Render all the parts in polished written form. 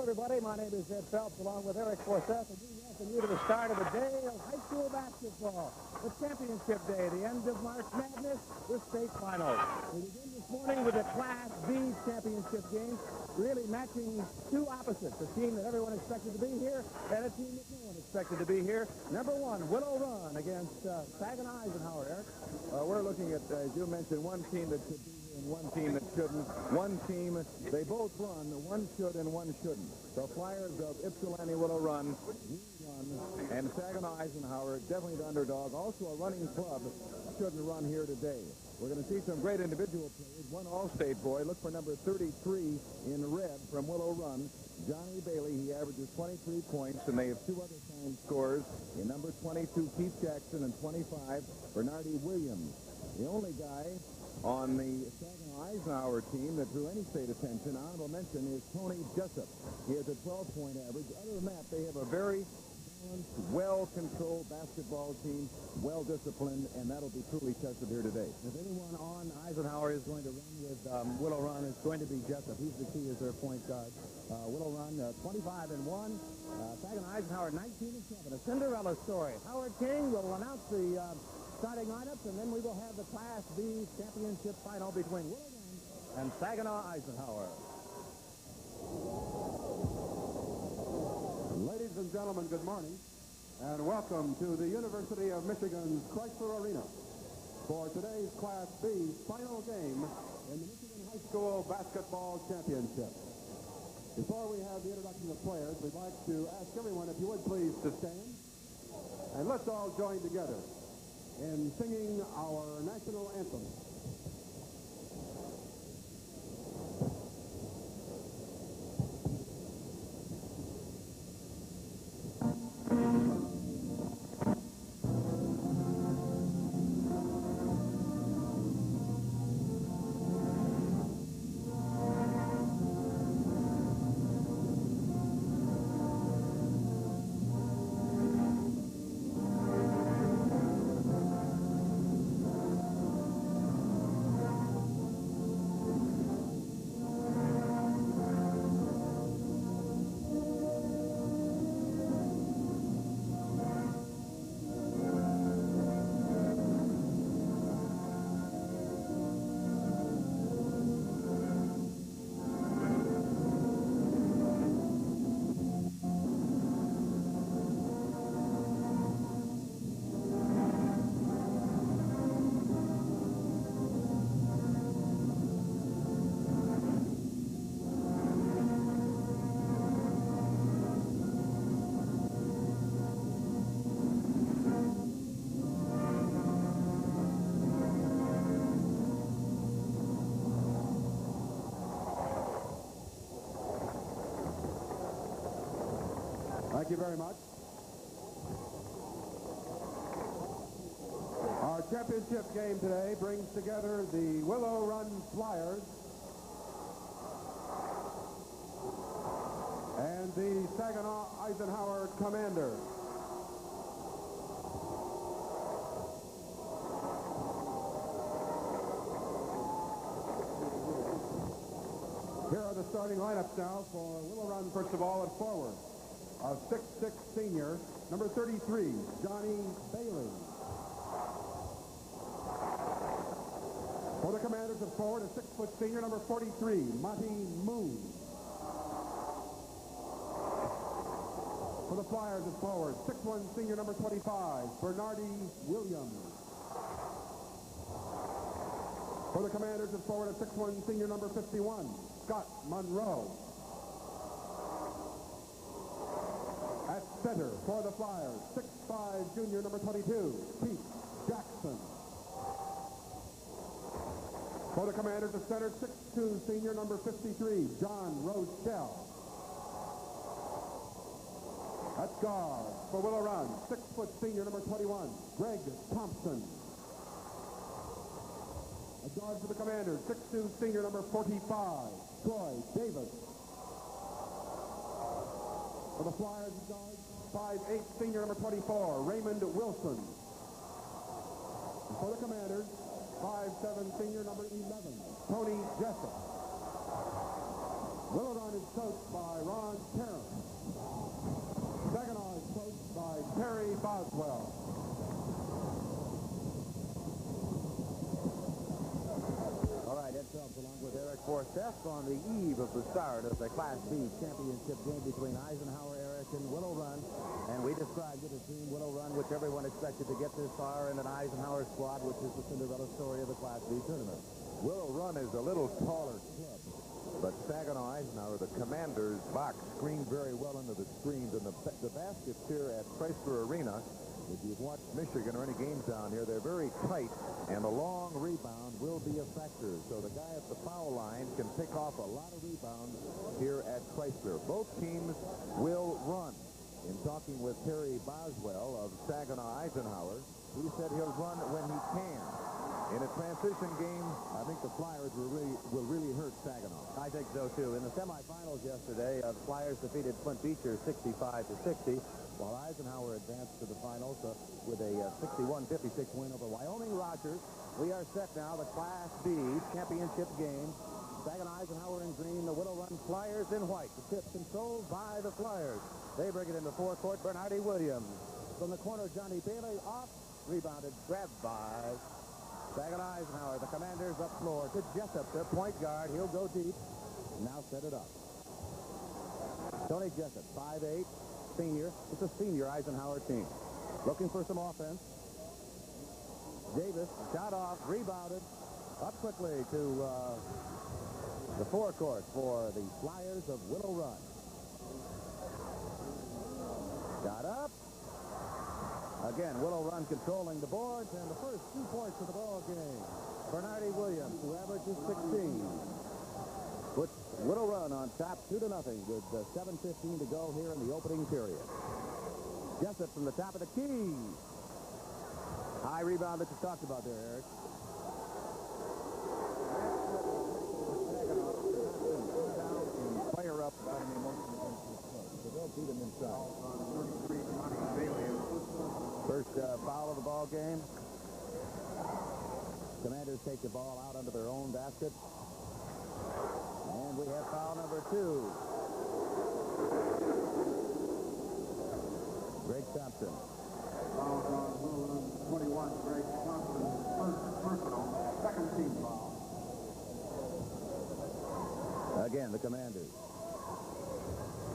everybody. My name is Ed Phelps, along with Eric Forsyth, and we welcome you to the start of a day of high school basketball. The championship day, the end of March Madness, the state finals. We begin this morning with the Class B championship game, really matching two opposites, a team that everyone expected to be here and a team that no one expected to be here. Number one, Willow Run against Saginaw Eisenhower. Eric? We're looking at, as you mentioned, one team that should be here and one team that shouldn't. One team, they both run, one should and one shouldn't. The Flyers of Ypsilanti Willow Run, and Saginaw Eisenhower, definitely the underdog. Also a running club, shouldn't run here today. We're going to see some great individual players. One All-State boy, look for number 33 in red from Willow Run, Johnny Bailey. He averages 23 points, and they have two other time scorers in number 22, Keith Jackson, and 25, Bernardi Williams. The only guy on the Saginaw Eisenhower team that drew any state attention, honorable mention, is Tony Jessup. He has a 12-point average. Other than that, they have a very balanced, well-controlled basketball team, well-disciplined, and that'll be truly tested here today. If anyone on Eisenhower is going to run with Willow Run, it's going to be Jessup. He's the key as their point guard. Willow Run 25-1. Saginaw Eisenhower 19-7. A Cinderella story. Howard King will announce the starting lineups, and then we will have the Class B championship final between Willow Run and Saginaw Eisenhower. Ladies and gentlemen, good morning, and welcome to the University of Michigan's Chrysler Arena for today's Class B final game in the Michigan High School Basketball Championship. Before we have the introduction of players, we'd like to ask everyone, if you would please, to stand, and let's all join together in singing our national anthem. Thank you very much. Our championship game today brings together the Willow Run Flyers and the Saginaw Eisenhower Commanders. Here are the starting lineups now for Willow Run, first of all, at forward. A 6'6" senior, number 33, Johnny Bailey. For the Commanders at forward, a 6-foot senior, number 43, Monty Moon. For the Flyers at forward, 6'1" senior, number 25, Bernardi Williams. For the Commanders at forward, a 6'1" senior, number 51, Scott Monroe. At center for the Flyers, 6'5" junior, number 22, Keith Jackson. For the Commanders at center, 6'2" senior, number 53, John Rochelle. At guard for Willow Run, 6-foot senior, number 21, Greg Thompson. At guard for the Commanders, 6'2" senior, number 45, Troy Davis. For the Flyers at guard, 5'8" senior, number 24, Raymond Wilson. And for the Commanders, 5'7" senior, number 11, Tony Jessup. Willow Run is coached by Ron Terrence. Saginaw is coached by Terry Boswell. All right, Ed Phelps along with Eric Forsyth on the eve of the start of the Class B championship game between Eisenhower, Eric, and Willow Run. And we described it as Team Willow Run, which everyone expected to get this far, and an Eisenhower squad, which is the Cinderella story of the Class B tournament. Willow Run is a little taller club, but Saginaw Eisenhower, the Commanders' box, screened very well into the screens, and the baskets here at Chrysler Arena, if you've watched Michigan or any games down here, they're very tight, and a long rebound will be a factor. So the guy at the foul line can pick off a lot of rebounds here at Chrysler. Both teams will run. In talking with Terry Boswell of Saginaw Eisenhower, he said he'll run when he can. In a transition game, I think the Flyers will really hurt Saginaw. I think so, too. In the semifinals yesterday, the Flyers defeated Flint Beecher 65-60, while Eisenhower advanced to the finals with a 61-56 win over Wyoming Rogers. We are set now, the Class B championship game. Saginaw Eisenhower in green, the Willow Run Flyers in white. The tip controlled by the Flyers. They bring it into forecourt. Bernardi Williams. From the corner, Johnny Bailey off. Rebounded, grabbed by Saginaw Eisenhower. The Commanders up floor to Jessup, their point guard. He'll go deep. Now set it up. Tony Jessup, 5'8", senior. It's a senior Eisenhower team. Looking for some offense. Davis, shot off, rebounded. Up quickly to the forecourt for the Flyers of Willow Run. Got up. Again, Willow Run controlling the boards, and the first 2 points of the ball game. Bernardi Williams, who averages 16. Puts Willow Run on top 2-0 with 7:15 to go here in the opening period. Jessup from the top of the key. High rebound that you talked about there, Eric. Fire up without any emotion against this club, so they'll beat him inside. First foul of the ball game. Commanders take the ball out under their own basket. And we have foul number 2. Greg Thompson. Foul on 21, Greg Thompson, first personal, second team foul. Again, the Commanders.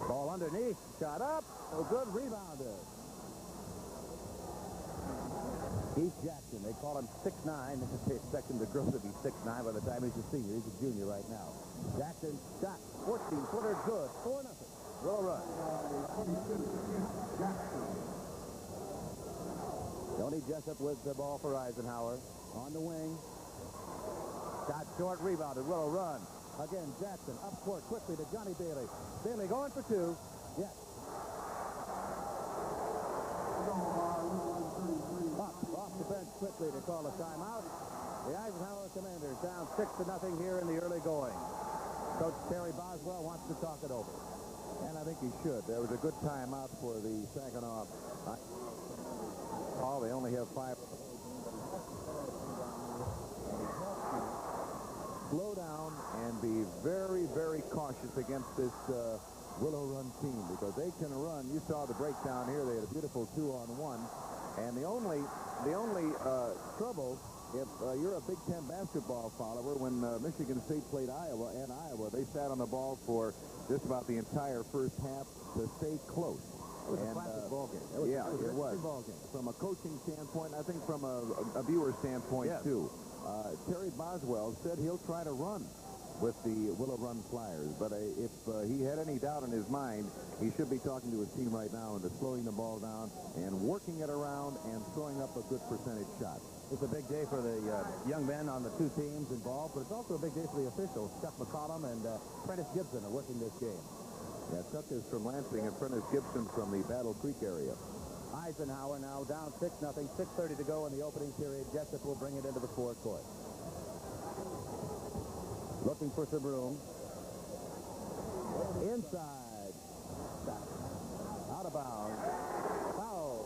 Ball underneath, shot up, so good, rebounded. Keith Jackson, they call him 6'9". They expect him to grow to be 6'9" by the time he's a senior. He's a junior right now. Jackson shot, 14-footer, good, 4-0. Willow Run. Tony Jessup with the ball for Eisenhower. On the wing. Shot short, rebounded, Willow Run. Again, Jackson up court quickly to Johnny Bailey. Bailey going for 2. Yes. Off the bench quickly to call a timeout. The Eisenhower Commanders down 6-0 here in the early going. Coach Terry Boswell wants to talk it over. And I think he should. There was a good timeout for the Saginaw. They only have 5. Slow down and be very, very cautious against this Willow Run team, because they can run. You saw the breakdown here. They had a beautiful 2-on-1. And the only trouble, if you're a Big Ten basketball follower, when Michigan State played Iowa, they sat on the ball for just about the entire first half to stay close. It was a classic ball game. It was. Ball game. From a coaching standpoint, I think from a viewer standpoint, yes, too. Terry Boswell said he'll try to run with the Willow Run Flyers, but if he had any doubt in his mind, he should be talking to his team right now into slowing the ball down and working it around and throwing up a good percentage shot. It's a big day for the young men on the 2 teams involved, but it's also a big day for the officials. Chuck McCollum and Prentice Gibson are working this game. Yeah, Chuck is from Lansing and Prentice Gibson from the Battle Creek area. Eisenhower now down 6-0, 6:30 to go in the opening period. Jessup will bring it into the forecourt. Looking for some room. Inside. Out of bounds. Foul.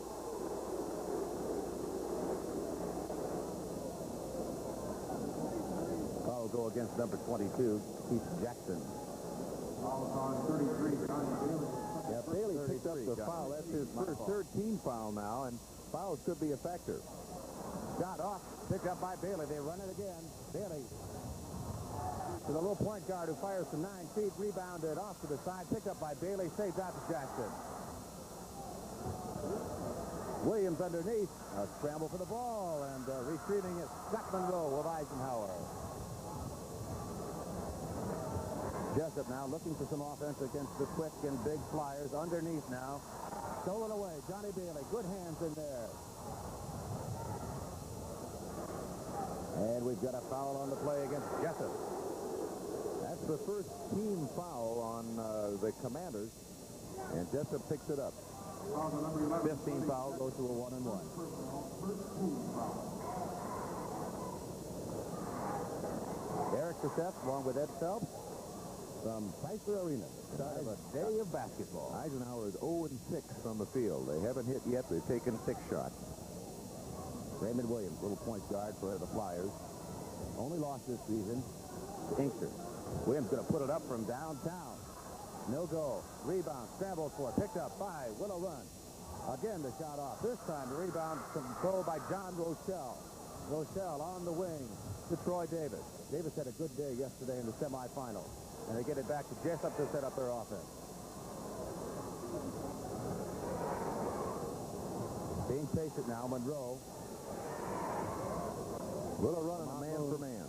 Foul will go against number 22, Keith Jackson. Yeah, Bailey picked up the foul. That's his first third-team foul now, and fouls could be a factor. Shot off, picked up by Bailey. They run it again. Bailey to the little point guard who fires from 9 feet, rebounded off to the side, picked up by Bailey, saved out to Jackson. Williams underneath, a scramble for the ball, and retrieving it, Scott Monroe of Eisenhower. Jessup now looking for some offense against the quick and big Flyers. Underneath now, stolen away, Johnny Bailey, good hands in there. And we've got a foul on the play against Jessup. That's the first team foul on the Commanders, and Jessup picks it up. 15 foul goes to a 1-and-1. Eric Cassette along with Ed Phelps from Chrysler Arena. Start of a day of basketball. Eisenhower is 0-6 from the field. They haven't hit yet. They've taken 6 shots. Raymond Williams, little point guard for the Flyers. Only lost this season to Inkster. Williams going to put it up from downtown. No goal. Rebound, scrambled for, picked up by Willow Run. Again, the shot off. This time, the rebound controlled by John Rochelle. Rochelle on the wing to Troy Davis. Davis had a good day yesterday in the semifinals. And they get it back to Jessup to set up their offense. Being patient now, Monroe. Willow Run a man for man.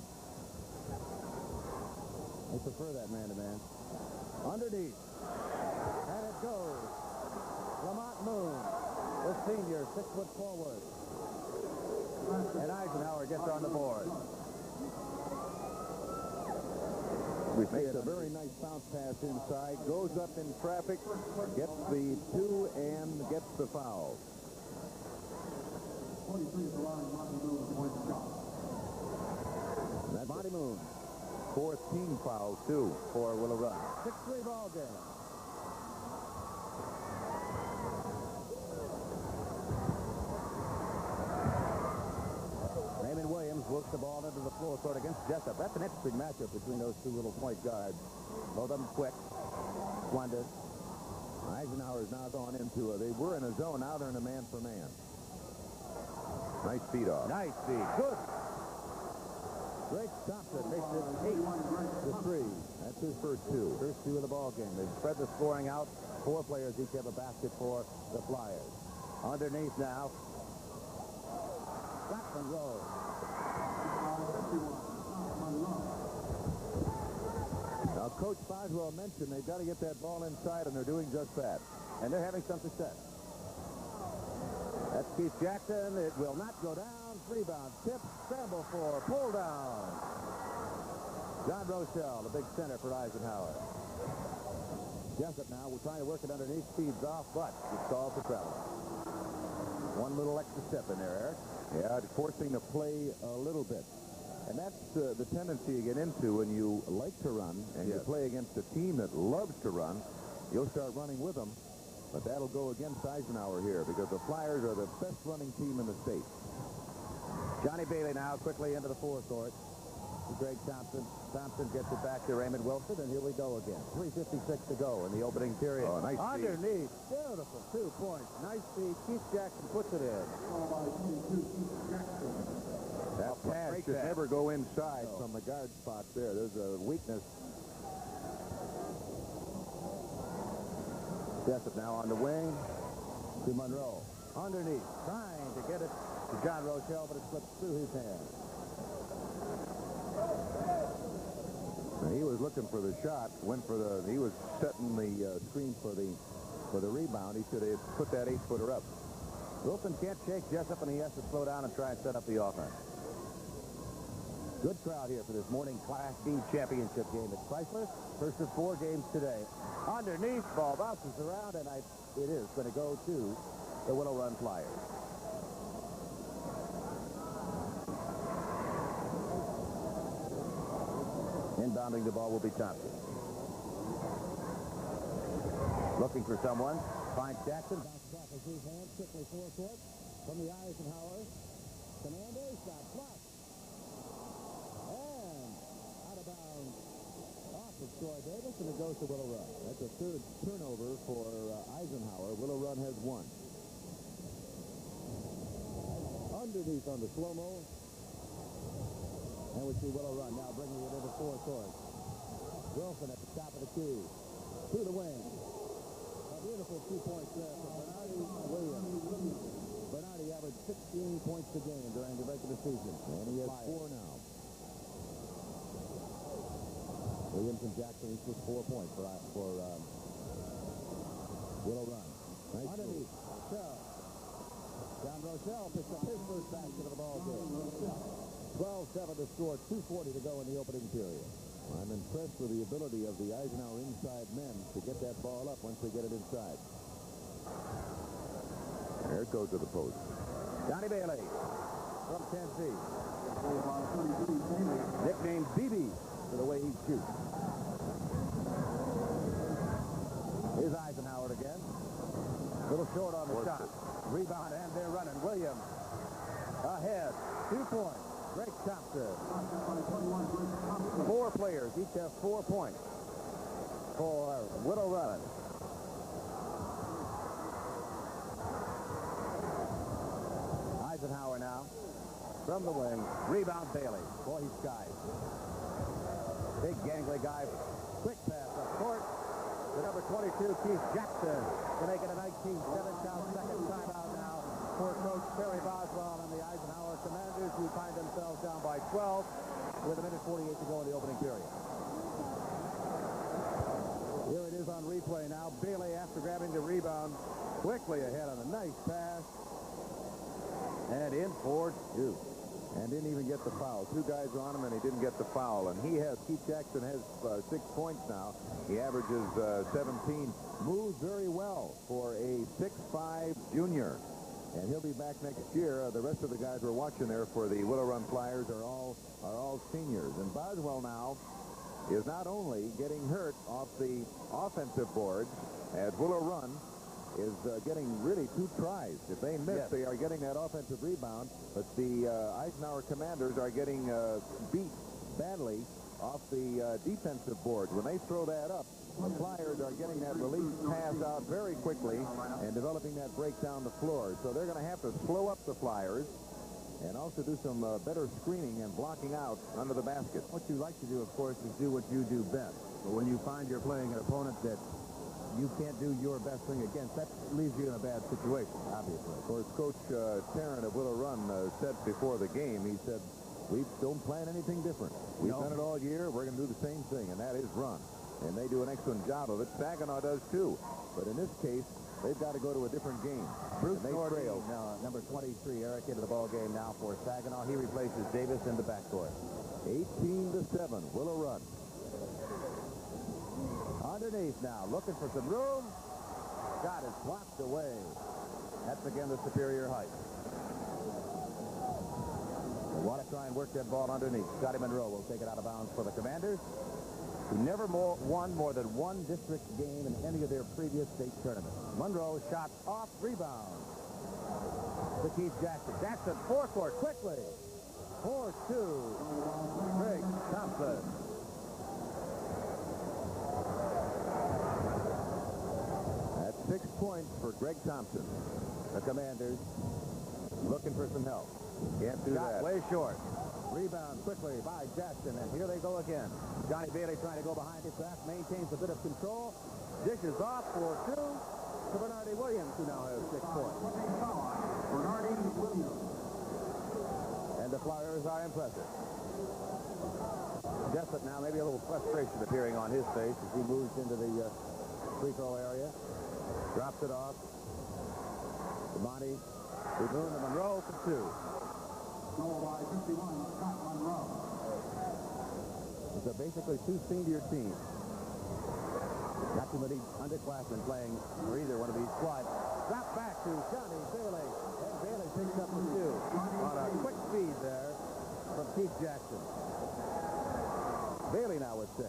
They prefer that man-to-man. Underneath. And it goes. Lamont Moon, the senior, 6 foot forward. And Eisenhower gets on the board. Makes a very nice bounce pass inside, goes up in traffic, gets the 2 and gets the foul. That's Monty Moon. 4th team foul, too, for Willow Run. 6-3 ball game. Raymond Williams works the ball into the floor court against Jessup. That's an interesting matchup between those two little point guards. Both of them quick, splendid. Eisenhower's now gone into they were in a zone, now they're in a man-for-man. Nice feed off. Nice feed. Good. Greg Thompson makes it 8-3. That's his first 2. First 2 of the ball game. They've spread the scoring out. 4 players each have a basket for the Flyers. Underneath now. Scott Monroe. Now, Coach Boswell mentioned they've got to get that ball inside, and they're doing just that. And they're having some success. That's Keith Jackson. It will not go down. Rebound, tip, scramble for, pull down. John Rochelle, the big center for Eisenhower. Jessup now, we're trying to work it underneath, speeds off, but it's called for travel. One little extra step in there, Eric. Yeah, it's forcing the play a little bit. And that's the tendency you get into when you like to run and you play against a team that loves to run. You'll start running with them, but that'll go against Eisenhower here because the Flyers are the best running team in the state. Johnny Bailey now quickly into the forecourt. Greg Thompson. Thompson gets it back to Raymond Wilson, and here we go again. 3:56 to go in the opening period. Oh, nice underneath. Beautiful. 2 points. Nice feed. Keith Jackson puts it in. That pass should never go inside from the guard spot there. There's a weakness. Jessup now on the wing to Monroe. Underneath. Trying to get it to John Rochelle, but it slips through his hand. Now, he was looking for the shot. He was setting the screen for the rebound. He should have put that 8-footer up. Wilson can't shake Jessup, and he has to slow down and try and set up the offense. Good crowd here for this morning Class B championship game at Chrysler. First of 4 games today. Underneath, ball bounces around, and it is going to go to the Willow Run Flyers. Inbounding the ball will be Thompson. Looking for someone. Finds Jackson. Bounces off his hand. Quickly forecourt from the Eisenhower. Fernandez got blocked. And out of bounds. Off of Troy Davis, and it goes to Willow Run. That's a third turnover for Eisenhower. Willow Run has one. Underneath on the slow-mo. And we see Willow Run now bringing it into four court. Wilson at the top of the key. To the wing. A beautiful 2-point set for Bernardi Williams. Bernardi averaged 16 points a game during the regular season. And he has 4 now. Williams and Jackson each with 4 points for Willow Run. Nice underneath. John Rochelle picks up his first basket of the ball game. 12-7 to score, 2:40 to go in the opening period. I'm impressed with the ability of the Eisenhower inside men to get that ball up once they get it inside. There it goes to the post. Johnny Bailey from Tennessee. Nicknamed BB for the way he shoots. Here's Eisenhower again. A little short on the shot. Rebound, and they're running. Williams ahead. 2 points. Greg Thompson. 4 players. Each have 4 points for Willow Run. Eisenhower now from the wing. Rebound Bailey. Boy, he's skies. Big gangly guy. Quick pass up court. The number 22, Keith Jackson, to make it a 19-7 count. Second timeout now for Coach Terry Boswell and the Eisenhower Commanders, who find themselves down by 12 with a minute 48 to go in the opening period. Here it is on replay now. Bailey, after grabbing the rebound, quickly ahead on a nice pass. And in for 2. And didn't even get the foul. 2 guys on him, and he didn't get the foul. And Keith Jackson has 6 points now. He averages 17. Moves very well for a 6'5 junior. And he'll be back next year. The rest of the guys we're watching there for the Willow Run Flyers are all seniors. And Boswell now is not only getting hurt off the offensive board, as Willow Run is getting really 2 tries. If they miss, they are getting that offensive rebound. But the Eisenhower Commanders are getting beat badly off the defensive board. When they throw that up, the Flyers are getting that release pass out very quickly and developing that break down the floor. So they're going to have to slow up the Flyers and also do some better screening and blocking out under the basket. What you like to do, of course, is do what you do best. But when you find you're playing an opponent that you can't do your best thing against, that leaves you in a bad situation, obviously. Of course, Coach Tarrant of Willow Run said before the game, he said, we don't plan anything different. We've done it all year. We're going to do the same thing, and that is run. And they do an excellent job of it. Saginaw does, too. But in this case, they've got to go to a different game. Bruce Nordell, number 23, Eric, into the ball game now for Saginaw. He replaces Davis in the backcourt. 18-7, Willow Run. Underneath now, looking for some room. Shot is blocked away. That's again the superior height. They want to try and work that ball underneath. Scotty Monroe will take it out of bounds for the Commanders, who never won more than 1 district game in any of their previous state tournaments. Monroe shot off, rebound to Keith Jackson. Jackson, forecourt, quickly. 4-2, Greg Thompson. That's 6 points for Greg Thompson. The Commanders looking for some help. Can't do that. Way short. Rebound quickly by Jackson, and here they go again. Johnny Bailey trying to go behind his back, maintains a bit of control. Dishes off for 2 to Bernardi Williams, who now has 6 points. Bernardi Williams. And the Flyers are impressive. Jessup now, maybe a little frustration appearing on his face as he moves into the free throw area. Drops it off. Monty, Boone to Monroe for 2. By 51, Scott Monroe. It's a basically 2 senior teams. Not too many underclassmen playing for either one of these squads. Drop back to Johnny Bailey. And Bailey picks up the 2 on a quick feed there from Keith Jackson. Bailey now with 6.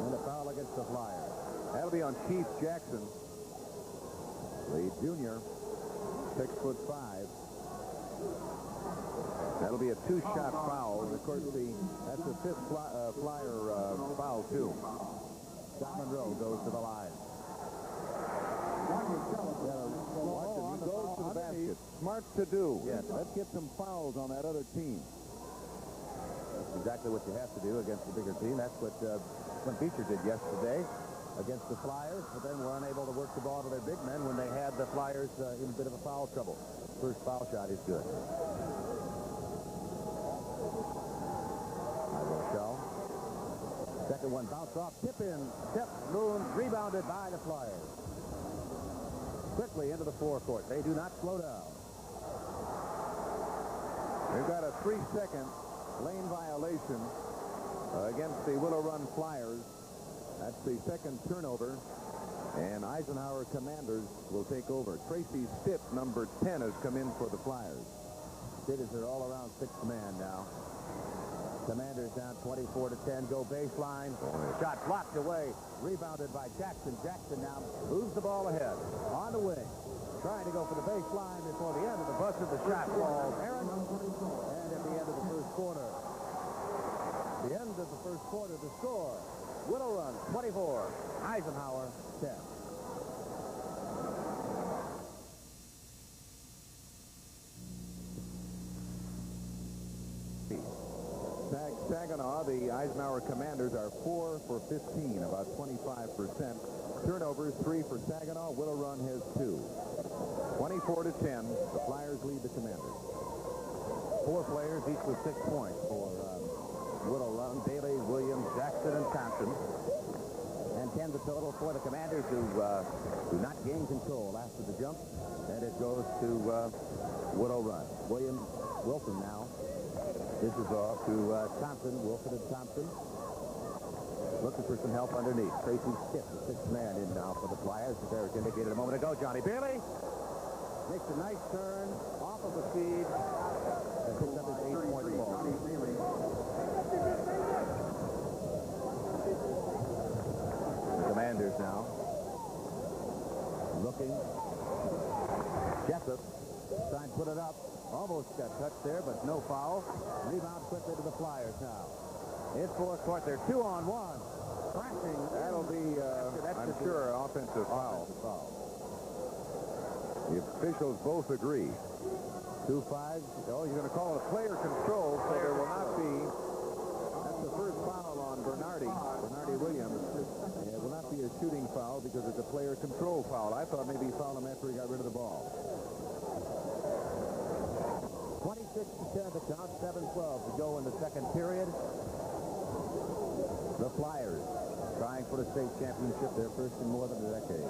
And a foul against the Flyers. That'll be on Keith Jackson, the junior, 6'5". That'll be a two-shot foul. Of course, that's the fifth Flyer foul, too. Scott Monroe goes to the line. He goes to the basket. Smart to do. Yes. Let's get some fouls on that other team. That's exactly what you have to do against the bigger team. That's what Clint Beecher did yesterday against the Flyers, but then were unable to work the ball to their big men when they had the Flyers in a bit of a foul trouble. First foul shot is good. Second one bounced off, tip in, tip, Moon, rebounded by the Flyers. Quickly into the forecourt. They do not slow down. They've got a 3-second lane violation against the Willow Run Flyers. That's the second turnover, and Eisenhower Commanders will take over. Tracy Stitt, number 10, has come in for the Flyers. Stitt is their all-around sixth man now. Commanders down 24-10, go baseline. Shot blocked away, rebounded by Jackson. Jackson now moves the ball ahead on the wing, trying to go for the baseline before the end of the buzzer. The shot falls. Aaron, and at the end of the first quarter, the score: Willow Run 24, Eisenhower 10. Saginaw, the Eisenhower Commanders are 4 for 15, about 25%. Turnovers, 3 for Saginaw. Willow Run has 2. 24-10, the Flyers lead the Commanders. 4 players, each with 6 points for Willow Run: Bailey, Williams, Jackson, and Thompson. And 10 the total for the Commanders, who do not gain control after the jump. And it goes to Willow Run. Williams, Wilson now. This is off to Thompson, Wilfred and Thompson. Looking for some help underneath. Tracy Stitt, the sixth man, in now for the Flyers, as Eric indicated a moment ago. Johnny Bailey makes a nice turn off of the feed and picks up his 8-point ball. The Commanders now looking. Jessup trying to put it up. Almost got touched there, but no foul. Rebound quickly to the Flyers now. In forecourt, they're 2-on-1. Crashing. That'll be, I'm sure, an offensive foul. The officials both agree. 2-5. Oh, you're going to call it a player control, so there will not be. That's the first foul on Bernardi Williams. It will not be a shooting foul because it's a player control foul. I thought maybe he fouled him after he got rid of the ball. 26-10 to count, 7-12 to go in the second period. The Flyers trying for the state championship, their first in more than a decade.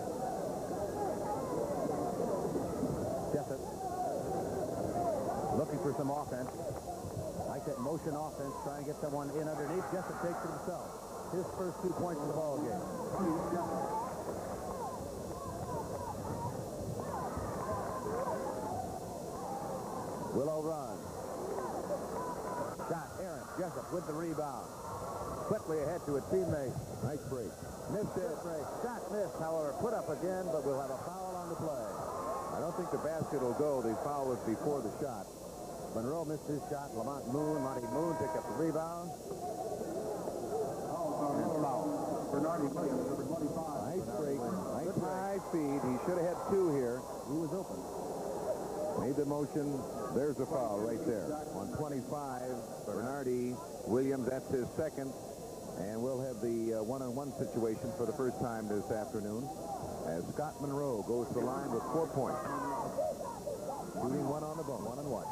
Jessup looking for some offense. Like that motion offense, trying to get someone in underneath. Jessup takes it himself. His first 2 points of the ball game. Willow Run. Shot, Aaron Jessup with the rebound. Quickly ahead to a teammate. Nice break. Missed it. Shot missed, however, put up again, but we'll have a foul on the play. I don't think the basket will go. The foul was before the shot. Monroe missed his shot. Monty Moon picked up the rebound. Bernardi Williams, number 25. Nice break. Nice high feed. He should have had 2 here. He was open. Made the motion. There's a foul right there. On 25, Bernardi Williams, that's his second. And we'll have the one-on-one situation for the first time this afternoon as Scott Monroe goes to the line with 4 points. Shooting one on the ball, 1-on-1.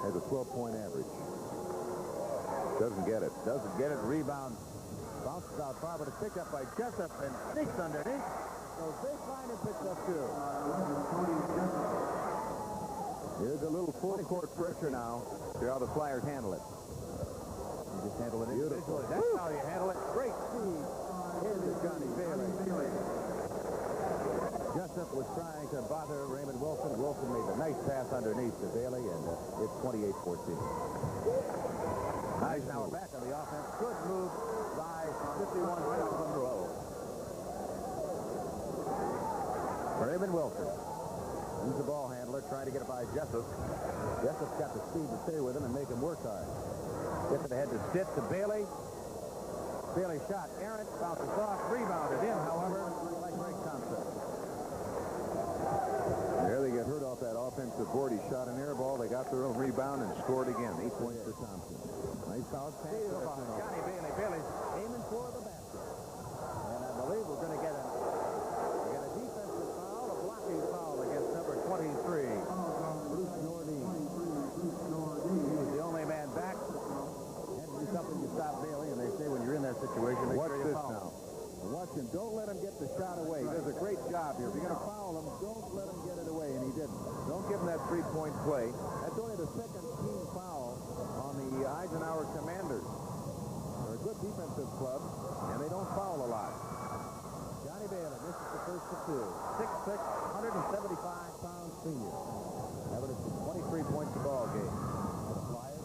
Has a 12-point average. Doesn't get it. Rebound. Bounces out far, but it's picked up by Jessup and sneaks underneath. So baseline and picks up 2. Here's a little full-court pressure now. See how the Flyers handle it. You just handle it individually. That's how you handle it. Great speed. Here's Johnny Bailey. Jessup was trying to bother Raymond Wilson. Wilson made a nice pass underneath to Bailey, and it's 28-14. Eisenhower back on the offense. Good move by 51 Scott Monroe. Raymond Wilson. He's the ball handler. handler trying to get it by Jessup. Jessup's got the speed to stay with him and make him work hard. Gets it ahead to Stitt, to Bailey. Bailey shot errant, bounces off, rebounded in, however, by Greg Thompson. There they get hurt off that offensive board. He shot an air ball. They got their own rebound and scored again. 8 points for Thompson. Nice foul pass. Johnny Bailey. Bailey's aiming for the basket. And I believe we're going to get a defensive foul, a blocking foul against number 23. Bruce Nordine. He was the only man back. Had to do something to stop Bailey, and they say when you're in that situation, make sure you foul him. Watch him. Don't let him get the shot away. He does a great job here. If you're going to foul him, don't let him get it away, and he didn't. Don't give him that three-point play. That's only the second team foul on the Eisenhower Commanders. They're a good defensive club, and they don't foul a lot. Johnny Bailey, this is the first of two. 6'6", 175-pound senior. Averaged 23 points a ball game for the Flyers.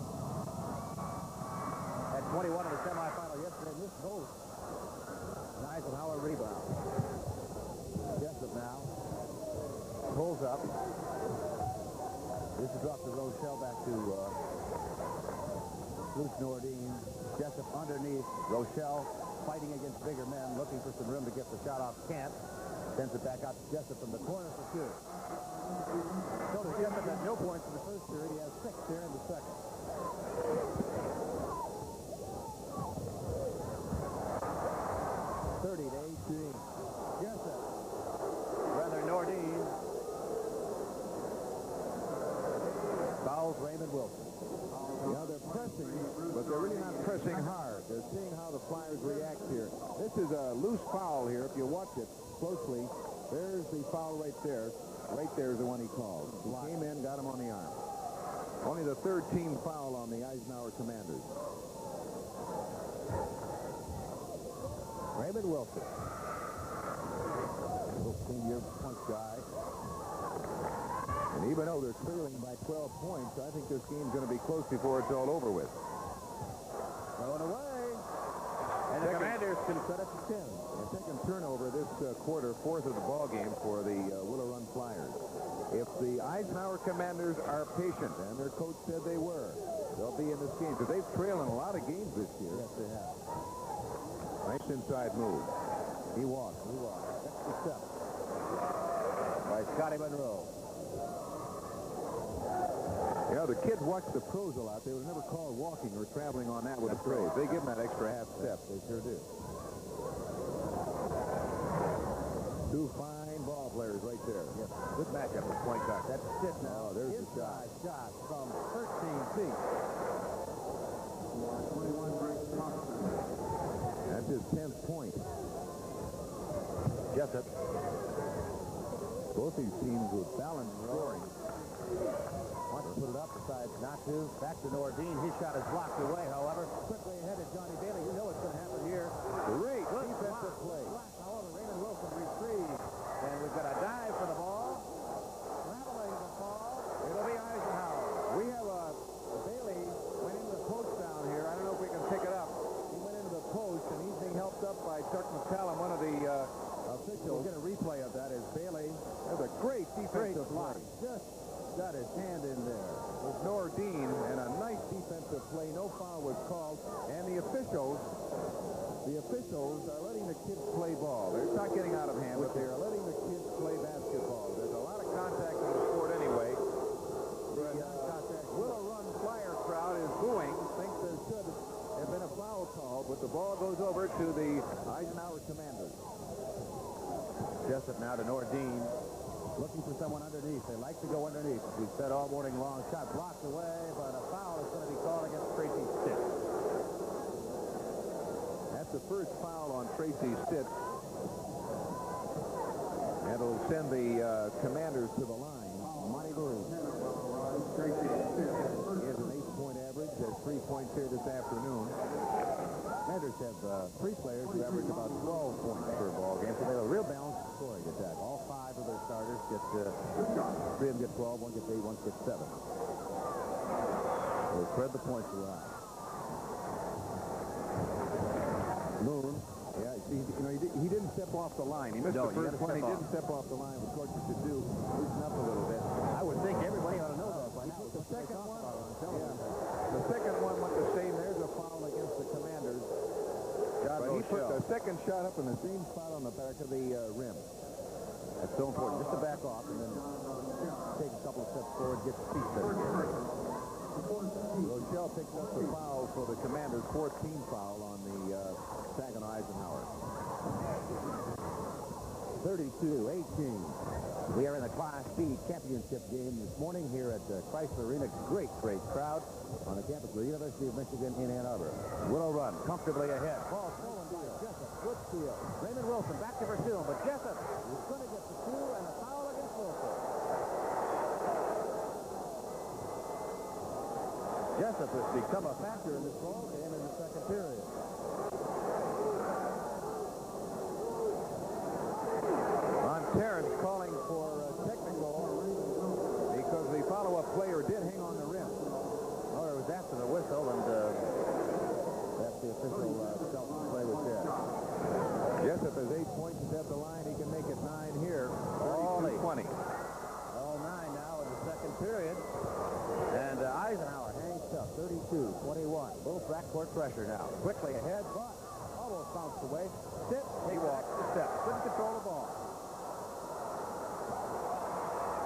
Had 21 in the semifinal yesterday. This goes. Eisenhower rebound. Jessup now pulls up. This is off the Rochelle back to Bruce Nordine. Jessup underneath. Rochelle fighting against bigger men, looking for some room to get the shot off. Can't. Sends it back out to Jessup from the corner for two. Notice Jessup had no points in the first period. He has 6 here in the second. 30 to 18. Jessup. Rather Nordine. Fouls Raymond Wilson. Now they're pressing, but they're really not pressing hard. They're seeing how the Flyers react here. This is a loose foul here. If you watch it closely, there's the foul right there. Right there is the one he called. He came in, got him on the arm. Only the third team foul on the Eisenhower Commanders. Raymond Wilson. Little senior point guy. And even though they're trailing by 12 points, I think this game's going to be close before it's all over with. Thrown away. And the Commanders can set it to 10. And second turnover this quarter, 4th of the ball game for the Willow Run Flyers. If the Eisenhower Commanders are patient, and their coach said they were, they'll be in this game. Because they've trailed in a lot of games this year. Yes, they have. Nice inside move. He walks. Extra step by Scotty Monroe. You know, the kids watch the pros a lot. They would never call walking or traveling on that with the pros. They give them that extra half step. They sure do. Two fine ball players right there. Yes. Good matchup with point guard. That's it now. Oh, there's the shot. Shot from 13 feet. That's his 10th point. Jessup. Both these teams with balanced scoring. Wants to put it up, decides not to. Back to Nordine. His shot is blocked away, however. Quickly ahead of Johnny Bailey. You know what's going to happen here. Great Good defensive play. However, Raymond Wilson retrieves. And we've got a dive for the ball. Traveling the ball. It'll be Eisenhower. We have Bailey went into the post down here. I don't know if we can pick it up. He went into the post, and he's being helped up by Chuck McCallum, one of the officials. We'll get a replay of that as Bailey. That's a great defensive play. Just got his hand in there. With Nordine, and a nice defensive play. No foul was called. And the officials are letting the kids play ball. They're not getting out of hand, but they are letting the kids play basketball. There's a lot of contact in the sport anyway. The Willow Run Flyer crowd is booing, thinks there should have been a foul call, but the ball goes over to the Eisenhower Commanders. Jessup now to Nordine. Looking for someone underneath. They like to go underneath. We've said all morning long. Shot blocked away, but a foul is going to be called against Tracy Stitt. That's the first foul on Tracy Stitt. That'll send the Commanders to the line. Monty Blue. He has an 8-point average. Has 3 points here this afternoon. Commanders have 3 players who average about 12 points per ball game, so they have a real balanced scoring attack. All 5 of their starters get 3 of them get 12, one gets 8, one gets 7. They spread the points around. Moon. Yeah, he didn't say step off the line. He missed the first one. He didn't step off the line, which course you should do. Loosen up a little bit. I would think everybody ought to know that by now. The second one, the second one went the same. There's a foul against the Commanders. But he put the second shot up in the same spot on the back of the rim. That's so important, just to back off and then take a couple of steps forward, get the feet set again. Rochelle picks up the foul for the Commanders, 14 foul on the Saginaw Eisenhower. 32-18. We are in the Class B championship game this morning here at Chrysler Arena. Great crowd on the campus of the University of Michigan in Ann Arbor. Willow Run comfortably ahead. Ball stolen by Jessup. Good steal. Raymond Wilson back to pursue him, but Jessup is going to get the two and a foul against Wilson. Jessup has become a factor in this ball game in the second period. Terrence calling for technical because the follow-up player did hang on the rim. Oh, it was after the whistle, and that's the official felt the play was dead. Jessup has 8 points at the line. He can make it 9 here. All 20. All 9 now in the second period. And Eisenhower hangs tough, 32-21. Little backcourt pressure now. Quickly ahead, but almost bounced away. Stitt, he walks the step. Couldn't control the ball.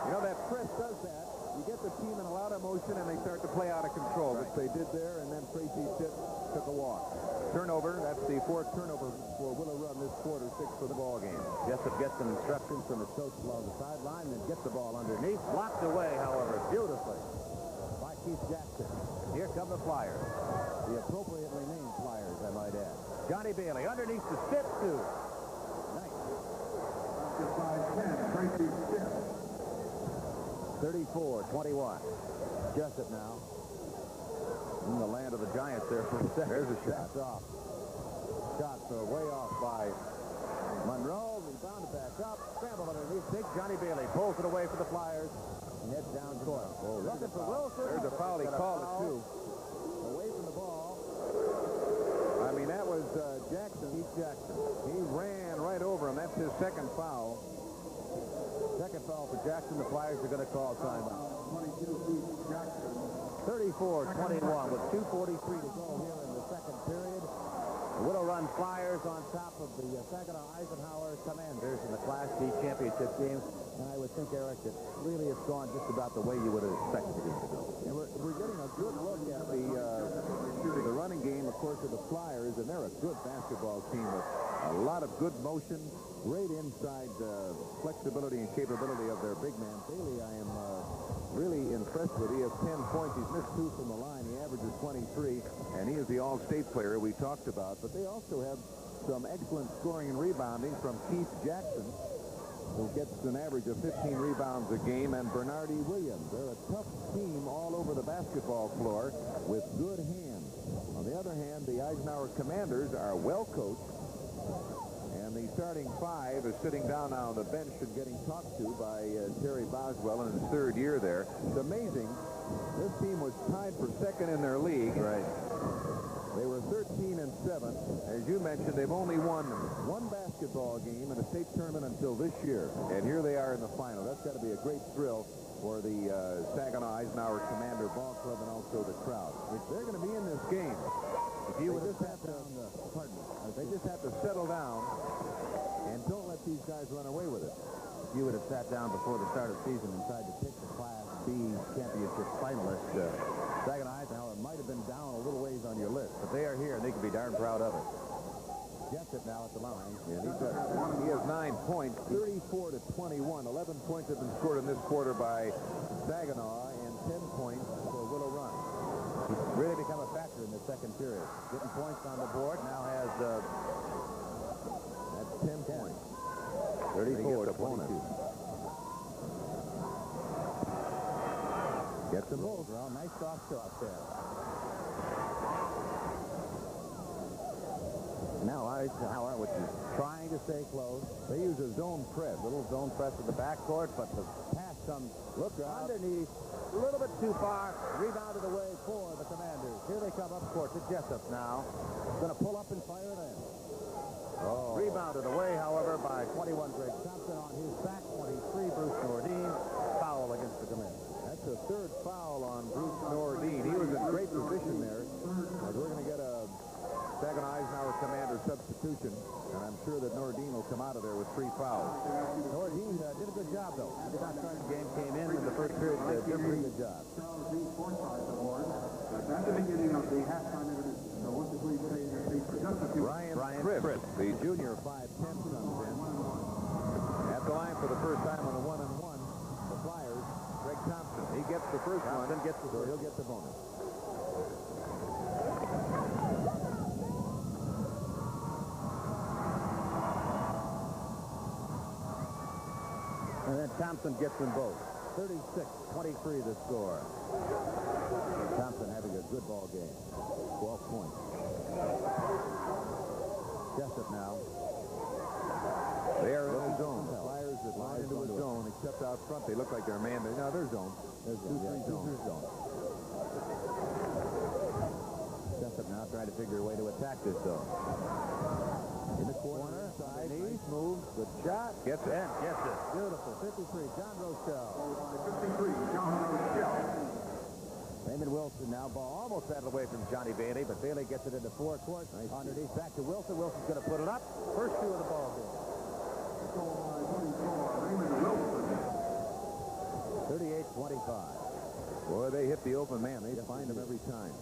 You know, that press does that. You get the team in a lot of motion, and they start to play out of control, which they did there, and then Tracy Stitt took a walk. Turnover, that's the 4th turnover for Willow Run this quarter, 6 for the ball game. Jessup gets some instructions from his coach along the sideline, then gets the ball underneath. Blocked away, however, beautifully by Keith Jackson. Here come the Flyers. The appropriately named Flyers, I might add. Johnny Bailey underneath the Stitt, too. Nice. 34-21. Jessup now. In the land of the Giants there for a second. There's a shot. Off. Shots are way off by Monroe. Rebounded back up. Scramble underneath. Big Johnny Bailey pulls it away for the Flyers. And heads down court. Looking for Wilson. There's a foul. He called it, too. Away from the ball. I mean, that was Jackson. Keith Jackson. He ran right over him. That's his second foul. Second foul for Jackson. The Flyers are going to call timeout. 34-21 with 2:43 to go here in the second period. The Willow Run Flyers on top of the Saginaw Eisenhower Commanders in the Class B championship game. And I would think, Eric, that really it's gone just about the way you would have expected the game to go. And we're getting a good look at the running game, of course, of the Flyers, and they're a good basketball team with a lot of good motion, great inside flexibility and capability of their big man. Bailey, I am really impressed with. He has 10 points. He's missed 2 from the line. He averages 23, and he is the all-state player we talked about. But they also have some excellent scoring and rebounding from Keith Jackson, who gets an average of 15 rebounds a game, and Bernardi Williams. They're a tough team all over the basketball floor with good hands. On the other hand, the Eisenhower Commanders are well coached, and the starting 5 is sitting down now on the bench and getting talked to by Terry Boswell in his 3rd year there. It's amazing. This team was tied for 2nd in their league. Right. They were 13-7. As you mentioned, they've only won 1 basketball game in a state tournament until this year. And here they are in the final. That's got to be a great thrill for the Saginaw Eisenhower Commander Ball Club and also the crowd. If they're going to be in this game, if you would just have to, they just have to settle down and don't let these guys run away with it. If you would have sat down before the start of the season and tried to pick the Class B championship finalist, Saginaw Eisenhower might have been down a little ways on your list, but they are here and they can be darn proud of it. Jessup now at the line. Yeah, he has 9 points, 34-21. 11 points have been scored in this quarter by Saginaw and 10 points for Willow Run. He's really become a factor in the second period. Getting points on the board, now has that's 10 points. 34-22. Gets them both. Well, nice soft shot there. Now Eisenhower, which is trying to stay close. They use a zone press. Little zone press in the backcourt, but the pass comes underneath. A little bit too far. Rebounded away for the Commanders. Here they come up court to Jessup now. Going to pull up and fire it in. Rebounded away, however, by 21 Greg Thompson. On his back, 23 Bruce Nordine. Foul against the Commander. That's the third foul on Bruce Nordine. He was in great position there. As we're going to get a Saginaw Eisenhower Commander substitution, and I'm sure that Nordine will come out of there with 3 fouls. Nordine did a good job, though. He did not start the game, came in the first period, did a pretty good job. At the beginning of the halftime intermission. So once the police say just a few. Ryan Crisp, the junior 5'10", comes in. At the line for the first time on a 1-and-1. The Flyers, Greg Thompson. He gets the first one, then gets the third. He'll get the bonus. And then Thompson gets them both. 36-23 the score. Thompson having a good ball game. 12 points. Jessup now. They are in the zone. The Flyers have lined into a zone, except out front. They look like they're man. No, they're zone. There's 2-3 zone. Jessup now trying to figure a way to attack this zone. In the corner, side, nice move, good shot. Gets it. And gets it. Beautiful. 53, John Rochelle. 53, John Rochelle. Raymond Wilson now, ball almost battled away from Johnny Bailey, but Bailey gets it into forecourt. Nice. Underneath, back to Wilson. Wilson's going to put it up. First 2 of the ball game. 38-25. Boy, they hit the open man. They find him every time.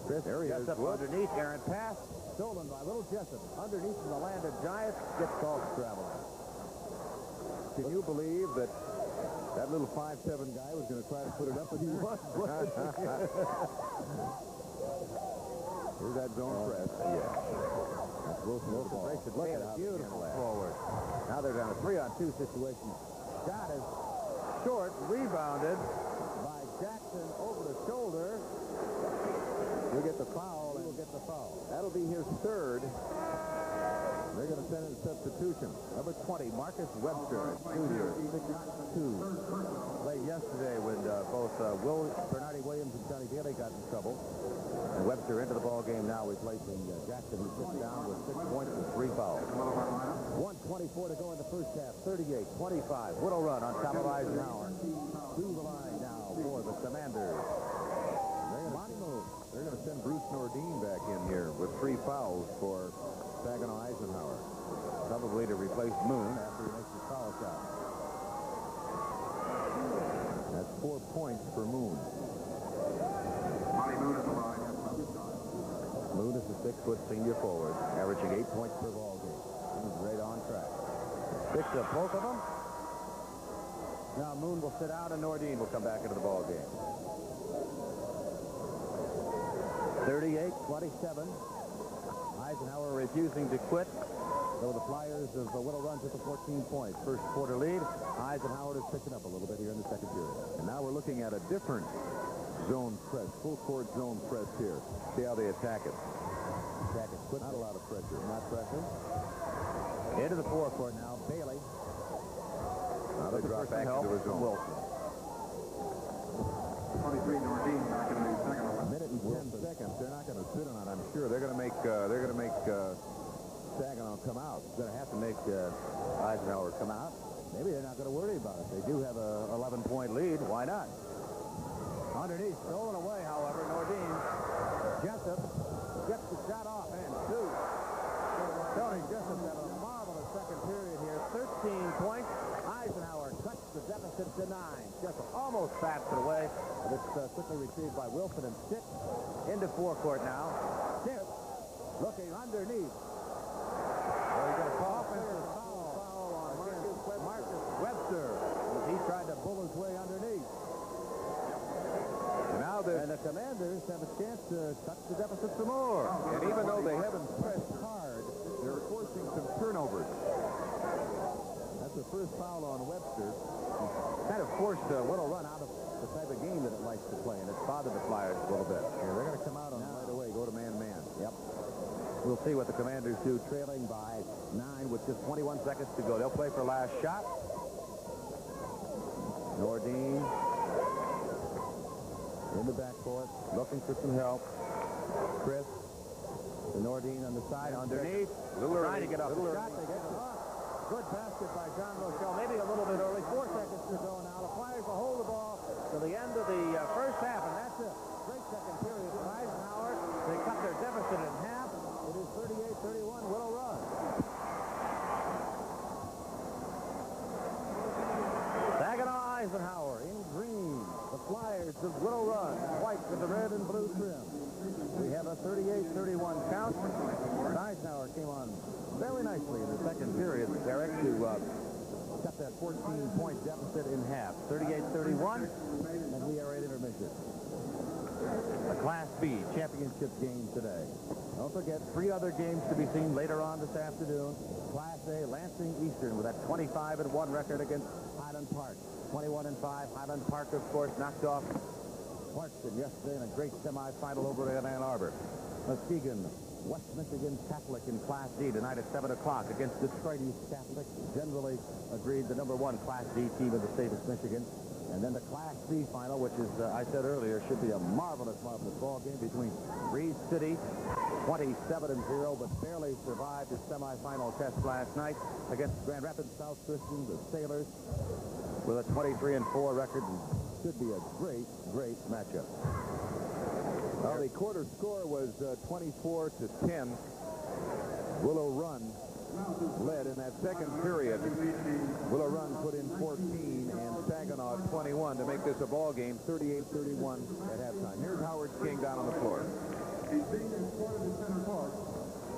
Chris there he is. Jessup underneath. Aaron pass. Stolen by Little Jessup. Underneath from the land of Giants. Gets called traveling. Can you believe that that little 5'7" guy was going to try to put it up with you? Here's that zone press. Yeah. That's Wilson. Look at it. Beautiful forward. Now they're down a 3-on-2 situation. Shot is short. Rebounded by Jackson over the shoulder. He'll get the foul. He will get the foul. That'll be his third. They're going to send in substitution. Number 20, Marcus Webster, junior, 6'2". Played yesterday when both Bernardi Williams and Johnny Bailey got in trouble. And Webster into the ball game now, replacing Jackson, who sits down with 6 points and 3 fouls. 1:24 to go in the first half. 38-25. Willow Run on top of Eisenhower. To the line now for the Commanders. They're going to send Bruce Nordine back in here with 3 fouls for Saginaw Eisenhower. Probably to replace Moon after he makes his foul shot. That's 4 points for Moon. Moon is a 6-foot senior forward, averaging 8 points per ball game. He's right on track. Picks up both of them. Now Moon will sit out and Nordine will come back into the ball game. 38-27. Eisenhower refusing to quit. So the Flyers of Willow Run took a 14 points. First quarter lead. Eisenhower is picking up a little bit here in the second period. And now we're looking at a different zone press, full court zone press here. See how they attack it. Attack it quick. Not a lot of pressure. Not pressure. Into the forecourt now. Bailey. Now they drop back into the zone. Wilson. 23 Nordine back in the second. A minute and 10 seconds. They're not going to sit on it, I'm sure. They're going to make Saginaw come out. Going to have to make Eisenhower come out. Maybe they're not going to worry about it. They do have a 11-point lead. Why not? Underneath, stolen away, however, Nordine. Jessup gets the shot off and 2. Tony Jessup had a marvelous second period here. 13 points. Eisenhower cuts the deficit to 9. Jessup almost bats it away. But it's quickly retrieved by Wilson and Stitt. Into forecourt now. Stitt looking underneath. Well, he's going to call offensive foul on Marcus Webster. He tried to bull his way underneath. And the Commanders have a chance to cut the deficit some more. And even though they haven't pressed hard, they're forcing some turnovers. That's the first foul on Webster. Kind of forced Willow Run out of the type of game that it likes to play, and it's bothered the Flyers a little bit. Yeah, they're going to come out on right away, go to man-man. Yep. We'll see what the Commanders do, trailing by 9 with just 21 seconds to go. They'll play for last shot. Nordine in the backcourt, looking for some help. Chris, and Nordine on the side, underneath. Trying to get off the shot. They get it off. Good basket by John Rochelle. Maybe a little bit early. 4 seconds to go now. The Flyers will hold the ball to the end of the first half, and that's a great second period for Eisenhower. They cut their deficit in half. It is 38-31, Willow Run. Saginaw Eisenhower in green. The Flyers of Willow Run, white with the red and blue trim. We have a 38-31 count. Eisenhower came on very nicely in the second period, Derek, to cut that 14-point deficit in half. 38-31, and we are at intermission. The Class B championship game today. Don't forget, 3 other games to be seen later on this afternoon. Class A, Lansing Eastern with that 25-1 record against Highland Park. 21-5. Highland Park, of course, knocked off Clarkston yesterday in a great semifinal over at Ann Arbor. Muskegon, West Michigan Catholic in Class D tonight at 7 o'clock against Detroit East Catholic. Generally agreed the #1 Class D team in the state of Michigan. And then the Class C final, which is, I said earlier, should be a marvelous, marvelous ball game between Reed City, 27-0, but barely survived the semifinal test last night against Grand Rapids South Christian, the Sailors, with a 23-4 record. Should be a great, great matchup. Well, the quarter score was 24-10. Willow Run led in that second period. Willow Run put in 14 and Saginaw 21 to make this a ball game, 38-31 at halftime. Here's Howard King down on the floor. He's being escorted to Center Park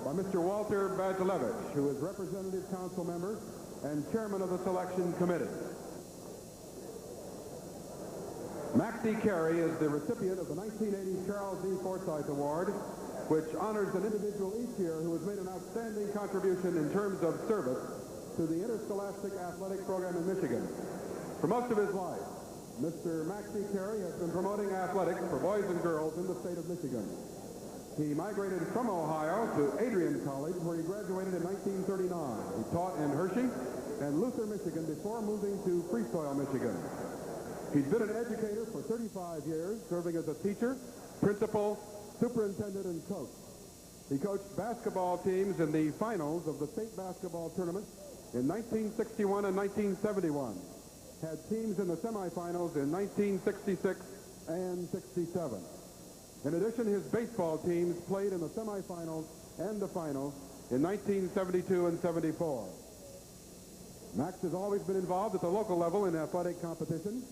by Mr. Walter Badulevich, who is representative council member and chairman of the selection committee. Maxie Carey is the recipient of the 1980 Charles E. Forsyth Award, which honors an individual each year who has made an outstanding contribution in terms of service to the interscholastic athletic program in Michigan. For most of his life, Mr. Maxie Carey has been promoting athletics for boys and girls in the state of Michigan. He migrated from Ohio to Adrian College, where he graduated in 1939. He taught in Hershey and Luther, Michigan, before moving to Freesoil, Michigan. He's been an educator for 35 years, serving as a teacher, principal, superintendent, and coach. He coached basketball teams in the finals of the state basketball tournament in 1961 and 1971. Had teams in the semifinals in 1966 and 67. In addition, his baseball teams played in the semifinals and the finals in 1972 and 74. Max has always been involved at the local level in athletic competition.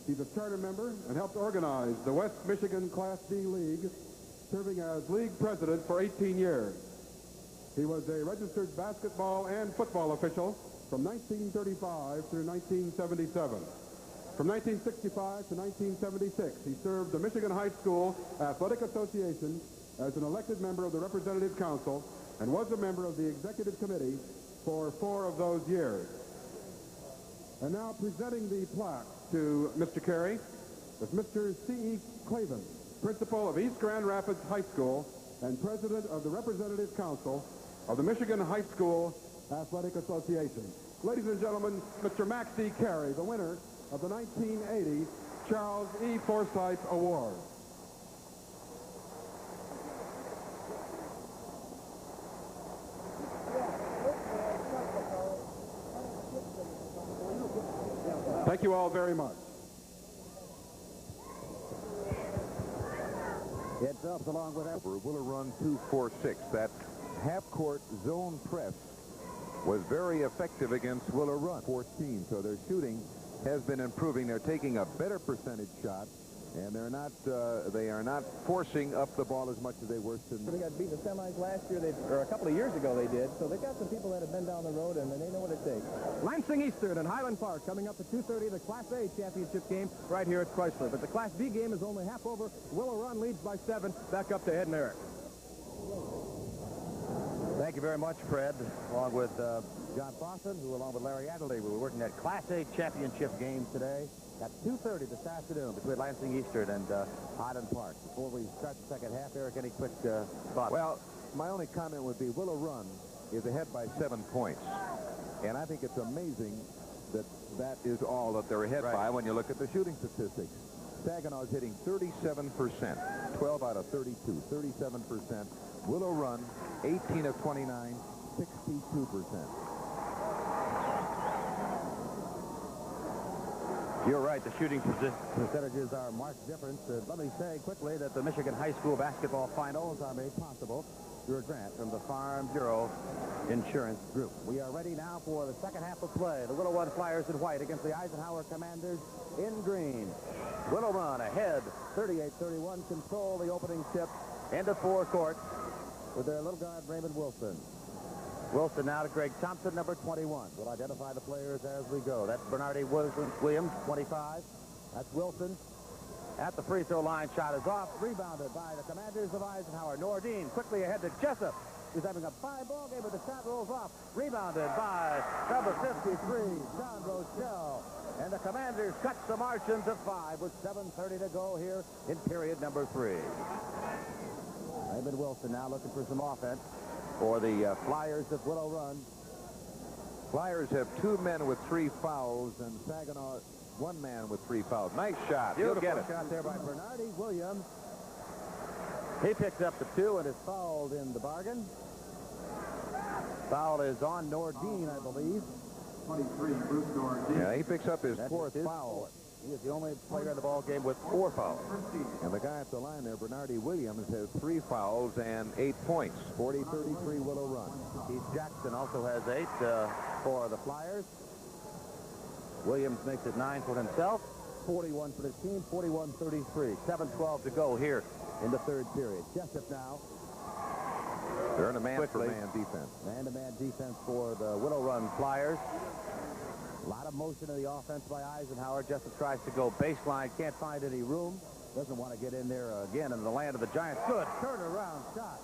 He's a charter member and helped organize the West Michigan Class D League, serving as league president for 18 years. He was a registered basketball and football official from 1935 through 1977. From 1965 to 1976, he served the Michigan High School Athletic Association as an elected member of the Representative Council and was a member of the Executive Committee for 4 of those years. And now presenting the plaque to Mr. Carey is Mr. C.E. Clavin, principal of East Grand Rapids High School and president of the Representative Council of the Michigan High School Athletic Association. Ladies and gentlemen, Mr. Maxie Carey, the winner of the 1980 Charles E. Forsyth Award. Thank you all very much. Heads up along with that. Willow Run 246. That half-court zone press was very effective against Willow Run 14. So their shooting has been improving. They're taking a better percentage shot, and they are not forcing up the ball as much as they were. They got beat in the semis last year, or a couple of years ago they did, so they've got some people that have been down the road, and they know what it takes. Lansing Eastern and Highland Park coming up at 2:30, the Class A championship game right here at Chrysler. But the Class B game is only half over. Willow Run leads by 7. Back up to Ed and Eric. Thank you very much, Fred, along with John Fawcett, who along with Larry Adderley, we were working that Class A championship game today at 2:30 this afternoon between Lansing Eastern and Highland Park. Before we start the second half, Eric, any quick thoughts? Well, my only comment would be Willow Run is ahead by 7 points. And I think it's amazing that that is all that they're ahead by when you look at the shooting statistics. Saginaw is hitting 37%, 12 out of 32, 37%. Willow Run, 18 of 29, 62%. You're right. The shooting percentages are marked difference. Let me say quickly that the Michigan High School basketball finals are made possible through a grant from the Farm Bureau Insurance Group. We are ready now for the second half of play. The Willow Run Flyers in white against the Eisenhower Commanders in green. Willow Run ahead, 38-31, control the opening tip into forecourt with their little guard, Raymond Wilson. Wilson now to Greg Thompson, number 21. We'll identify the players as we go. That's Bernardi Williams, 25. That's Wilson. At the free throw line, shot is off. Rebounded by the Commanders of Eisenhower. Nordine quickly ahead to Jessup. He's having a fine ball game, but the shot rolls off. Rebounded by number 53, John Rochelle. And the Commanders cut the margin to 5 with 7:30 to go here in period number 3. Raymond Wilson now looking for some offense for the Flyers of Willow Run. Flyers have 2 men with 3 fouls, and Saginaw 1 man with 3 fouls. Nice shot. He'll get it. Shot there by Bernardi Williams. He picks up the 2 and is fouled in the bargain. Foul is on Nordine, I believe. 23, Bruce Nordine. Yeah, he picks up his That's 4th his foul. He is the only player in the ball game with 4 fouls. And the guy at the line there, Bernardi Williams, has 3 fouls and 8 points. 40-33 Willow Run. Keith Jackson also has 8 for the Flyers. Williams makes it 9 for himself. 41 for the team, 41-33. 7:12 to go here in the third period. Jessup now. They're in a man-for-man defense. Man-to-man defense for the Willow Run Flyers. A lot of motion in the offense by Eisenhower. Jessup tries to go baseline, can't find any room. Doesn't want to get in there again in the land of the Giants. Good turnaround shot.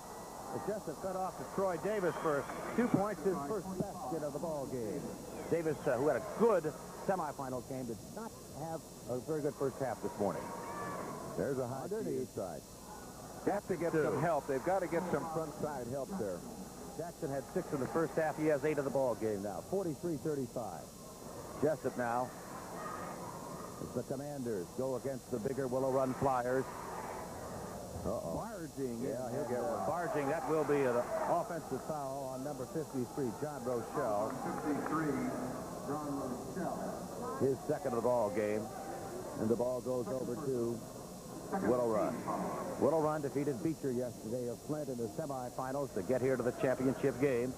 But Jessup cut off to Troy Davis for 2 points, his first basket of the ball game. Davis, who had a good semifinal game, did not have a very good first half this morning. There's a high Underneath side. They have to get some help. They've got to get some front side help there. Jackson had 6 in the first half. He has 8 of the ball game now. 43-35. Jessup now. As the Commanders go against the bigger Willow Run Flyers. Barging. Yeah, he'll get one. Barging. That will be an offensive foul on number 53, John Rochelle. 53, John Rochelle. His second of the ball game. And the ball goes over to Willow Run. Willow Run defeated Beecher yesterday of Flint in the semifinals to get here to the championship game.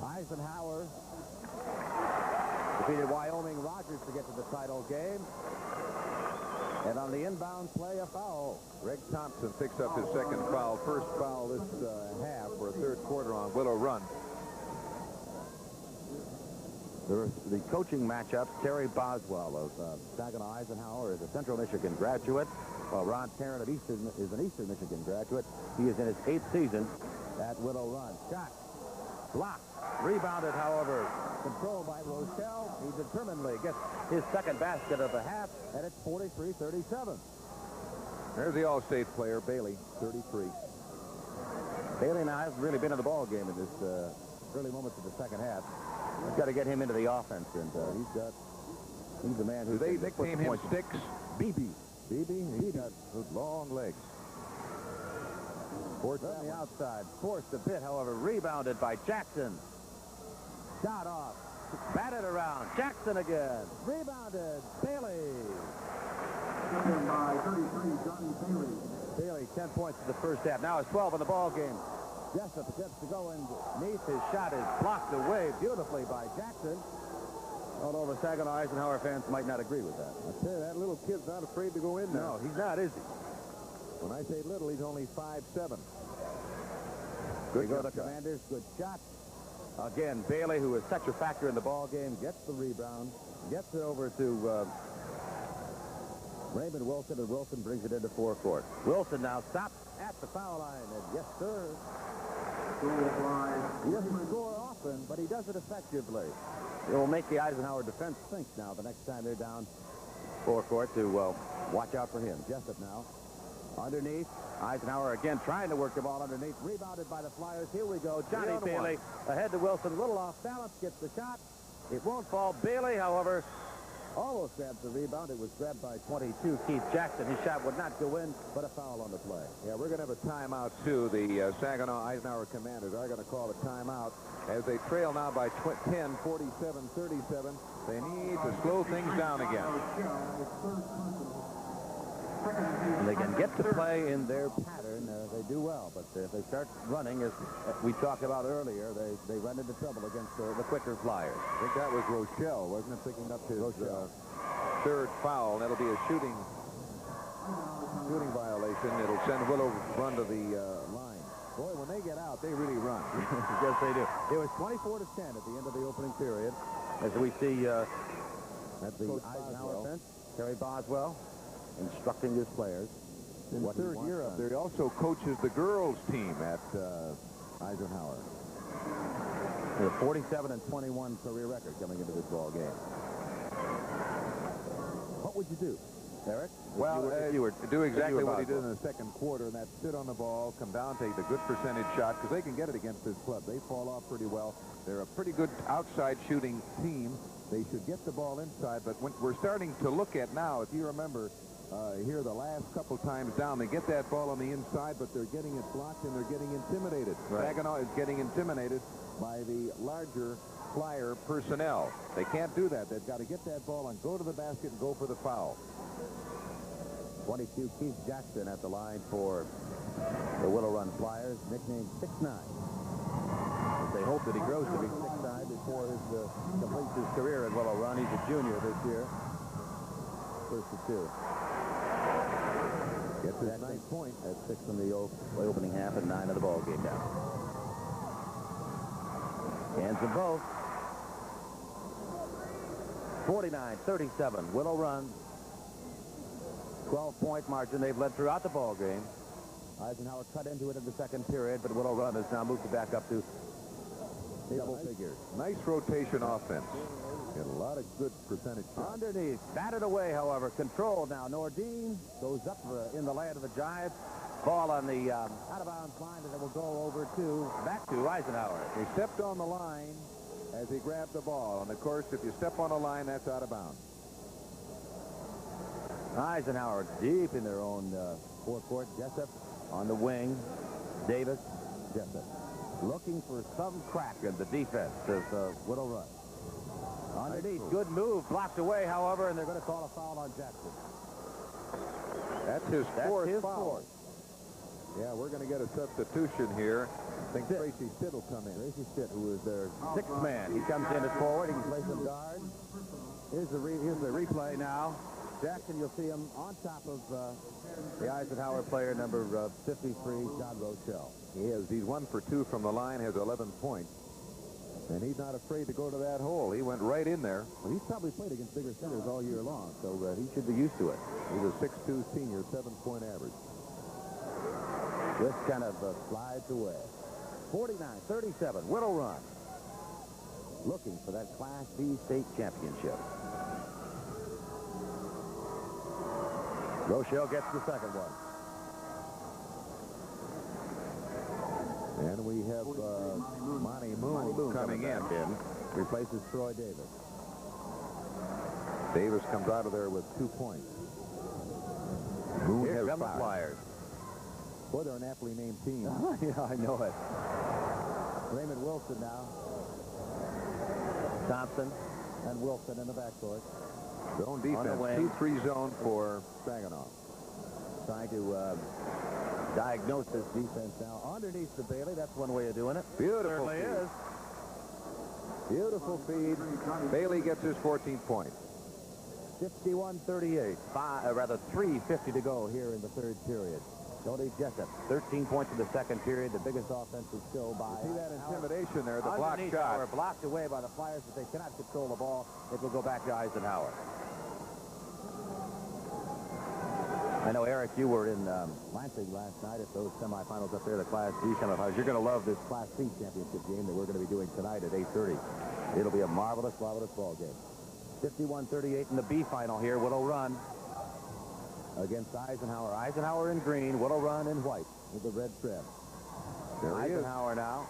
Eisenhower defeated Wyoming Rogers to get to the title game. And on the inbound play, a foul. Greg Thompson picks up his second foul. First foul this half for a third quarter on Willow Run. The coaching matchups, Terry Boswell of Saginaw Eisenhower is a Central Michigan graduate, while Ron Tarrant of Eastern is an Eastern Michigan graduate. He is in his 8th season at Willow Run. Shot, blocked, rebounded, however, controlled by Rochelle. He determinedly gets his second basket of the half, and it's 43-37. There's the All-State player, Bailey, 33. Bailey now hasn't really been in the ball game in this early moments of the second half. He's got to get him into the offense, and he's the man who They nickname him Sticks. BB. He's got long legs. Forced on the outside. Forced a bit, however. Rebounded by Jackson. Shot off. Batted around. Jackson again. Rebounded. Bailey. By 33, Johnny Bailey. Bailey, 10 points in the first half. Now it's 12 in the ball game. Jessup gets to go underneath. His shot is blocked away beautifully by Jackson. Although the Saginaw Eisenhower fans might not agree with that. I tell you, that little kid's not afraid to go in there. No, he's not, is he? When I say little, he's only 5'7". Good go the Commanders. Good shot. Again, Bailey, who is such a factor in the ball game, gets the rebound, gets it over to Raymond Wilson, and Wilson brings it into forecourt. Wilson now stops at the foul line, and yes, sir. He doesn't score often, but he does it effectively. It will make the Eisenhower defense think now the next time they're down forecourt to watch out for him. Jessup now. Underneath. Eisenhower again trying to work the ball underneath. Rebounded by the Flyers. Here we go. Johnny Bailey ahead to Wilson. A little off balance. Gets the shot. It won't fall. Bailey, however, almost grabs the rebound. It was grabbed by 22, Keith Jackson. His shot would not go in, but a foul on the play. Yeah, we're going to have a timeout, too. The Saginaw Eisenhower Commanders are going to call a timeout as they trail now by 10, 47-37. They need to slow things down again. And they can get to play in their pattern. They do well, but if they start running, as we talked about earlier, they run into trouble against the quicker Flyers. I think that was Rochelle, wasn't it, picking up his third foul. That'll be a shooting violation. It'll send Willow Run to the line. Boy, when they get out, they really run. Yes, they do. It was 24-10 at the end of the opening period, as we see at the Eisenhower bench, Terry Boswell instructing his players. In the third year up there, he also coaches the girls team at Eisenhower. With a 47-21 career record coming into this ball game. What would you do, Eric? Well, you were do exactly what he did in the second quarter, and that's sit on the ball, come down, take the good percentage shot, because they can get it against this club. They fall off pretty well. They're a pretty good outside shooting team. They should get the ball inside, but when we're starting to look at now, if you remember, here the last couple times down, they get that ball on the inside, but they're getting it blocked and they're getting intimidated. Right. Saginaw is getting intimidated by the larger Flyer personnel. They can't do that. They've got to get that ball and go to the basket and go for the foul. 22, Keith Jackson at the line for the Willow Run Flyers, nicknamed 6'9". They hope that he grows to be 6'9" before he completes his career at Willow Run. He's a junior this year. First to two. Gets his 9th point. At 6 in the opening half and 9 of the ball game now. Hands them both. 49-37. Willow Run. 12-point margin. They've led throughout the ball game. Eisenhower cut into it in the second period, but Willow Run has now moved it back up to double figures. Nice rotation offense. Get a lot of good percentage shots. Underneath, batted away, however, controlled now. Nordine goes up in the land of the Giants. Ball on the out-of-bounds line, and it will go over back to Eisenhower. He stepped on the line as he grabbed the ball. And, of course, if you step on a line, that's out of bounds. Eisenhower deep in their own forecourt. Jessup on the wing. Davis, Jessup. Looking for some crack in the defense of Willow Run. Underneath, good move. Blocked away, however, and they're going to call a foul on Jackson. That's his fourth foul. Yeah, we're going to get a substitution here. I think Tracy Stitt will come in. Tracy Stitt, who is their sixth man. He comes in at forward. He can play some guard. Here's the replay now. Jackson, you'll see him on top of the Eisenhower player, number 53, John Rochelle. He's 1 for 2 from the line, has 11 points. And he's not afraid to go to that hole. He went right in there. Well, he's probably played against bigger centers all year long, so he should be used to it. He's a 6'2 senior, 7-point average. Just kind of slides away. 49-37, Willow Run. Looking for that Class B state championship. Rochelle gets the second one. And we have Monty Moon coming in. Replaces Troy Davis. Davis comes out of there with 2 points. Moon Here has come the 5. Flyers. Boy, they're an aptly named team. Yeah, I know it. Raymond Wilson now. Thompson and Wilson in the backcourt. Zone defense, 2-3 zone for Saginaw. Trying to diagnose this defense now. Underneath the Bailey, that's one way of doing it. Beautiful feed. Is. Beautiful feed. Bailey gets his 14th point. 51-38. 3:50 to go here in the third period. Tony Jessup, 13 points in the second period, the biggest offensive show by... You see that intimidation there, the block shot. Blocked away by the Flyers, but they cannot control the ball. It will go back to Eisenhower. I know, Eric, you were in Lansing last night at those semifinals up there, the Class B semifinals. You're going to love this Class C championship game that we're going to be doing tonight at 8:30. It'll be a marvelous, marvelous ball game. 51-38 in the B final here. Willow Run against Eisenhower. Eisenhower in green, Willow Run in white with the red trim. Eisenhower now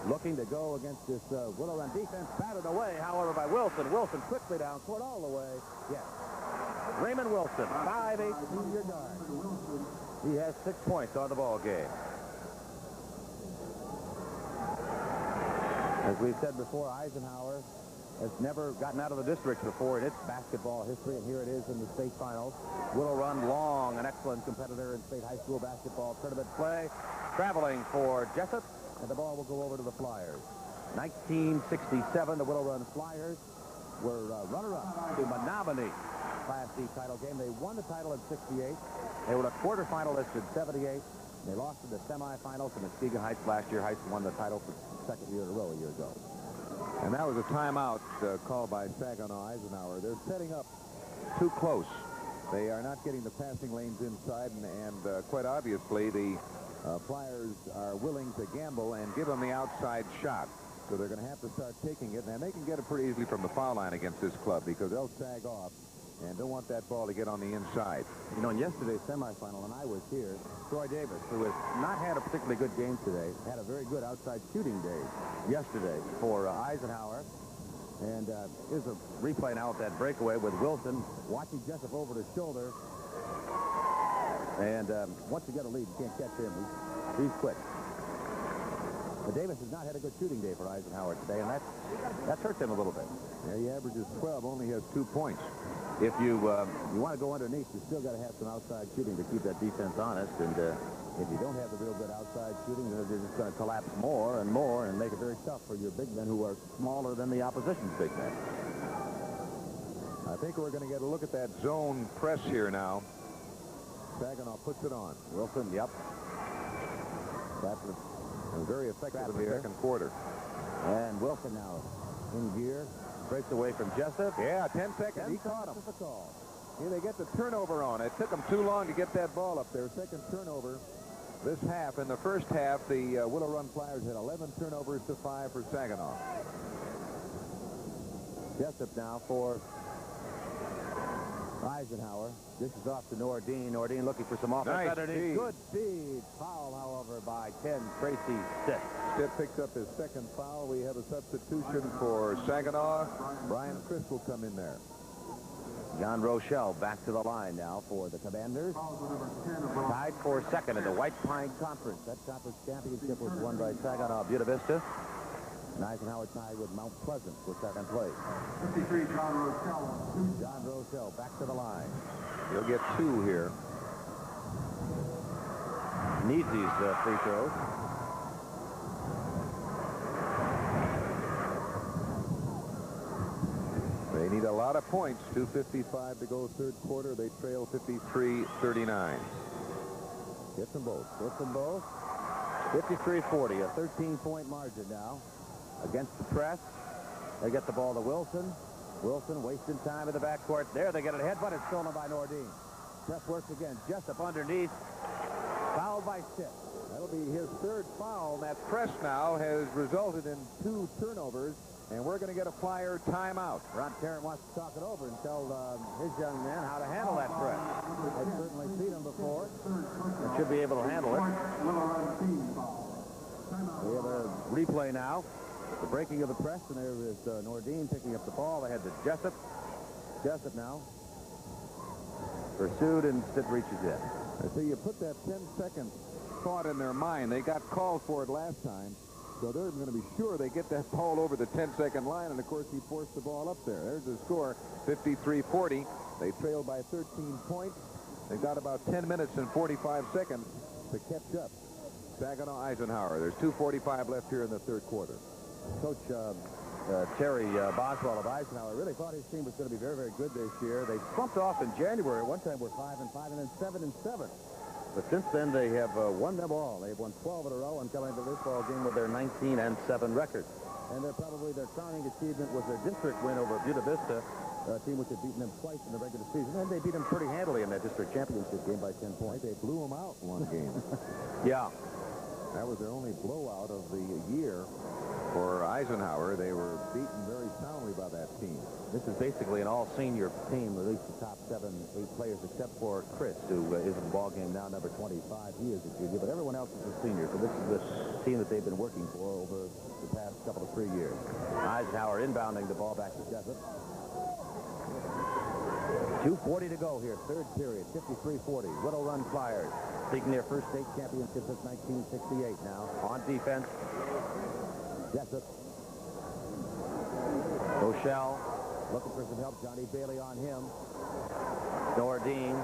looking to go against this Willow Run defense. Batted away, however, by Wilson. Wilson quickly down court all the way. Yes. Raymond Wilson, 5'8" senior guard. He has 6 points on the ball game. As we've said before, Eisenhower has never gotten out of the districts before in its basketball history, and here it is in the state finals. Willow Run, long an excellent competitor in state high school basketball tournament play. Traveling for Jessup, and the ball will go over to the Flyers. 1967, the Willow Run Flyers were runner-up to Menominee Class D title game. They won the title in 68. They were a quarterfinalist in 78. They lost in the semifinals to Muskegon Heights last year. Heights won the title for the second year in a row a year ago. And that was a timeout called by Saginaw Eisenhower. They're setting up too close. They are not getting the passing lanes inside, and quite obviously the Flyers are willing to gamble and give them the outside shot. So they're going to have to start taking it, and they can get it pretty easily from the foul line against this club because they'll sag off and don't want that ball to get on the inside. You know, in yesterday's semifinal, and I was here, Troy Davis, who has not had a particularly good game today, had a very good outside shooting day yesterday for Eisenhower. And here's a replay now of that breakaway with Wilson watching Jessup over his shoulder. And once you get a lead, you can't catch him. He's quick. But Davis has not had a good shooting day for Eisenhower today, and that's hurt him a little bit. Yeah, he averages 12, only has 2 points. If you want to go underneath, you still got to have some outside shooting to keep that defense honest. And if you don't have the real good outside shooting, they're just going to collapse more and more and make it very tough for your big men who are smaller than the opposition's big men. I think we're going to get a look at that zone press here now. Saginaw puts it on. Wilson, yep. That's very effective in the second quarter. And Wilson now in gear. Breaks away from Jessup. Yeah, 10 seconds. He caught him. Here they get the turnover on. It took them too long to get that ball up there. Second turnover this half. In the first half, the Willow Run Flyers had 11 turnovers to 5 for Saginaw. Jessup now for Eisenhower. This is off to Nordine. Nordine looking for some offense. Nice speed. Good speed. Foul, however, by Ken Tracy Stitt. Stitt picks up his second foul. We have a substitution for Saginaw. Brian Chris will come in there. John Rochelle back to the line now for the Commanders. Tied for second in the White Pine Conference. That conference championship was won by Saginaw Buena Vista. And Eisenhower tied with Mount Pleasant for second place. 53, John Rochelle. John Rochelle back to the line. He'll get 2 here. Needs these free throws. They need a lot of points. 2:55 to go third quarter. They trail 53-39. Hits them both. Hits them both. 53-40, a 13-point margin now. Against the press. They get the ball to Wilson. Wilson wasting time in the backcourt. There they get it ahead, but it's stolen by Nordine. Press works again. Jessup underneath. Fouled by Stitt. That'll be his third foul. That press now has resulted in 2 turnovers, and we're going to get a Flyer timeout. Ron Tarrant wants to talk it over and tell his young men how to handle that press. They've certainly seen him before and should be able to handle it. We have a replay now. The breaking of the press, and there is Nordine picking up the ball. They had to Jessup. Jessup now. Pursued, and Stitt reaches in. So you put that 10-second thought in their mind. They got called for it last time, so they're going to be sure they get that ball over the 10-second line, and of course he forced the ball up there. There's the score, 53-40. They trailed by 13 points. They've got about 10 minutes and 45 seconds to catch up. Saginaw Eisenhower. There's 2:45 left here in the third quarter. Coach Terry Boswell of Eisenhower really thought his team was going to be very, very good this year. They slumped off in January. One time we're 5-5 and then 7-7. But since then they have won them all. They've won 12 in a row and coming into this ball game with their 19-7 record. And they're probably their crowning achievement was their district win over Buena Vista, a team which had beaten them twice in the regular season. And they beat them pretty handily in that district championship game by 10 points. They blew them out in one game. Yeah. That was their only blowout of the year for Eisenhower. Eisenhower. They were beaten very soundly by that team. This is basically an all-senior team, at least the top 7, 8 players, except for Chris, who is in the ball game now, number 25. He is a junior, but everyone else is a senior. So this is the team that they've been working for over the past couple of 3 years. Eisenhower inbounding the ball back to Jessup. 2:40 to go here, third period, 53-40. Willow Run Flyers, seeking their first state championship since 1968 now. On defense, Jessup. Rochelle looking for some help. Johnny Bailey on him. Nordine.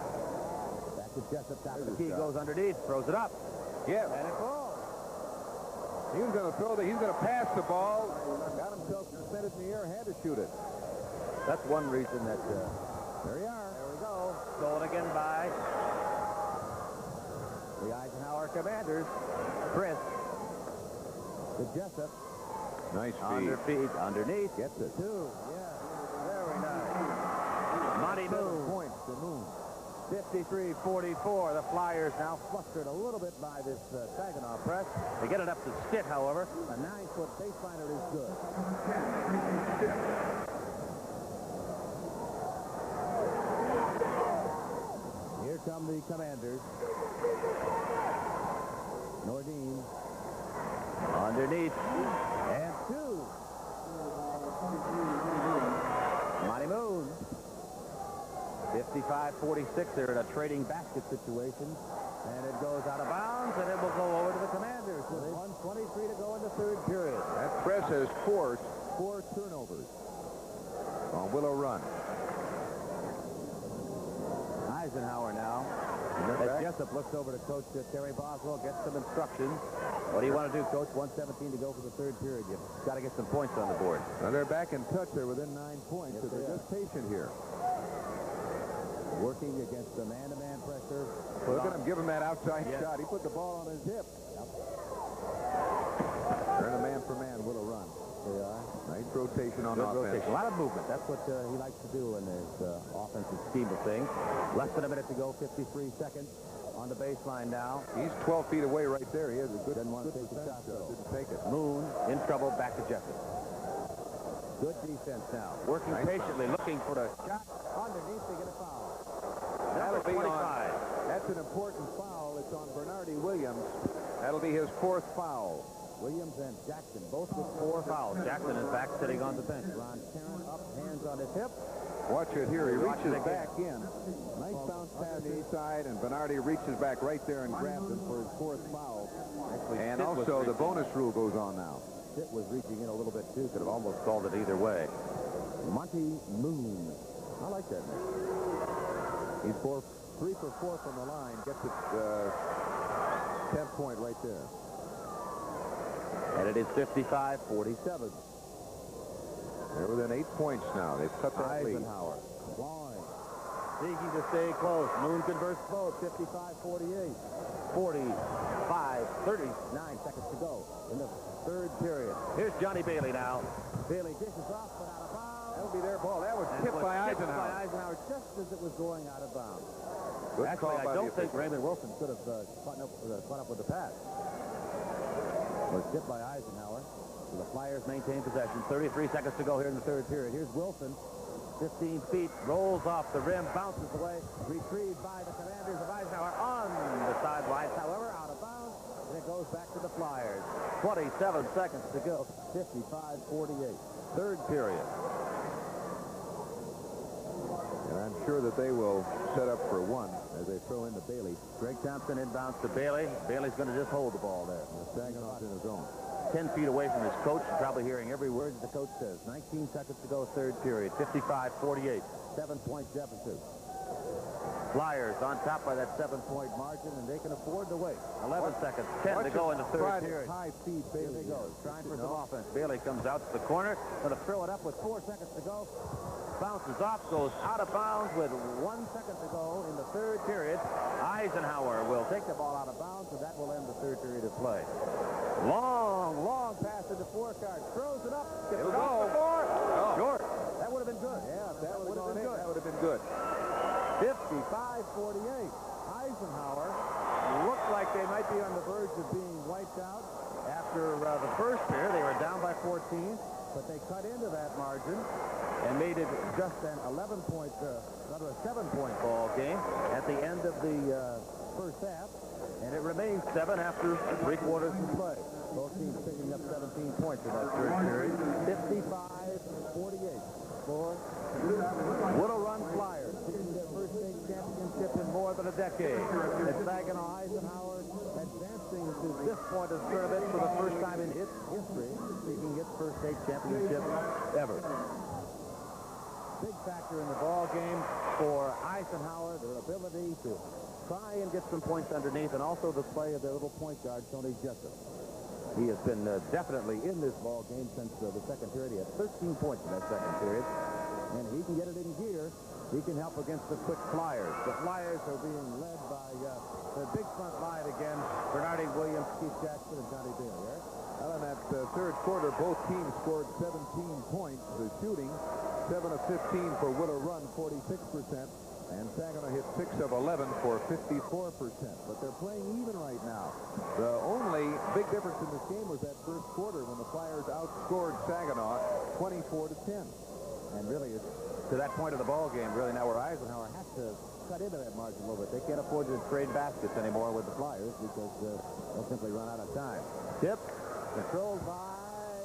Back to Jessup. Top of the key. Goes underneath. Throws it up. Yeah. And it falls. He was going to throw he's going to pass the ball. Got himself suspended in the air. Had to shoot it. That's one reason that... there we are. There we go. Stolen again by the Eisenhower Commanders. Chris to Jessup. Nice feed. Under feet. Underneath. Gets it. 2. Yeah. Very nice. Monty Moon. Points to Moon. 53-44. The Flyers now flustered a little bit by this Saginaw press. They get it up to Stitt, however. A 9-foot baseliner is good. Here come the Commanders. Nordine. Underneath. And 2. Monty Moon. 55-46. They're in a trading basket situation. And it goes out of bounds, and it will go over to the Commanders with 1:23 to go in the third period. That press has forced 4 turnovers on Willow Run. Eisenhower now. As Jessup looks over to Coach Terry Boswell, gets some instructions. What do you want to do, Coach? 1:17 to go for the third period. You've got to get some points on the board. Now they're back in touch. They're within 9 points, so they're just patient here. Working against the man-to-man pressure. Look at him give him that outside shot. He put the ball on his hip. Yep. They're in a man-for-man Willow Run. They are. Nice rotation on Good offense. rotation. A lot of movement. That's what he likes to do in his offensive scheme of things. Less than a minute to go, 53 seconds on the baseline now. He's 12 feet away right there. He has a good, Doesn't want to good take the defense, shot, though. didn't take it. Moon in trouble, back to Jessup. Good defense now. Working Nice patiently, looking for the shot. Underneath, they get a foul. That'll be 25. That's an important foul. It's on Bernardi Williams. That'll be his 4th foul. Williams and Jackson, both with 4 fouls. Jackson, in fact, sitting on the bench. Ron Karen up, hands on his hip. Watch it here. He Watch reaches it back in. Nice bounce pass inside, and Bernardi reaches back right there and grabs him for his 4th foul. Actually, And Stitt was also the reaching. bonus rule goes on now. Stitt was reaching in a little bit, too. Could have almost called it either way. Monty Moon. I like that name. He's 3 for 4 from the line. Gets it 10th point right there. And it is 55-47. They're within 8 points now. They've cut that lead. Eisenhower. Clawing. Seeking to stay close. Moon converts both. 55-48. 39 seconds to go in the third period. Here's Johnny Bailey now. Bailey dishes off, but out of bounds. That'll be their ball. That was And tipped was by tipped Eisenhower. by Eisenhower just as it was going out of bounds. Good Actually, call by I the don't think official. Raymond Wilson could have caught up with the pass. Was tipped by Eisenhower. So the Flyers maintain possession. 33 seconds to go here in the third period. Here's Wilson. 15 feet, rolls off the rim, bounces away, retrieved by the Commanders of Eisenhower on the sidelines, however, out of bounds, and it goes back to the Flyers. 27 seconds to go, 55-48, third period. And I'm sure that they will set up for 1 as they throw in to Bailey. Greg Thompson inbounds to Bailey. Bailey's going to just hold the ball there. Saginaw in his own. 10 feet away from his coach, probably hearing every word that the coach says. 19 seconds to go, third period. 55-48, 7-point deficit. Flyers on top by that 7-point margin, and they can afford to wait. 11 seconds, 10 to go in the third period. High speed Here Bailey they go, trying for some offense. Bailey comes out to the corner, going to throw it up with 4 seconds to go. Bounces off, goes out of bounds with 1 second to go in the third period. Eisenhower will take the ball out of bounds, and that will end the third period of play. Long pass into four-card. Throws it up. Gets it off the board. Short. That would have been good. Yeah, That would have been good. That would have been good. 55-48. Eisenhower looked like they might be on the verge of being wiped out after after the first period. They were down by 14, but they cut into that margin and made it just an 11-point, rather a 7-point ball game at the end of the first half. And it remains 7 after 3 quarters of play. Both teams picking up 17 points in that third period. 55-48 for Willow Run Flyers, seeking their first state championship in more than a decade. And Saginaw Eisenhower advancing to this point of the tournament for the first time in its history, seeking its first state championship ever. Big factor in the ball game for Eisenhower, their ability to try and get some points underneath, and also the play of their little point guard, Tony Jessup. He has been definitely in this ball game since the second period. He had 13 points in that second period, and he can get it in gear. He can help against the quick Flyers. The Flyers are being led by the big front line again, Bernardi Williams, Keith Jackson, and Johnny Bailey. Right? Well, in that third quarter, both teams scored 17 points. The shooting, 7 of 15 for Willow Run, 46%. And Saginaw hit 6 of 11 for 54%. But they're playing even right now. The only big difference in this game was that first quarter when the Flyers outscored Saginaw 24-10. And really, it's to that point of the ball game, really now where Eisenhower has to cut into that margin a little bit. They can't afford to trade baskets anymore with the Flyers because they'll simply run out of time. Tip, controlled by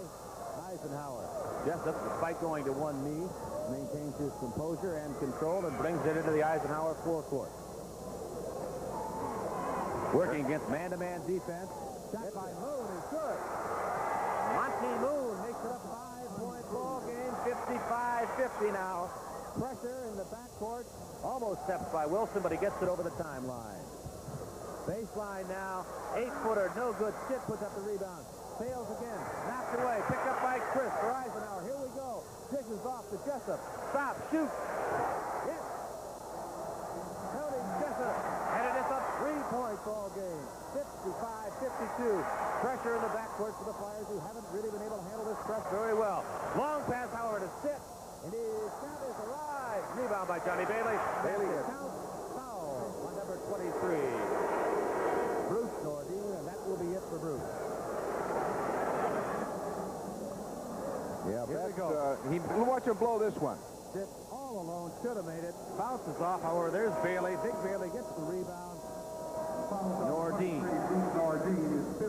Eisenhower. Jessup, despite going to one knee, maintains his composure and control and brings it into the Eisenhower forecourt. Working against man-to-man defense. Shot by Moon is good. Monty Moon makes it a 5-point ball game, 55-50 now. Pressure in the backcourt. Almost steps by Wilson, but he gets it over the timeline. Baseline now. 8-footer, no good. Stitt puts up the rebound. Fails again. Knocked away. Picked up by Chris for Eisenhower. Here we go. Dishes off to Jessup. Stop. Shoot. Yes. Tony Jessup. And it is a 3-point ball game. 55-52. Pressure in the backcourt for the Flyers, who haven't really been able to handle this press very well. Long pass, however, to Stitt. And his shot is arrived. Rebound by Johnny Bailey. Bailey counts foul on number 23. Bruce Nordine, and that will be it for Bruce. Yeah, watch him blow this one. Stitt all alone, should have made it. Bounces off, however, there's Bailey. Big Bailey gets the rebound. Nordine.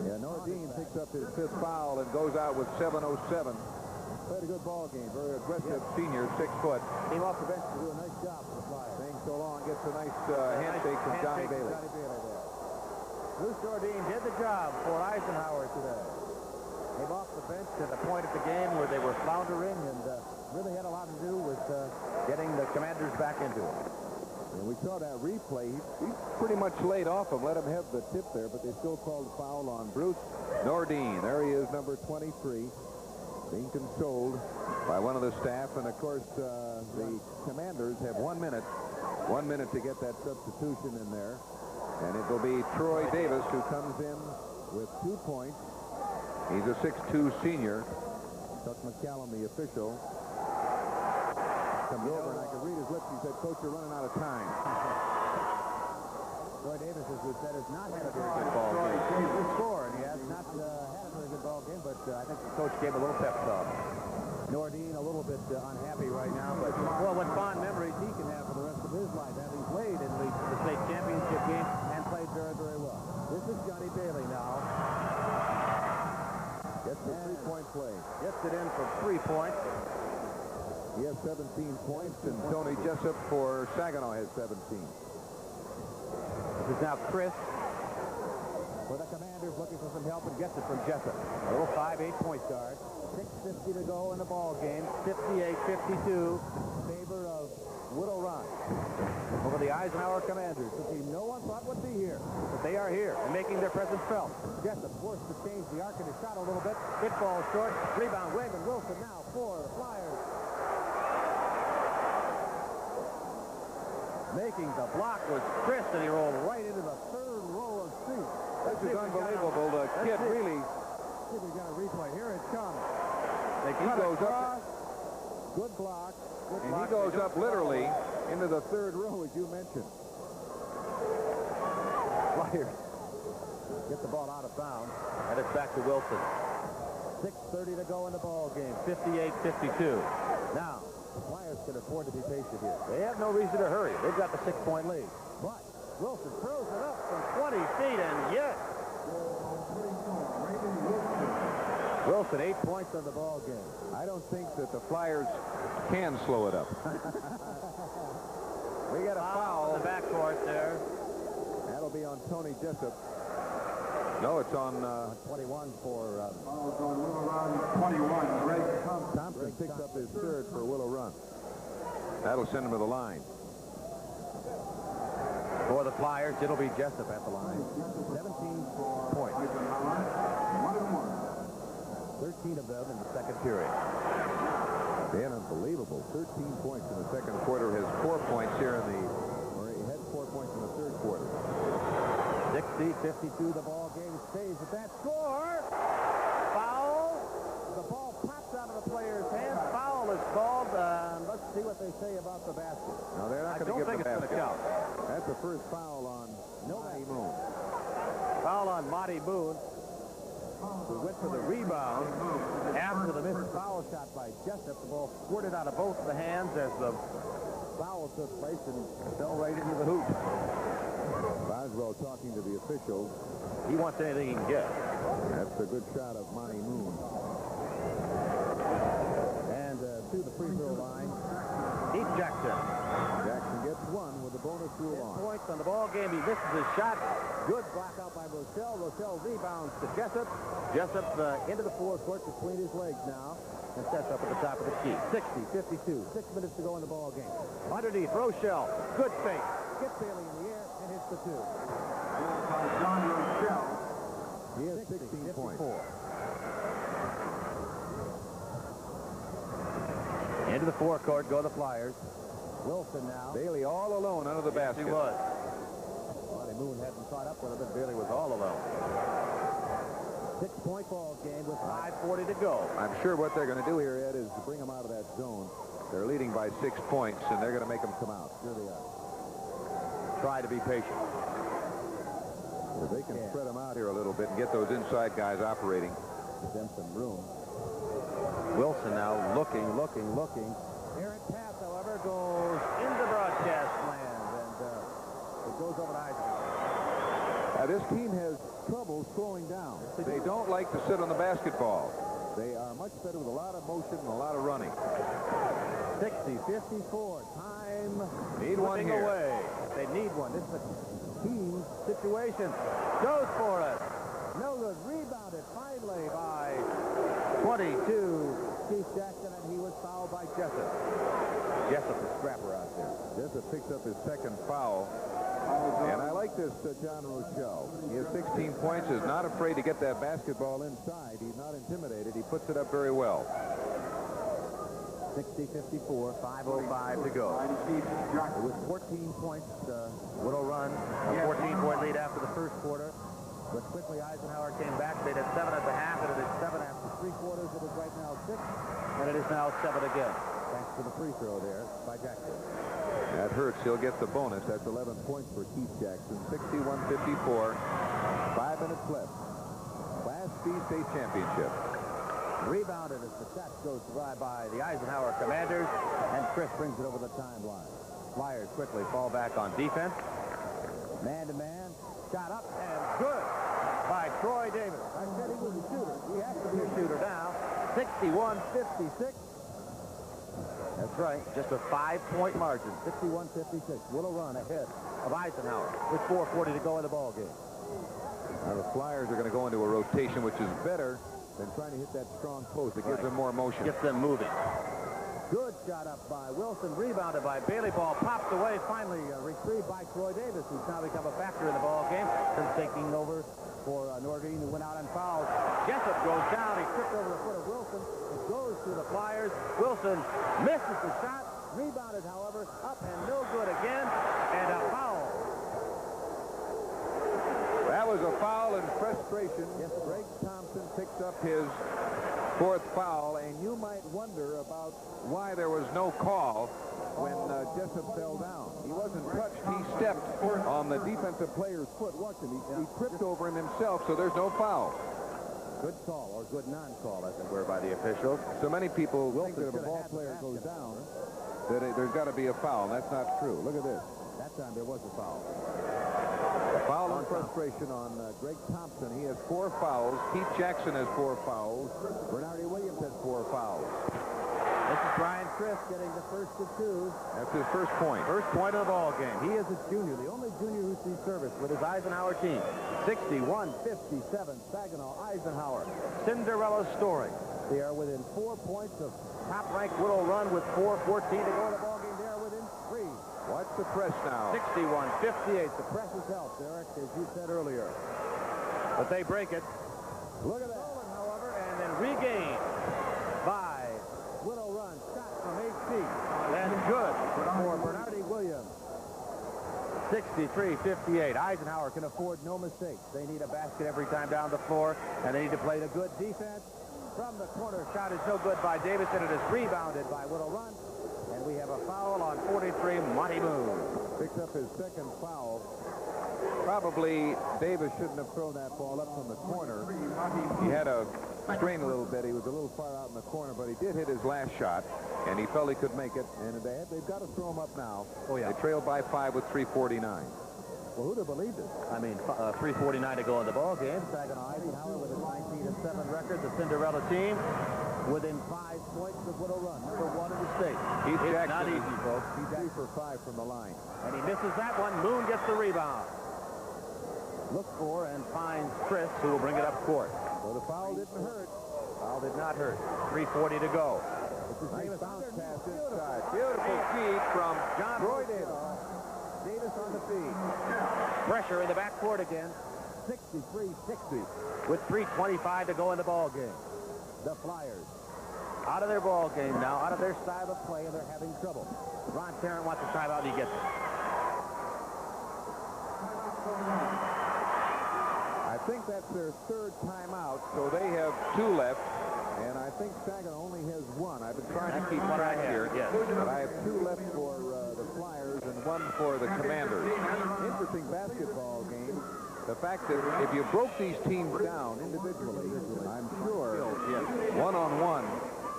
Yeah, Nordine picks up his 5th foul and goes out with 7:07. Played a good ball game. Very aggressive senior, 6 foot. Came off the bench to do a nice job for the Flyers. Staying so long, gets a nice handshake from Johnny Bailey. There. Bruce Nordine did the job for Eisenhower today. Came off the bench at a point of the game where they were floundering and really had a lot to do with getting the Commanders back into it. And we saw that replay. He pretty much laid off him, let him have the tip there, but they still called a foul on Bruce Nordine. There he is, number 23, being consoled by one of the staff. And, of course, the Commanders have 1 minute. 1 minute to get that substitution in there. And it will be Troy Davis who comes in with 2 points. He's a 6'2 senior. Chuck McCallum, the official, comes over, and I could read his lips. He said, "Coach, you're running out of time." Troy Davis, as we said, has not had a very good ball game. He scored. He has not had a very good ball game, but I think the coach gave a little pep talk. Nordine a little bit unhappy right now, but well, what fond memories he can have for the rest of his life, having played in the state championship game and played very, very well. This is Johnny Bailey now. Gets the 3-point play. Gets it in for 3 points. He has 17 points, and Tony Jessup for Saginaw has 17. This is now Chris for the Commanders, looking for some help, and gets it from Jessup. A little 5'8" point guard. 6:50 to go in the ball game. 58-52 in favor of Willow Run over the Eisenhower Commanders. The team no one thought would be here, but they are here and making their presence felt. Jessup forced to change the arc of his shot a little bit. It falls short. Rebound, Raymond Wilson now for the Flyers. Making the block was Chris, and he rolled right into the 3rd row of seats. This is unbelievable. The kid really... See if we got a replay. Here it comes. He goes up. Good block. And he goes up literally into the 3rd row, as you mentioned. Flyers get the ball out of bounds, and it's back to Wilson. 6:30 to go in the ball game, 58-52. Now, the Flyers can afford to be patient here. They have no reason to hurry. They've got the 6-point lead. But Wilson throws it up from 20 feet, and yes! Wilson, 8 points on the ball game. I don't think that the Flyers can slow it up. We got a foul in the backcourt there. That'll be on Tony Jessup. No, it's on 21 for Willow Run 21. Greg Thompson picks up his third for Willow Run. That'll send him to the line. For the Flyers, it'll be Jessup at the line. 17 points. 13 of them in the second period. Dan, unbelievable. 13 points in the second quarter. Has 4 points here in the, or he had 4 points in the third quarter. 60-52, the ball game stays at that score. Foul. The ball pops out of the player's hand. Foul is called. Let's see what they say about the basket. No, they're not going to give the basket. Count. That's the first foul on Monty Moon. Foul on Monty Moon, who went for the rebound after the missed foul shot by Jessup. The ball squirted out of both the hands as the foul took place and fell right into the hoop. Boswell talking to the officials. He wants anything he can get. That's a good shot of Monty Moon. And to the free throw line, Heath Jackson. Jackson gets one with the bonus rule 10 on. points on the ball game. He misses his shot. Good block out by Rochelle. Rochelle rebounds to Jessup. Jessup into the forecourt between his legs now and sets up at the top of the key. 60-52. 6 minutes to go in the ball game. Underneath, Rochelle. Good fake. Gets Bailey in the air and hits the two. John Rochelle. He has 16 points. Into the forecourt go the Flyers. Wilson now. Bailey all alone under the basket. He was. Monty Moon hadn't caught up with him, but Bailey was all alone. 6-point ball game with 5:40 to go. I'm sure what they're going to do here, Ed, is to bring them out of that zone. They're leading by 6 points, and they're going to make them come out. Here they are. Try to be patient. If they can spread them out here a little bit and get those inside guys operating. Give them some room. Wilson now looking. Errant pass, however, goes into broadcast land, and it goes over to Eisenhower. This team has trouble slowing down. They don't like to sit on the basketball. They are much better with a lot of motion and a lot of running. 60-54. Time Need one here. away. They need one. This is a team situation. Goes for it. No good. Rebounded finally by 22. Keith Jackson, and he was fouled by Jessup. Jessup, the scrapper out there. Jessup picks up his second foul. And I like this John Rochelle. He has 16 points, is not afraid to get that basketball inside. He's not intimidated. He puts it up very well. 60-54, 5:05 to go. It was 14 points. Willow Run, a 14-point lead after the first quarter. But quickly Eisenhower came back. They had 7 at the half, and it is 7 after 3 quarters. It is right now 6, and it is now 7 again. Thanks to the free throw there by Jackson. That hurts. He'll get the bonus. That's 11 points for Keith Jackson. 61-54. 5 minutes left. Class B state championship. Rebounded as the shot goes by the Eisenhower Commanders, and Chris brings it over the timeline. Flyers quickly fall back on defense. Man-to-man. Shot up and good by Troy Davis. I said he was a shooter. He has to be a shooter now. 61-56. That's right. Just a 5-point margin. 61-56. Willow Run ahead of Eisenhower with 4:40 to go in the ball game. Now the Flyers are going to go into a rotation, which is better than trying to hit that strong post. It gives them more motion. Gets them moving. Good shot up by Wilson, rebounded by Bailey. Ball popped away, finally retrieved by Troy Davis, who's now become a factor in the ball game since taking over for Nordine, who went out and fouled. Jessup goes down. He tripped over the foot of Wilson. It goes to the Flyers. Wilson misses the shot. Rebounded, however, up and no good again, and a foul. That was a foul in frustration. Yes, Greg Thompson picks up his fourth foul, and you might wonder about why there was no call when Jessup fell down. He wasn't touched. He stepped on the defensive player's foot. Watch him. He tripped over him himself, so there's no foul. Good call, or good non-call, as it were, by the officials. So many people think that if a ball player goes down, that there's got to be a foul. That's not true. Look at this. That time there was a foul. Foul on frustration on Greg Thompson. He has 4 fouls. Keith Jackson has 4 fouls. Bernardi Williams has 4 fouls. This is Brian Chris getting the first of 2. That's his first point. First point of the ball game. He is a junior, the only junior who sees service with his Eisenhower team. 61-57, Saginaw, Eisenhower. Cinderella story. They are within 4 points of top-ranked Willow Run with 4:14 to go in the ball game. They are within 3. Watch the press now. 61-58. The press has helped, Eric, as you said earlier. But they break it. Look at that. Stolen, however, and then regained by Willow Run. Shot from 8 feet. That's good for Bernardi Williams. 63-58. Eisenhower can afford no mistakes. They need a basket every time down the floor, and they need to play the good defense. From the corner, shot is no good by Davis, and it is rebounded by Willow Run. And we have a foul on 43, Monty Moon. Picks up his second foul. Probably Davis shouldn't have thrown that ball up from the corner. He had to strain a little bit. He was a little far out in the corner, but he did hit his last shot, and he felt he could make it. And they've got to throw him up now. Oh, yeah. They trailed by 5 with 3:49. Well, who'd have believed it? I mean, 3:49 to go in the ball game. Saginaw Eisenhower with a 19-7 record. The Cinderella team within 5 points of Willow Run, number 1 in the state. Heath It's Jackson, not easy, folks. He's 3 for 5 from the line. And he misses that one. Moon gets the rebound. Looks for and finds Chris, who will bring it up court. So the foul didn't hurt. Foul did not hurt. 3:40 to go. Nice bounce pass inside. Beautiful feed from John Troy Davis. Davis on the feed. Pressure in the backcourt again. 63-60 with 3:25 to go in the ball game. The Flyers out of their ball game now, out of their style of play, and they're having trouble. Ron Tarrant wants to time out, and he gets it. I think that's their 3rd timeout, so they have 2 left. And I think Saginaw only has 1. I've been trying to keep track here. Yes. But I have 2 left for the Flyers and 1 for the Commanders. Interesting basketball game. The fact that if you broke these teams down individually, I'm sure, one-on-one,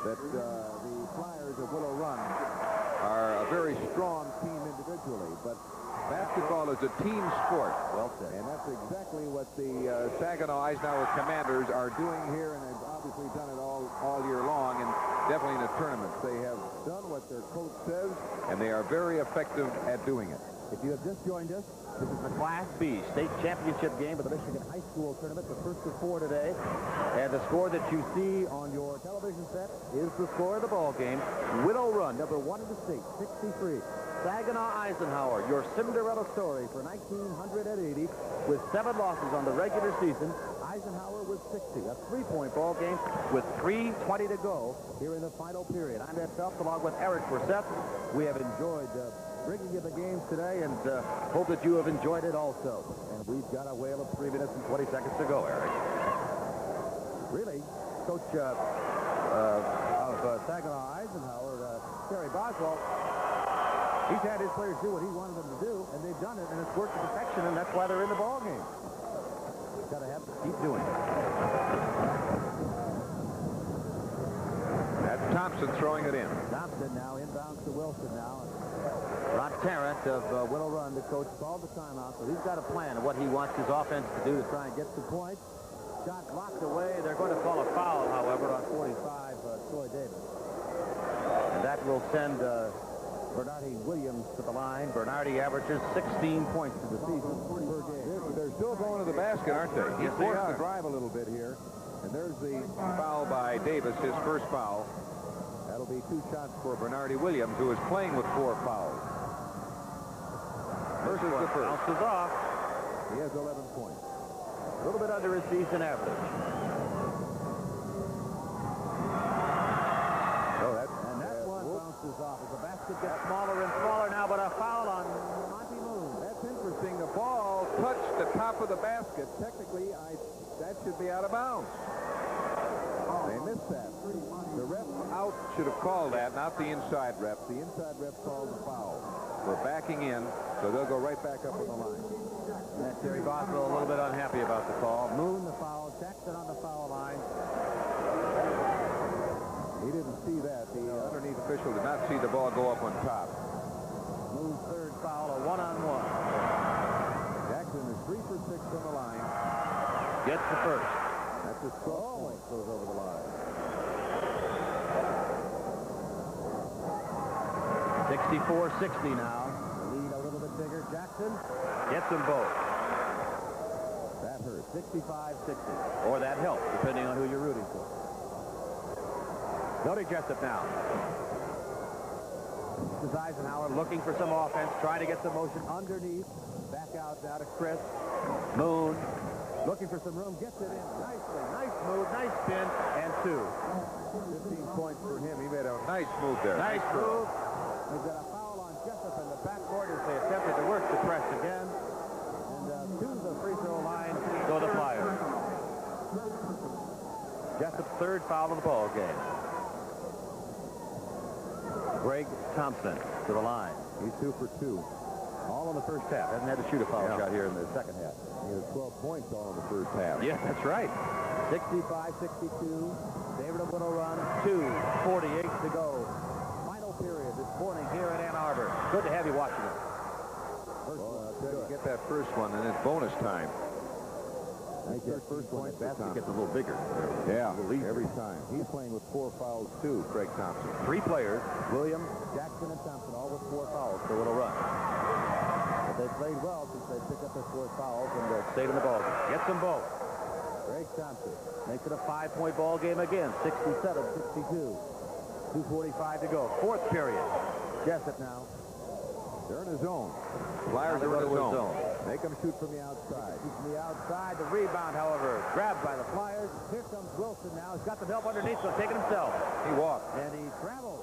that the Flyers of Willow Run are a very strong team individually. But basketball is a team sport. Well said. And that's exactly what the Saginaw Eisenhower Commanders are doing here, and they've obviously done it all year long, and definitely in the tournaments. They have done what their coach says, and they are very effective at doing it. If you have just joined us, this is the Class B state championship game of the Michigan High School tournament, the first of 4 today. And the score that you see on your television set is the score of the ball game. Willow Run, number 1 in the state, 63. Saginaw Eisenhower, your Cinderella story for 1980, with 7 losses on the regular season. Eisenhower was 60. A 3-point ball game with 3:20 to go here in the final period. I'm Ed Phelps along with Eric Brissett. We have enjoyed bringing you the games today, and hope that you have enjoyed it also. And we've got a whale of 3 minutes and 20 seconds to go, Eric. Really, Coach of Saginaw Eisenhower, Terry Boswell, he's had his players do what he wanted them to do, and they've done it, and it's worked to perfection, and that's why they're in the ball game. Got to have to keep doing it. That's Thompson throwing it in. Thompson now inbounds to Wilson now. Ron Tarrant of Willow Run, the coach, called the timeout, so he's got a plan of what he wants his offense to do to try and get some points. Shot blocked away. They're going to call a foul, however, on 45, Troy Davis. And that will send Bernardi Williams to the line. Bernardi averages 16 points in the season per game. They're still going to the basket, aren't they? He's forced to drive a little bit here. And there's the foul by Davis, his first foul. That'll be 2 shots for Bernardi Williams, who is playing with 4 fouls. First is the first. Bounces off. He has 11 points. A little bit under his season average. And that one bounces off as the basket gets smaller and smaller now, but a foul on Monty Moon. That's interesting. The ball touched the top of the basket. Technically, that should be out of bounds. They missed that. The ref out should have called that, not the inside ref. The inside ref called the foul. We're backing in, so they'll go right back up on the line. And that's Terry Boswell a little bit unhappy about the call. Moon the foul, Jackson on the foul line. He didn't see that. The underneath official did not see the ball go up on top. Moon's third foul, a one-on-one. Jackson is 3 for 6 on the line. Gets the first. That's a strong point. Goes over the line. 64-60 now. The lead a little bit bigger. Jackson gets them both. That hurt. 65-60. Or that helps, depending on who you're rooting for. Go to Jessup now. This is Eisenhower looking for some offense, trying to get some motion underneath. Back out now to Chris. Moon looking for some room, gets it in nicely. Nice move, nice spin, and 2. 15 points for him. He made a nice move there. Nice move. He's got a foul on Jessup in the backcourt as they attempted to work the press again. And to the free throw line go the Flyers. Jessup's third foul of the ball game. Greg Thompson to the line. He's 2 for 2. All in the first half. Hasn't had to shoot a foul shot here in the second half. He had 12 points all in the first half. Yes, that's right. 65-62. David of Willow Run. 2:48 to go. Final period this morning here at Ann Arbor. Good to have you watching it. You get that first one, and it's bonus time. I think that first one, basket gets a little bigger. Yeah, every time. He's playing with 4 fouls, too, Craig Thompson. 3 players, Williams, Jackson, and Thompson, all with 4 fouls for Willow Run. But they played well since they picked up their 4 fouls and stayed in the ball game. Gets them both. Greg Thompson makes it a 5-point ball game again, 67-62. 2:45 to go. Fourth period. Jessup now. They're in his zone. Flyers are in his zone. Make them shoot from the outside. Shoot from the outside. The rebound, however, grabbed by the Flyers. Here comes Wilson now. He's got the help underneath, so take it himself. He walked. And he travels.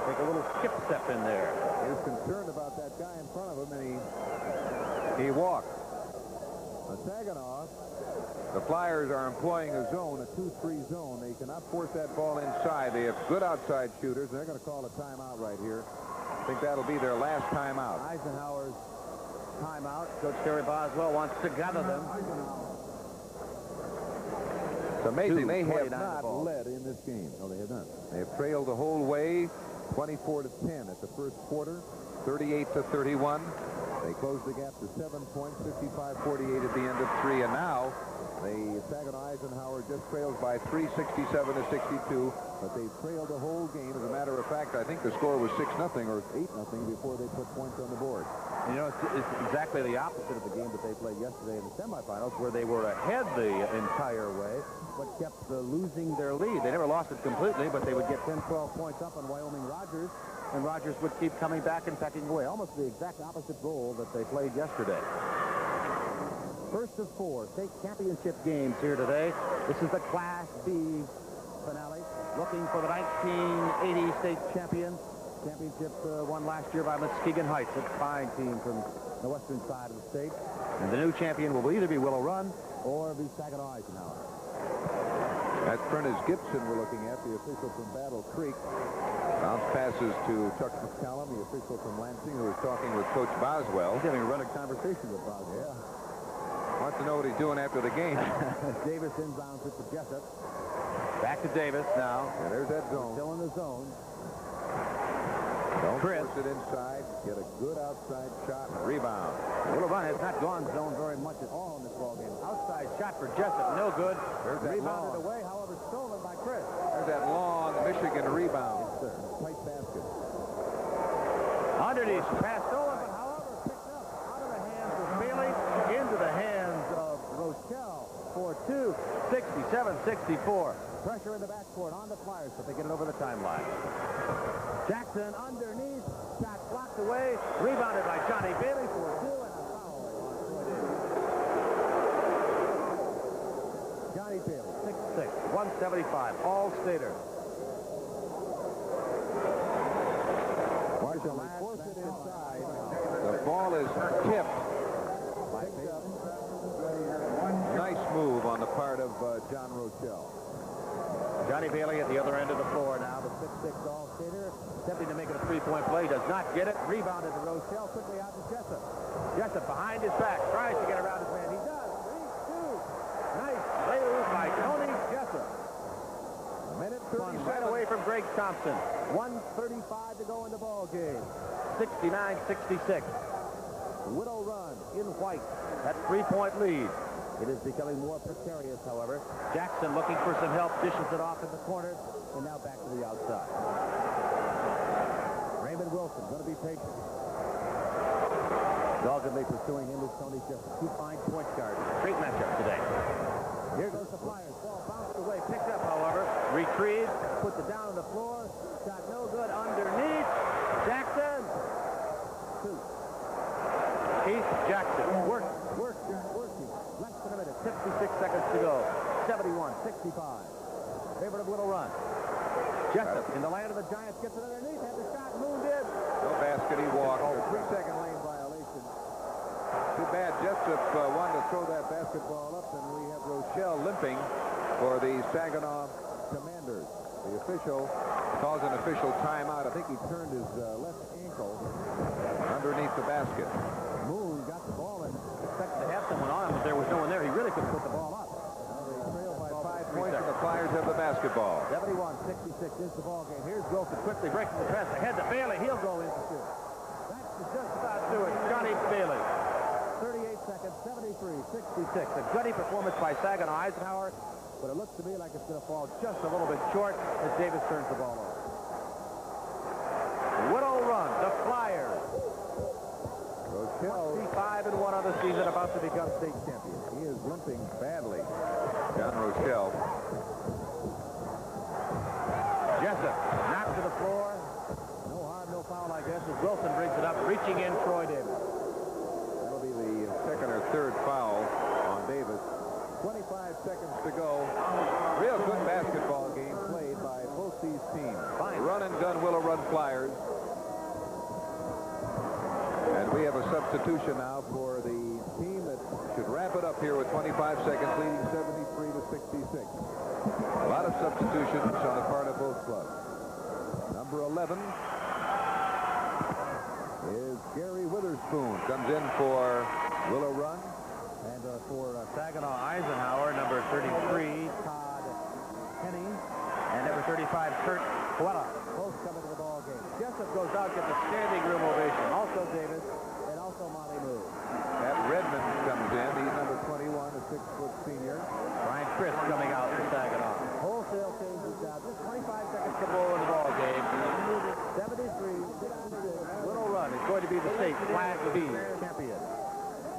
Take a little skip step in there. He was concerned about that guy in front of him, and he walked. Saginaw, the Flyers are employing a zone, a 2-3 zone. They cannot force that ball inside. They have good outside shooters. They're going to call a timeout right here. I think that'll be their last timeout. Eisenhower's timeout. Coach Terry Boswell wants to gather them. It's amazing they have not led in this game. No, they have not. They have trailed the whole way, 24-10 at the first quarter, 38-31. They closed the gap to 7 points, 55-48 at the end of 3. And now, Saginaw Eisenhower just trails by 3, 67-62. But they trailed the whole game. As a matter of fact, I think the score was 6-0 or 8-0 before they put points on the board. You know, it's exactly the opposite of the game that they played yesterday in the semifinals, where they were ahead the entire way, but kept losing their lead. They never lost it completely, but they would get 10, 12 points up on Wyoming Rogers, and Rogers would keep coming back and pecking away. Almost the exact opposite role that they played yesterday. First of 4 state championship games here today. This is the Class B finale, looking for the 1980 state champion. Championship won last year by Muskegon Heights, a fine team from the western side of the state. And the new champion will either be Willow Run or be Saginaw Eisenhower. That's Prentice Gibson we're looking at, the official from Battle Creek. Bounce passes to Chuck McCallum, the official from Lansing, who is talking with Coach Boswell. He's having a running conversation with Boswell. Yeah. Wants to know what he's doing after the game. Davis inbounds it to Jessup. Back to Davis now. And there's that zone. Still in the zone. Don't force it inside. Get a good outside shot and rebound. Willow Run has not gone zone very much at all in this ballgame. Outside shot for Jessup, no good. There's that rebounded away, however, stolen by Chris. There's that long Michigan rebound. Tight basket. Underneath pass stolen, but however picked up out of the hands of Bailey into the hands of Rochelle for 2. 67-64. Pressure in the backcourt on the Flyers, but they get it over the timeline. Jackson underneath, shot blocked away, rebounded by Johnny Bailey for 2 and a foul. Johnny Bailey, 6'6", 175, all-stater. Marshall forced it inside. The ball is tipped. Nice move on the part of John Rochelle. Johnny Bailey at the other end of the floor now, the 6'6" All-Stater, attempting to make it a three-point play, does not get it. Rebounded to Rochelle, quickly out to Jessup. Jessup behind his back, tries to get around his man. He does. 3-2. Nice layers by Tony Jessup. A minute 30 right away from Greg Thompson. 1:35 to go in the ball game. 69-66. Willow Run in white. That three-point lead. It is becoming more precarious, however. Jackson looking for some help, dishes it off in the corner, and now back to the outside. Raymond Wilson going to be patient. Doggedly pursuing him is Tony Jessup. Two fine point guards. Great matchup today. Here goes the Flyers. Ball bounced away, picked up, however. Retrieved, puts it down on the floor. Shot no good underneath. Jackson. Two. Keith Jackson. Working. Less than a minute. 56 seconds to go. 71-65. Favorite of Willow Run. Jessup in the land of the Giants gets it underneath. Had the shot moved in. No basket. He walked. A 3-second lane violation. Too bad Jessup wanted to throw that basketball up, and we have Rochelle limping for the Saginaw Commanders. The official calls an official timeout. I think he turned his left ankle underneath the basket. Moon got the ball and expected to have someone on him, but there was no one there. He really couldn't put the ball up. They trail by 5 points, and the Flyers have the basketball. 71-66 is the ball game. Here's Wilson quickly breaking the press. Ahead to Bailey. He'll go in to shoot. That's just about do it. Johnny Bailey. 38 seconds, 73-66. A gutty performance by Saginaw Eisenhower, but it looks to me like it's going to fall just a little bit short as Davis turns the ball over. Willow Run, the Flyers. Rochelle 25-1 on the season, about to become state champion. He is limping badly. John Rochelle. Jessup knocked to the floor. No harm, no foul, I guess, as Wilson brings it up, reaching in Troy Davis. That'll be the second or third foul on Davis. 25 seconds to go. Real good basketball game played by both these teams. Fine. Run and gun Willow Run Flyers. And we have a substitution now for the team that should wrap it up here with 25 seconds, leading 73-66. A lot of substitutions on the part of both clubs. Number 11 is Gary Witherspoon. Comes in for Willow Run. And for Saginaw Eisenhower, number 33, Todd Henning, and number 35, Kurt Puella. Both coming to the ball game. Jessup goes out, gets a standing room ovation. Also Davis, and also Monty Moore. Pat Redmond comes in. He's number 21, a 6-foot senior. Brian Chris coming out for Saginaw. Wholesale changes out. Just 25 seconds to go in the ball game. 73-66. Willow Run is going to be the state Class B champion.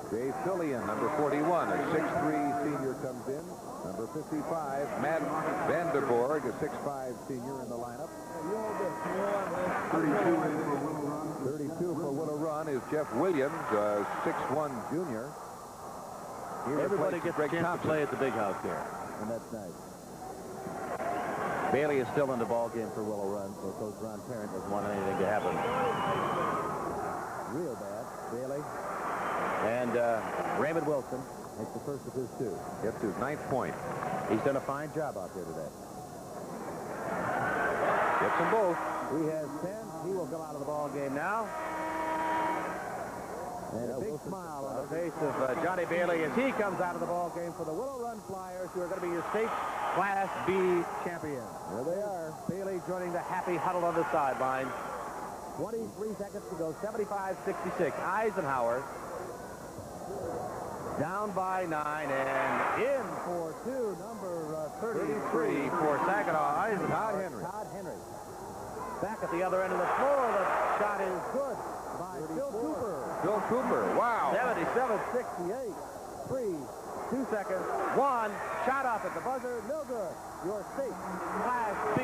Jay Fillion, number 41, a 6'3 senior comes in. Number 55, Matt Vanderborg, a 6'5 senior in the lineup. 32 for Willow Run is Jeff Williams, a 6'1 junior. Everybody gets a chance to play at the big house here, and that's nice. Bailey is still in the ball game for Willow Run, so Coach Ron Parent doesn't want anything to happen. Real bad. Bailey. And Raymond Wilson makes the first of his two. Gets his 9th point. He's done a fine job out there today. Gets them both. He has 10. He will come out of the ball game now. And a big smile on the face of Johnny Bailey as he comes out of the ball game for the Willow Run Flyers, who are going to be your state Class B champions. There they are. Bailey joining the happy huddle on the sideline. 23 seconds to go. 75-66. Eisenhower down by 9 and in for two. Number 33 for Saginaw Eisenhower. Todd Henry. Back at the other end of the floor. The shot is good by Bill Cooper. Bill Cooper, wow. 77-68. 2 seconds. 1. Shot off at the buzzer. No good. Your state Class B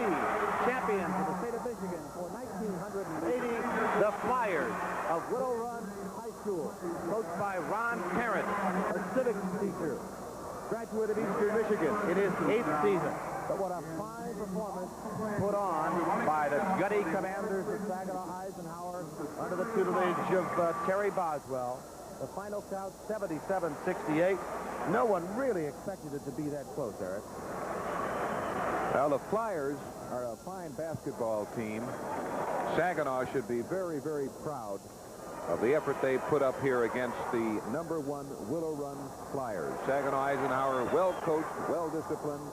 champion for the state of Michigan for 1980. The Flyers of Willow Run High School. Coached by Ron Parent, a civics teacher. Graduate of Eastern Michigan in his 8th season. But what a fine performance put on by the gutty Commanders of Saginaw Eisenhower under the tutelage of Terry Boswell. The final count, 77-68. No one really expected it to be that close, Eric. Well, the Flyers are a fine basketball team. Saginaw should be very, very proud of the effort they put up here against the #1 Willow Run Flyers. Saginaw Eisenhower, well coached, well disciplined,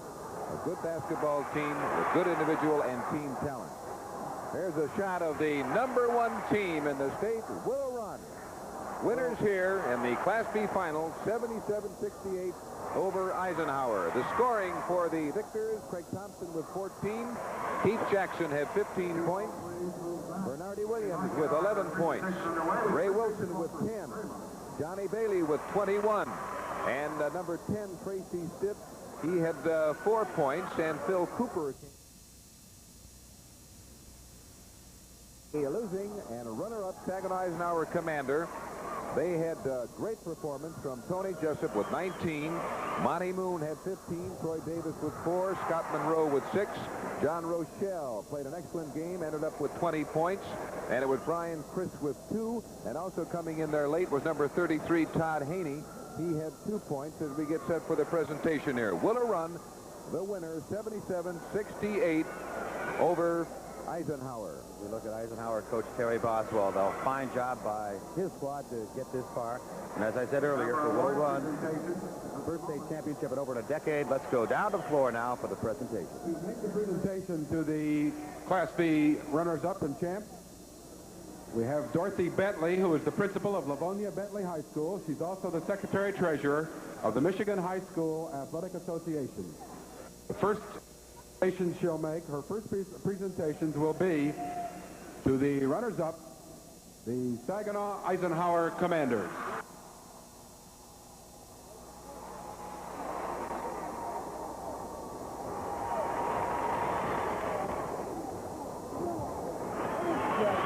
a good basketball team with good individual and team talent. There's a shot of the #1 team in the state, Willow Run. Winners here in the Class B Finals, 77-68 over Eisenhower. The scoring for the victors, Craig Thompson with 14. Keith Jackson had 15 points. Bernardi Williams with 11 points. Ray Wilson with 10. Johnny Bailey with 21. And number 10, Tracy Stipp, he had 4 points. And Phil Cooper losing, and a runner-up, Saginaw Eisenhower Commander. They had a great performance from Tony Jessup with 19. Monty Moon had 15. Troy Davis with 4. Scott Monroe with 6. John Rochelle played an excellent game, ended up with 20 points. And it was Brian Chris with 2. And also coming in there late was number 33, Todd Haney. He had 2 points as we get set for the presentation here. Willow Run, the winner, 77-68 over Eisenhower. We look at Eisenhower coach Terry Boswell, though. Fine job by his squad to get this far. And as I said earlier, for Willow Run, first state championship in over a decade. Let's go down to the floor now for the presentation. To make the presentation to the Class B runners-up and champs, we have Dorothy Bentley, who is the principal of Livonia Bentley High School. She's also the secretary-treasurer of the Michigan High School Athletic Association. The first she'll make, her first presentations will be to the runners-up, the Saginaw Eisenhower Commanders.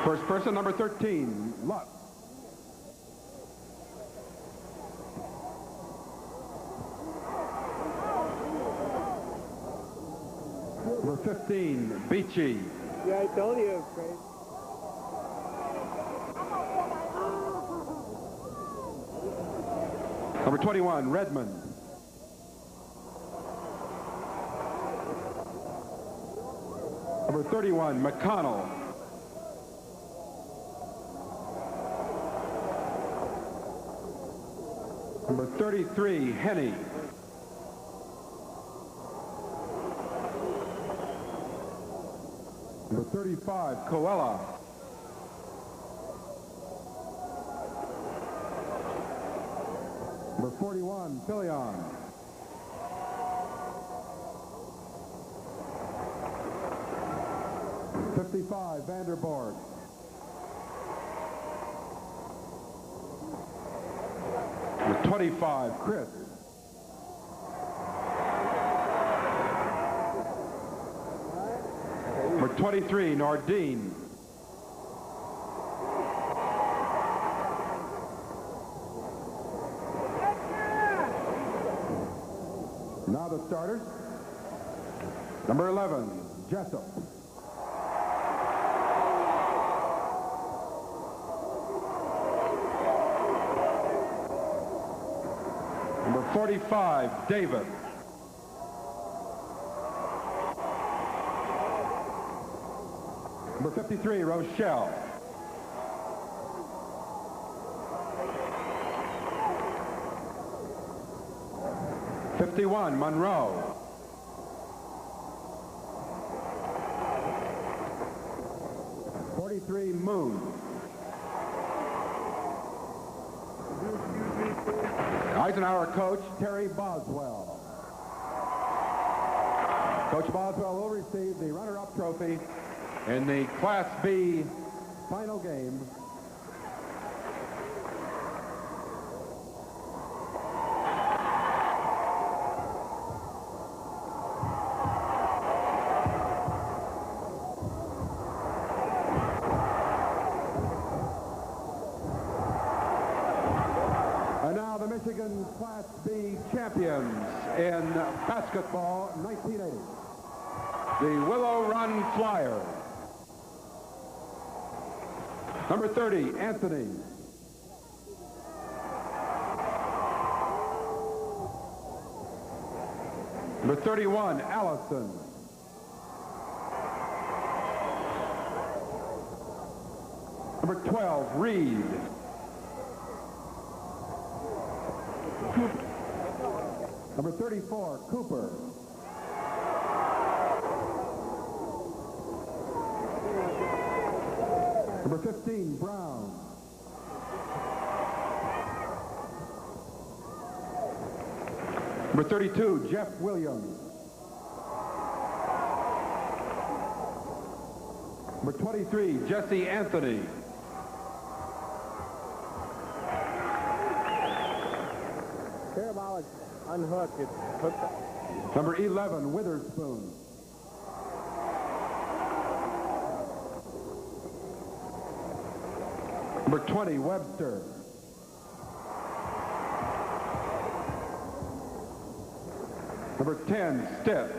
First person, number 13, Lutz. Number 15, Beachy. Yeah, I told you it was great. Number 21, Redmond. Number 31, McConnell. Number 33, Henney. Number 35, Coella. Number 41, Pillion. Number 55, Vanderborg. Number 25, Chris. Number 23, Nordine. Now the starters. Number 11, Jessup. Number 45, David. Number 53, Rochelle. '51, Monroe. '43, Moon. Eisenhower coach, Terry Boswell. Coach Boswell will receive the runner-up trophy in the Class B final game. And now the Michigan Class B champions in basketball 1980. The Willow Run Flyers. Number 30, Anthony. Number 31, Allison. Number 12, Reed. Number 34, Cooper. Number 15, Brown. Number 32, Jeff Williams. Number 23, Jesse Anthony. Carabao is unhooked. It's hooked up. Number 11, Witherspoon. Number 20, Webster. Number 10, Stiff.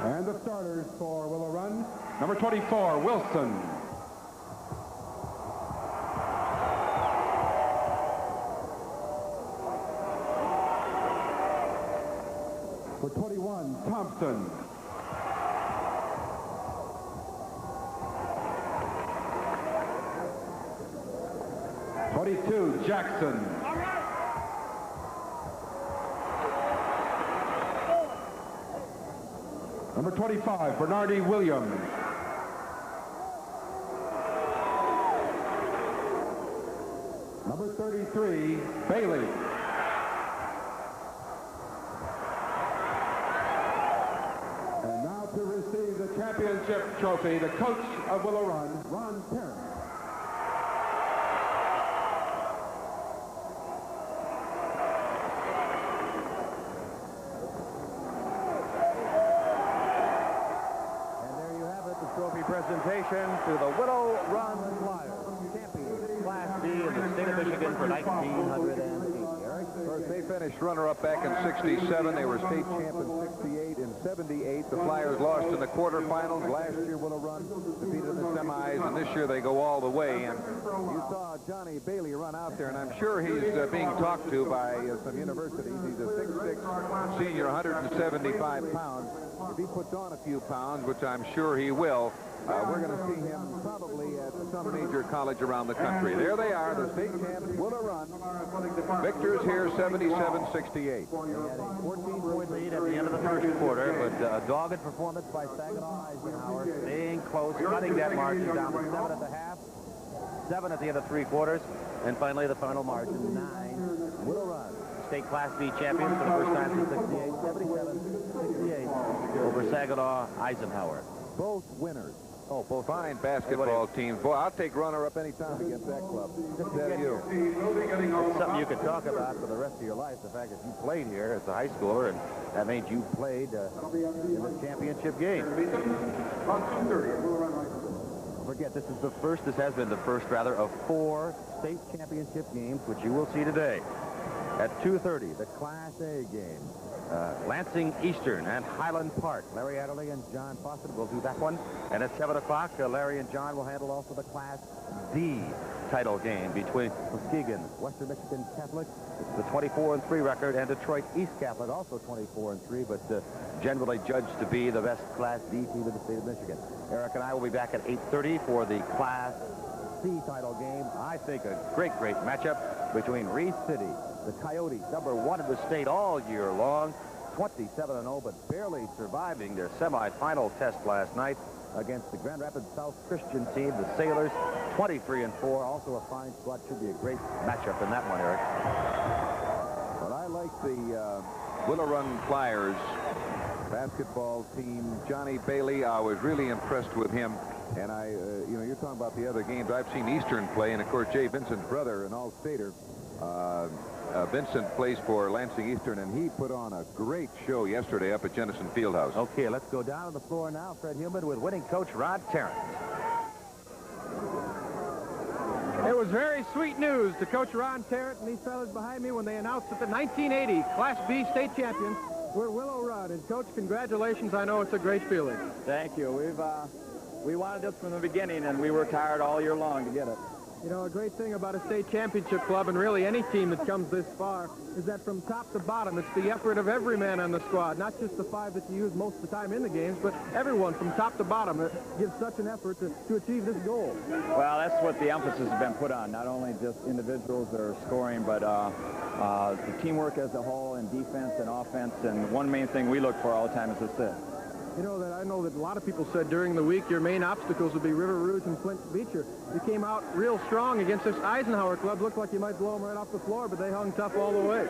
And the starters for Willow Run. Number 24, Wilson. For 21, Thompson. '22, Jackson. Number 25, Bernardi Williams. Number 33, Bailey. And now to receive the championship trophy, the coach of Willow Run, Ron Terrence. Presentation to the Willow Run Flyers, champions Class B in the state of Michigan for 1980. Eric? First, they finished runner-up back in '67. They were state champ in '68. In '78, the Flyers lost in the quarterfinals. Last year, Willow Run defeated in the semis, and this year they go all the way. And you saw Johnny Bailey run out there, and I'm sure he's being talked to by some universities. He's a 6'6", senior, 175 pounds. If he puts on a few pounds, which I'm sure he will, we're going to see him probably at some major college around the country. There they are, the state champs, Willow Run. Victors here, 77-68. They had a 14-point lead at the end of the first quarter, but a dogged performance by Saginaw Eisenhower, staying close, cutting that margin down to 7 at the half, 7 at the end of 3 quarters, and finally the final margin, 9. Willow Run, state Class B champions for the first time since '68, 77-68 over Saginaw Eisenhower. Both winners. Oh, both fine basketball teams. Boy, I'll take runner-up anytime against that club. Just tell you. It's something you could talk about for the rest of your life, the fact that you played here as a high schooler, and that means you played in the championship game. Forget, this has been the first, rather, of 4 state championship games, which you will see today. At 2:30, the Class A game. Lansing Eastern and Highland Park. Larry Adderley and John Fawcett will do that one. And at 7 o'clock, Larry and John will handle also the Class D title game between Muskegon, Western Michigan Catholic, the 24-3 record, and Detroit East Catholic, also 24-3, but generally judged to be the best Class D team in the state of Michigan. Eric and I will be back at 8:30 for the Class C title game. I think a great matchup between Reed City, the Coyotes, #1 in the state all year long, 27-0, but barely surviving their semifinal test last night against the Grand Rapids South Christian team, the Sailors, 23-4. Also a fine squad. Should be a great matchup in that one, Eric. Well, I like the Willow Run Flyers basketball team. Johnny Bailey, I was really impressed with him. And you know, you're talking about the other games. I've seen Eastern play, and of course, Jay Vincent's brother, an all-stater. Vincent plays for Lansing Eastern, and he put on a great show yesterday up at Jennison Fieldhouse. Okay, let's go down to the floor now. Fred Heumann with winning coach Rod Terrence. It was very sweet news to Coach Ron Tarrant and these fellas behind me when they announced that the 1980 Class B state champions were Willow Run. And, Coach, congratulations. I know it's a great feeling. Thank you. We wanted this from the beginning, and we worked hard all year long to get it. You know, a great thing about a state championship club, and really any team that comes this far, is that from top to bottom, it's the effort of every man on the squad, not just the 5 that you use most of the time in the games, but everyone from top to bottom gives such an effort to achieve this goal. Well, that's what the emphasis has been put on, not only just individuals that are scoring, but the teamwork as a whole, and defense and offense, and one main thing we look for all the time is assist. You know, I know that a lot of people said during the week your main obstacles would be River Rouge and Flint Beecher. You came out real strong against this Eisenhower club. Looked like you might blow them right off the floor, but they hung tough all the way.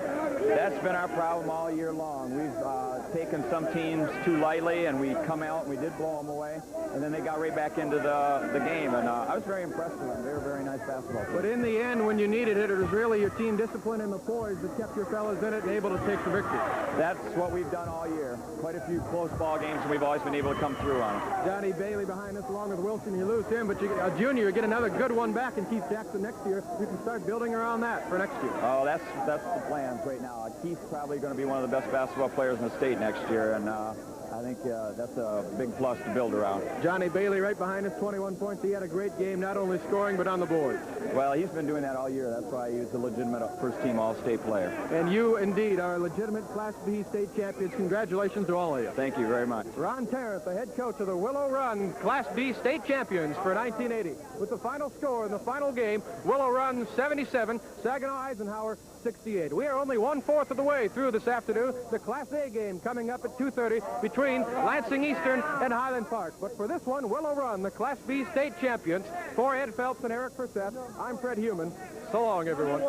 That's been our problem all year long. We've taken some teams too lightly, and we come out and we did blow them away, and then they got right back into the game, and I was very impressed with them. They were a very nice basketball team. But in the end, when you needed it, it was really your team discipline and the poise that kept your fellas in it and able to take the victory. That's what we've done all year. Quite a few close ball games, and we've always been able to come through on them. Johnny Bailey behind us along with Wilson. You lose him, but a junior, you get another good one back, and Keith Jackson next year. You can start building around that for next year. Oh, that's the plans right now. Keith's probably going to be one of the best basketball players in the state next year, and I think that's a big plus to build around. Johnny Bailey right behind us, 21 points. He had a great game, not only scoring, but on the board. Well, he's been doing that all year. That's why he's a legitimate first-team All-State player. And you, indeed, are a legitimate Class B state champions. Congratulations to all of you. Thank you very much. Ron Tarrant, the head coach of the Willow Run Class B state champions for 1980. With the final score in the final game, Willow Run 77, Saginaw Eisenhower 68. We are only 1/4 of the way through this afternoon. The Class A game coming up at 2:30 between Lansing Eastern and Highland Park. But for this one, Willow Run, the Class B state champions, for Ed Phelps and Eric Persett, I'm Fred Heumann. So long, everyone.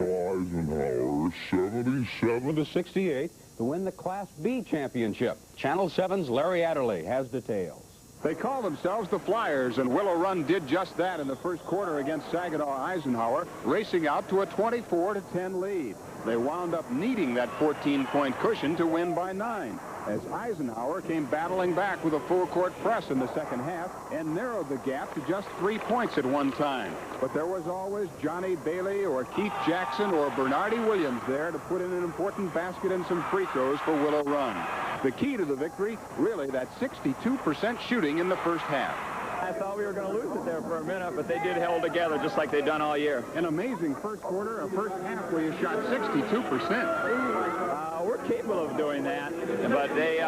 Eisenhower 77-68 to win the Class B championship. Channel 7's Larry Adderley has details. They call themselves the Flyers, and Willow Run did just that in the first quarter against Saginaw Eisenhower, racing out to a 24-10 lead. They wound up needing that 14-point cushion to win by 9, as Eisenhower came battling back with a full-court press in the second half and narrowed the gap to just 3 points at one time. But there was always Johnny Bailey or Keith Jackson or Bernardi Williams there to put in an important basket and some free throws for Willow Run. The key to the victory, really, that 62% shooting in the first half. I thought we were going to lose it there for a minute, but they did hold together just like they've done all year. An amazing first quarter, a first half where you shot 62%. We're capable of doing that, but they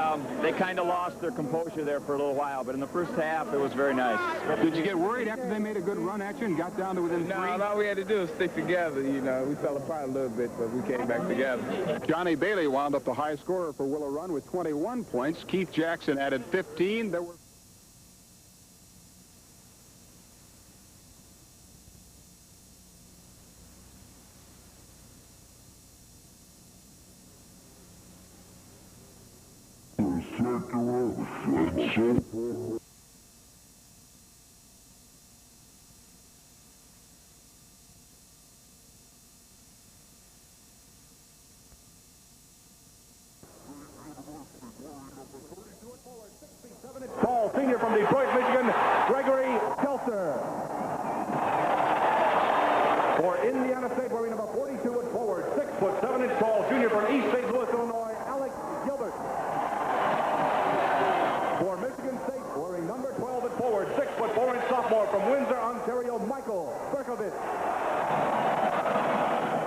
kind of lost their composure there for a little while. But in the first half, it was very nice. Did you get worried after they made a good run at you and got down to within 3? No, all we had to do was stick together. You know, we fell apart a little bit, but we came back together. Johnny Bailey wound up the high scorer for Willow Run with 21 points. Keith Jackson added 15. There were Tall senior from Detroit, Michigan, Gregory Kelser. For Indiana State, wearing number 42 at forward, 6'7" tall, junior from East St. Louis, Illinois, Alex Gilbert. For Michigan State, wearing number 12 at forward, 6'4" sophomore from Windsor, Ontario, Michael Berkovich.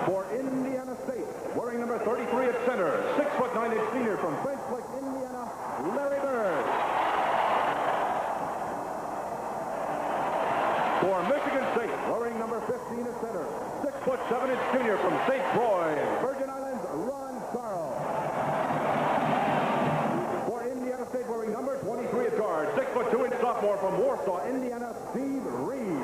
For Indiana State, wearing number 33 at center, 6'9" senior from French Lick, Indiana, Larry Bird. For Michigan State, wearing number 15 at center, 6'7" junior from St. Croix, Virgin Islands, Ron Charles. For Indiana State, wearing number 23 at guard, 6'2" sophomore from Warsaw, Indiana, Steve Reed.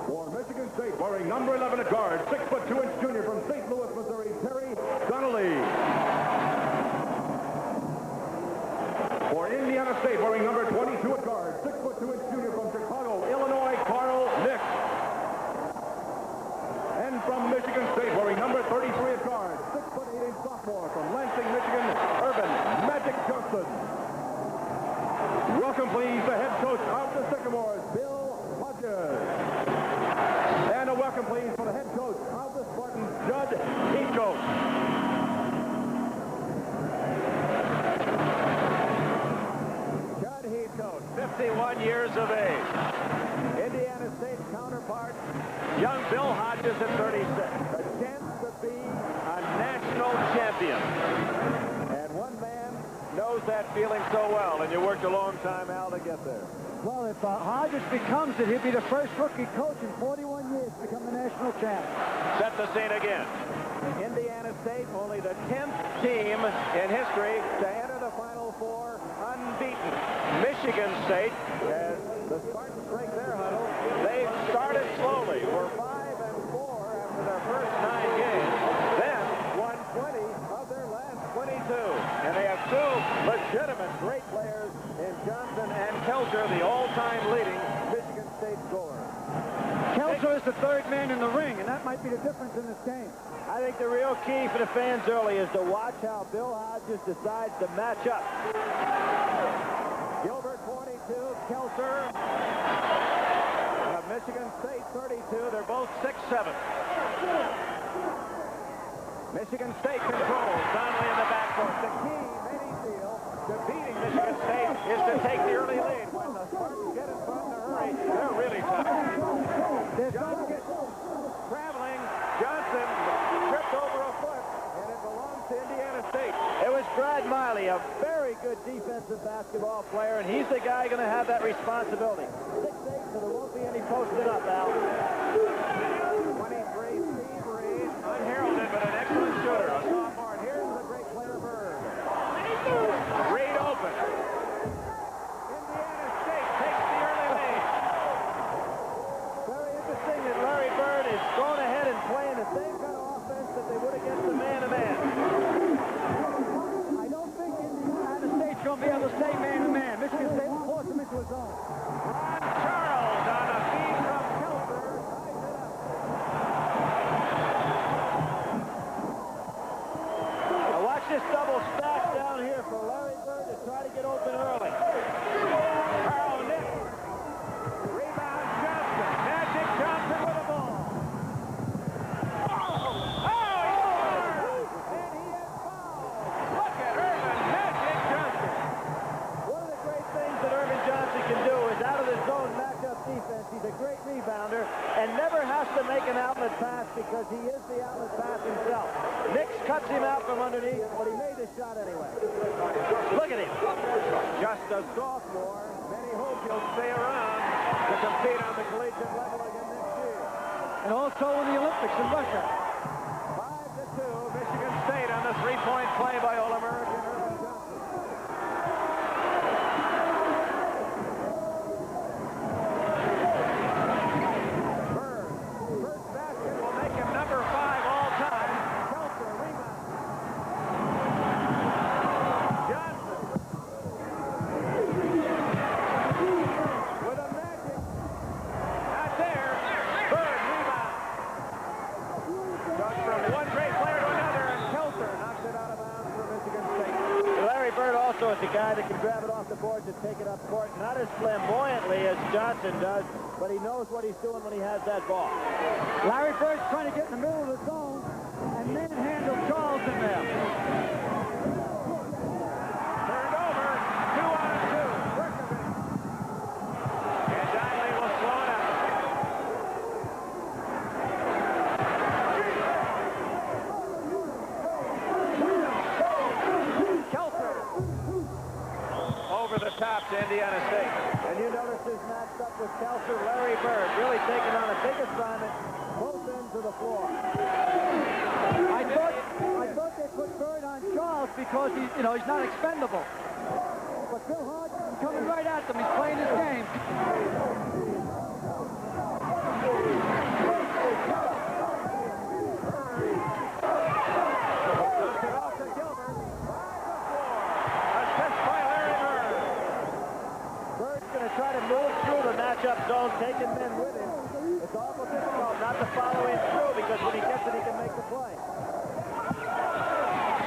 For Michigan State, wearing number 11 at guard, 6'2" junior from St. Louis, Missouri, Terry Donnelly. For Indiana State, wearing number 22 at guard, 6'2" junior from Chicago, Illinois, Carl Nix. And from Michigan State, wearing number 33 at guard, 6'8" sophomore from Lansing, Michigan, Urban Magic Johnson. Welcome, please, the head coach of the Sycamores, Bill Hodges. years of age. Indiana State's counterpart, young Bill Hodges at 36. The chance to be a national champion. And one man knows that feeling so well, and you worked a long time, Al, to get there. Well, if Hodges becomes it, he'll be the first rookie coach in 41 years to become the national champ. Set the scene again. Indiana State, only the 10th team in history to enter the Final Four unbeaten. Michigan State, as the Spartans break their huddle, they started slowly. Were 5-4 after their first 9 games. Then won 20 of their last 22. And they have two legitimate great players in Johnson and Kelcher, the all-time leading Michigan State scorer. Kelcher is the third man in the ring, and that might be the difference in this game. I think the real key for the fans early is to watch how Bill Hodges decides to match up. Gilbert 42, Kelcher of Michigan State 32. They're both 6'7". Michigan State controls. Donnelly in the backcourt. The key, many feel, to beating Michigan State is to take the early lead. When the Spartans get in front in a hurry, they're really tough. Johnson traveling. Johnson tripped over a foot, and it belongs to Indiana State. It was Brad Miley, a very good defensive basketball player, and he's the guy going to have that responsibility. 6'8", so there won't be any posted up, Al. 23, Steve Reed, unheralded, but an excellent shooter. A sophomore. Here's the great player, Bird. Reed open. Indiana State takes the early lead. Very interesting that Larry Bird is going ahead and playing the same kind of offense that they would against the man-to-man. I don't think Indiana State's going to be able to stay man-to-man. Michigan State will force him into his zone. Ron Charles on a feed from Kelcher. Ties it up. Now watch this double stack down here for Larry Bird to try to get open early. Carl Nick. Rebound Johnson. Magic Johnson with the ball. He's a great rebounder and never has to make an outlet pass because he is the outlet pass himself. Nix cuts him out from underneath, but he made the shot anyway. Look at him. Just a sophomore. Many hope he'll stay around to compete on the collegiate level again next year. And also in the Olympics in Russia. 5-2, Michigan State on the three-point play by All-American Irvin Johnson. Is the guy that can grab it off the boards and take it up court, not as flamboyantly as Johnson does, but he knows what he's doing when he has that ball. Larry Bird's trying to get in the middle of the zone and manhandle Charles in there. Turned over, 2-on-2. Work of it. And Donnelly will slow it up. Kelcher. Over the top to Indiana State. And you notice this matched up with Kelcher, Larry Bird, really taking on a big assignment, both ends of the floor. I thought they put Bird on Charles because he's not expendable. But Bill Hodges is coming right at them. He's playing his game. Try to move through the matchup zone, taking men with him. It's awful difficult not to follow him through because when he gets it, he can make the play.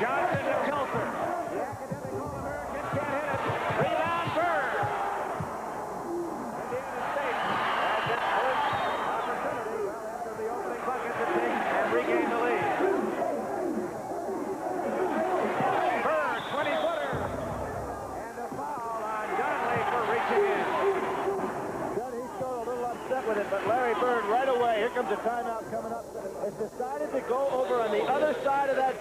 Johnson to Kelcher. The academic All-American can't hit it. Rebound Bird. Indiana State has its first opportunity after the opening bucket to take and regain the lead. Bird, 20-footer. And a foul on Donnelly for reaching in.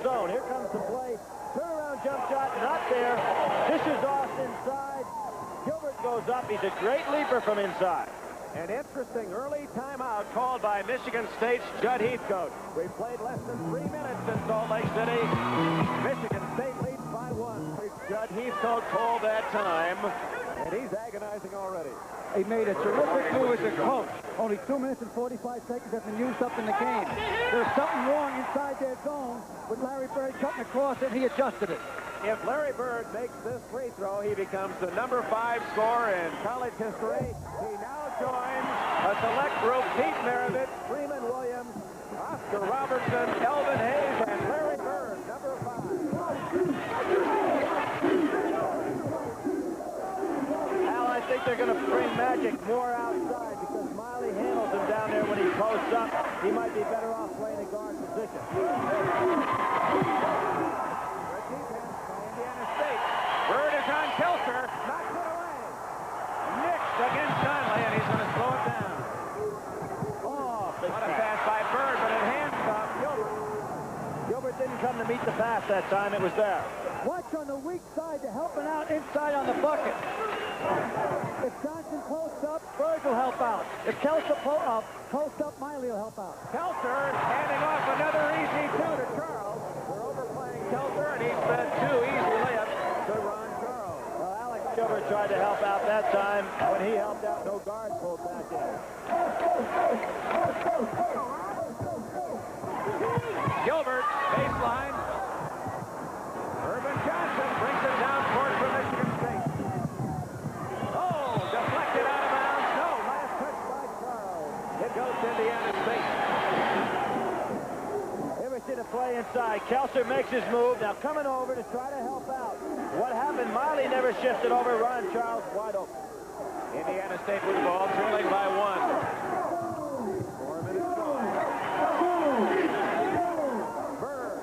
zone. Here comes the play. Turnaround jump shot, not there. Dishes off inside. Gilbert goes up. He's a great leaper from inside. An interesting early timeout called by Michigan State's Judd Heathcote. We played less than 3 minutes in Salt Lake City. Michigan State leads by 1. Judd Heathcote called that time, and he's agonizing already. He made a terrific move as a coach. Only 2 minutes and 45 seconds have been used up in the game. There's something wrong inside their zone with Larry Bird cutting across it, and he adjusted it. If Larry Bird makes this free throw, he becomes the #5 scorer in college history. He now joins a select group: Pete Maravich, Freeman Williams, Oscar Robertson, Elvin Hayes, and Larry Bird, #5. Al, I think they're going to bring Magic more outside because Miley handles him down there when he posts up. He might be better off playing a guard position. Bird is on Kelser, knocks it away. Nixed against Conley, and he's going to slow it down. Oh, What a pass by Bird, but it hands off Gilbert. Gilbert didn't come to meet the pass that time. It was there. Watch on the weak side to helping out inside on the bucket. If Johnson posts up, Bird will help out. If Kelser posts up, Miley will help out. Kelser handing off another easy two to Charles. They're overplaying Kelser, and he fed 2 easy layups to Ron Charles. Well, Alex Gilbert tried to help out that time. When he helped out, no guard pulled back in. Gilbert, baseline. Urban Johnson brings it down court for Michigan State. Oh, deflected out of bounds. No, last touch by Charles. It goes to Indiana State. Ever see the play inside. Kelser makes his move. Now coming over to try to help out. What happened? Miley never shifted over. Ron Charles wide open. Indiana State with the ball, trailing by 1. 4 minutes gone. Bird.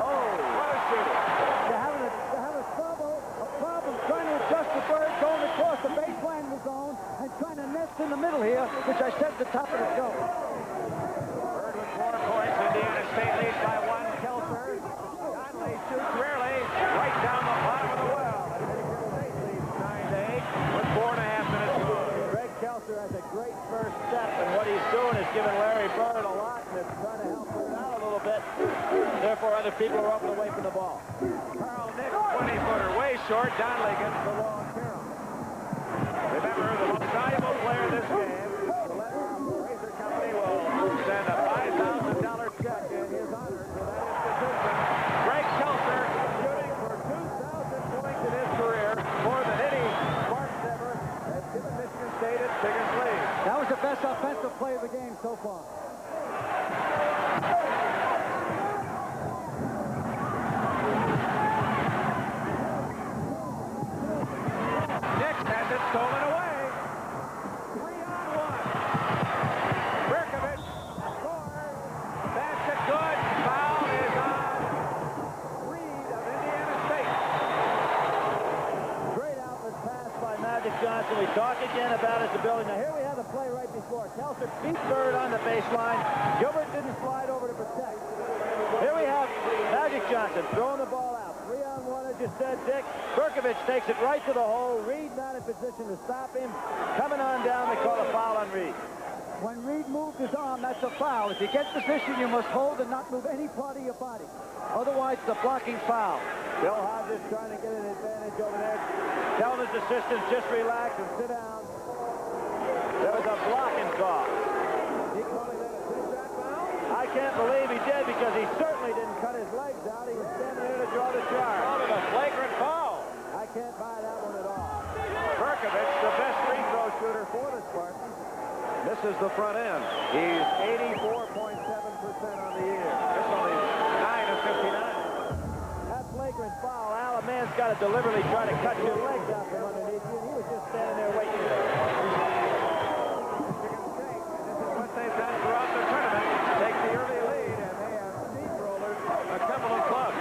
Oh, what a shooter. They're having a problem trying to adjust the Bird going across the baseline of the zone and trying to nest in the middle here, which I said at the top of the show. Bird with 4 points. Indiana State leads by 1. Kelser. Conley shoots rarely. Right down the bottom of the well. And Michigan State leads 9-8 with 4.5 minutes to go. Greg Kelser has a great first step, and what he's doing is giving Larry Bird a lot and it's trying to help him out a little bit. Therefore, other people are up and away from the ball. Carl Nick, 20-footer, way short. Donley gets the long Carroll. Remember, the most valuable player this game, the Razor Company will send a $5,000 check in his honor to that institution. Greg Kelser shooting for 2,000 points in his career, more than any Sparks ever, has given Michigan State its biggest lead. That was the best offensive play of the game so far. Nix has it stolen away. 3-on-1. Berkovich scores. Basket good. Foul is on Reed of Indiana State. Great outlet pass by Magic Johnson. We talk again about his ability. Now here we have the play right before. Kelser beat Bird on the baseline. Gilbert didn't slide over to protect. Here we have Magic Johnson throwing the ball out. 3-on-1, as you said, Dick. Berkovich takes it right to the hole. Reed not in position to stop him. Coming on down, they call a foul on Reed. When Reed moved his arm, that's a foul. If you get position, you must hold and not move any part of your body. Otherwise, it's a blocking foul. Bill Hodges trying to get an advantage over there. Telling his assistants, just relax and sit down. There was a blocking call. He calling that a sit-back foul? I can't believe he did because he certainly didn't cut his legs out. He was standing there to draw the charge. Called it a flagrant foul. I can't buy that one at all. Berkovich, the best free throw shooter for the Spartans. This is the front end. He's 84.7% on the year. It's only 9 of 59. That flagrant foul, Al, a man's got to deliberately try to cut your legs out from underneath you, and he was just standing there waiting for it. Michigan State, this is what they've done throughout the tournament. Take the early lead, and they have steamrollers a couple of clubs.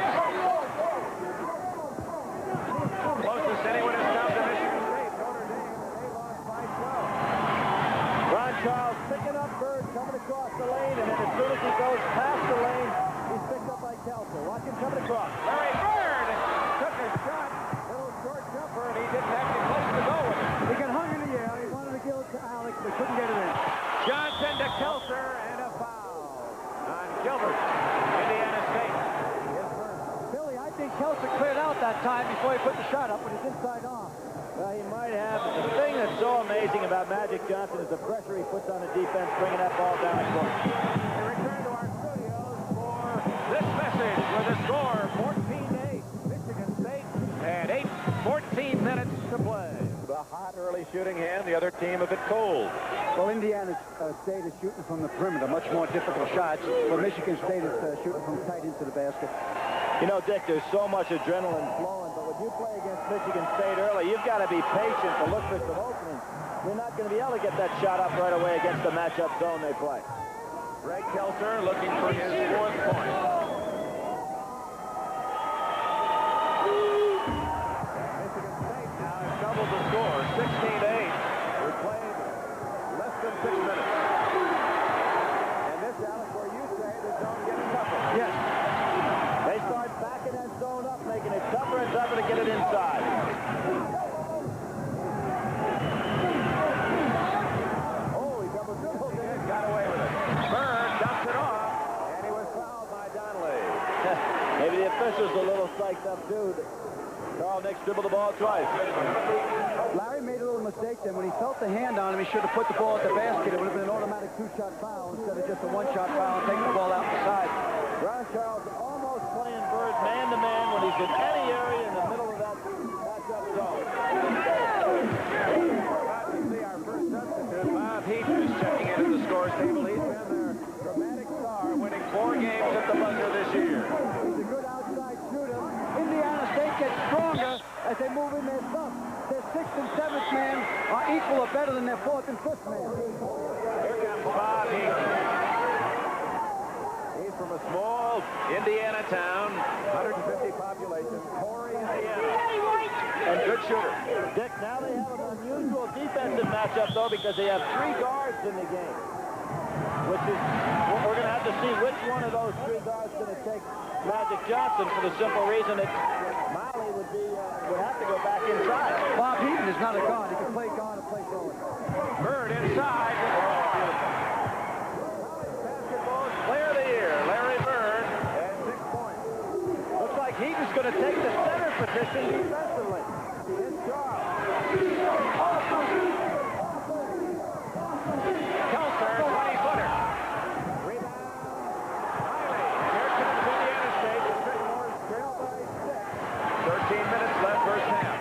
Closest anyone has come to Michigan State, Notre Dame, and they lost by 12. Ron Charles picking up Bird coming across the lane, and then as soon as he goes past the lane, he's picked up by Kelser. time before he put the shot up with his inside arm. Well, he might have. The thing that's so amazing about Magic Johnson is the pressure he puts on the defense, bringing that ball down the court. We return to our studios for this message with a score 14-8. Michigan State and 14 minutes to play. The hot early shooting hand, the other team a bit cold. Well, Indiana State is shooting from the perimeter, much more difficult shots. But Michigan State is shooting from tight into the basket. You know, Dick, there's so much adrenaline flowing, but when you play against Michigan State early, you've got to be patient to look for some openings. You're not going to be able to get that shot up right away against the matchup zone they play. Greg Kelser looking for his 4th point. Michigan State now has doubled the score, 16-8. We've played less than 6 minutes. And this, Alex, where you say the zone gets tougher. Yes. They start backing that zone up, making it tougher and tougher to get it inside. Oh, he double dribbled it, got away with it. Bird dumps it off, and he was fouled by Donnelly. Maybe the officials are a little psyched up, too. Carl Nix dribbled the ball twice. Larry made a little mistake then. When he felt the hand on him, he should have put the ball at the basket. It would have been an automatic 2-shot foul instead of just a 1-shot foul and taking the ball out the side. Ron Charles almost playing Bird man-to-man when he's in any area in the middle of that matchup zone. About to see our first substitute, Bob Heaton, is checking into the scores table. He's been their dramatic star, winning 4 games at the buzzer this year. He's a good outside shooter. Indiana State gets stronger as they move in their stuff. Their 6th and 7th man are equal or better than their 4th and 5th man. Here comes Bob Heaton. He's from a small Indiana town, 150 population, Corey, Indiana. And good shooter. Dick, now they have an unusual defensive matchup, though, because they have 3 guards in the game. Which is, we're going to have to see which one of those 3 guards is going to take Magic Johnson for the simple reason that Miley would have to go back inside. Bob Heaton is not a guard. He can play guard or play forward. Bird inside. Basketball's player of the year, Larry Bird, and 6 points. Looks like Heaton's going to take the center position defensively. It's Charles. Kelser, 20-footer. Rebound. Miley. Here comes Indiana State. The Sycamores trail by 6. 13 minutes left, first half.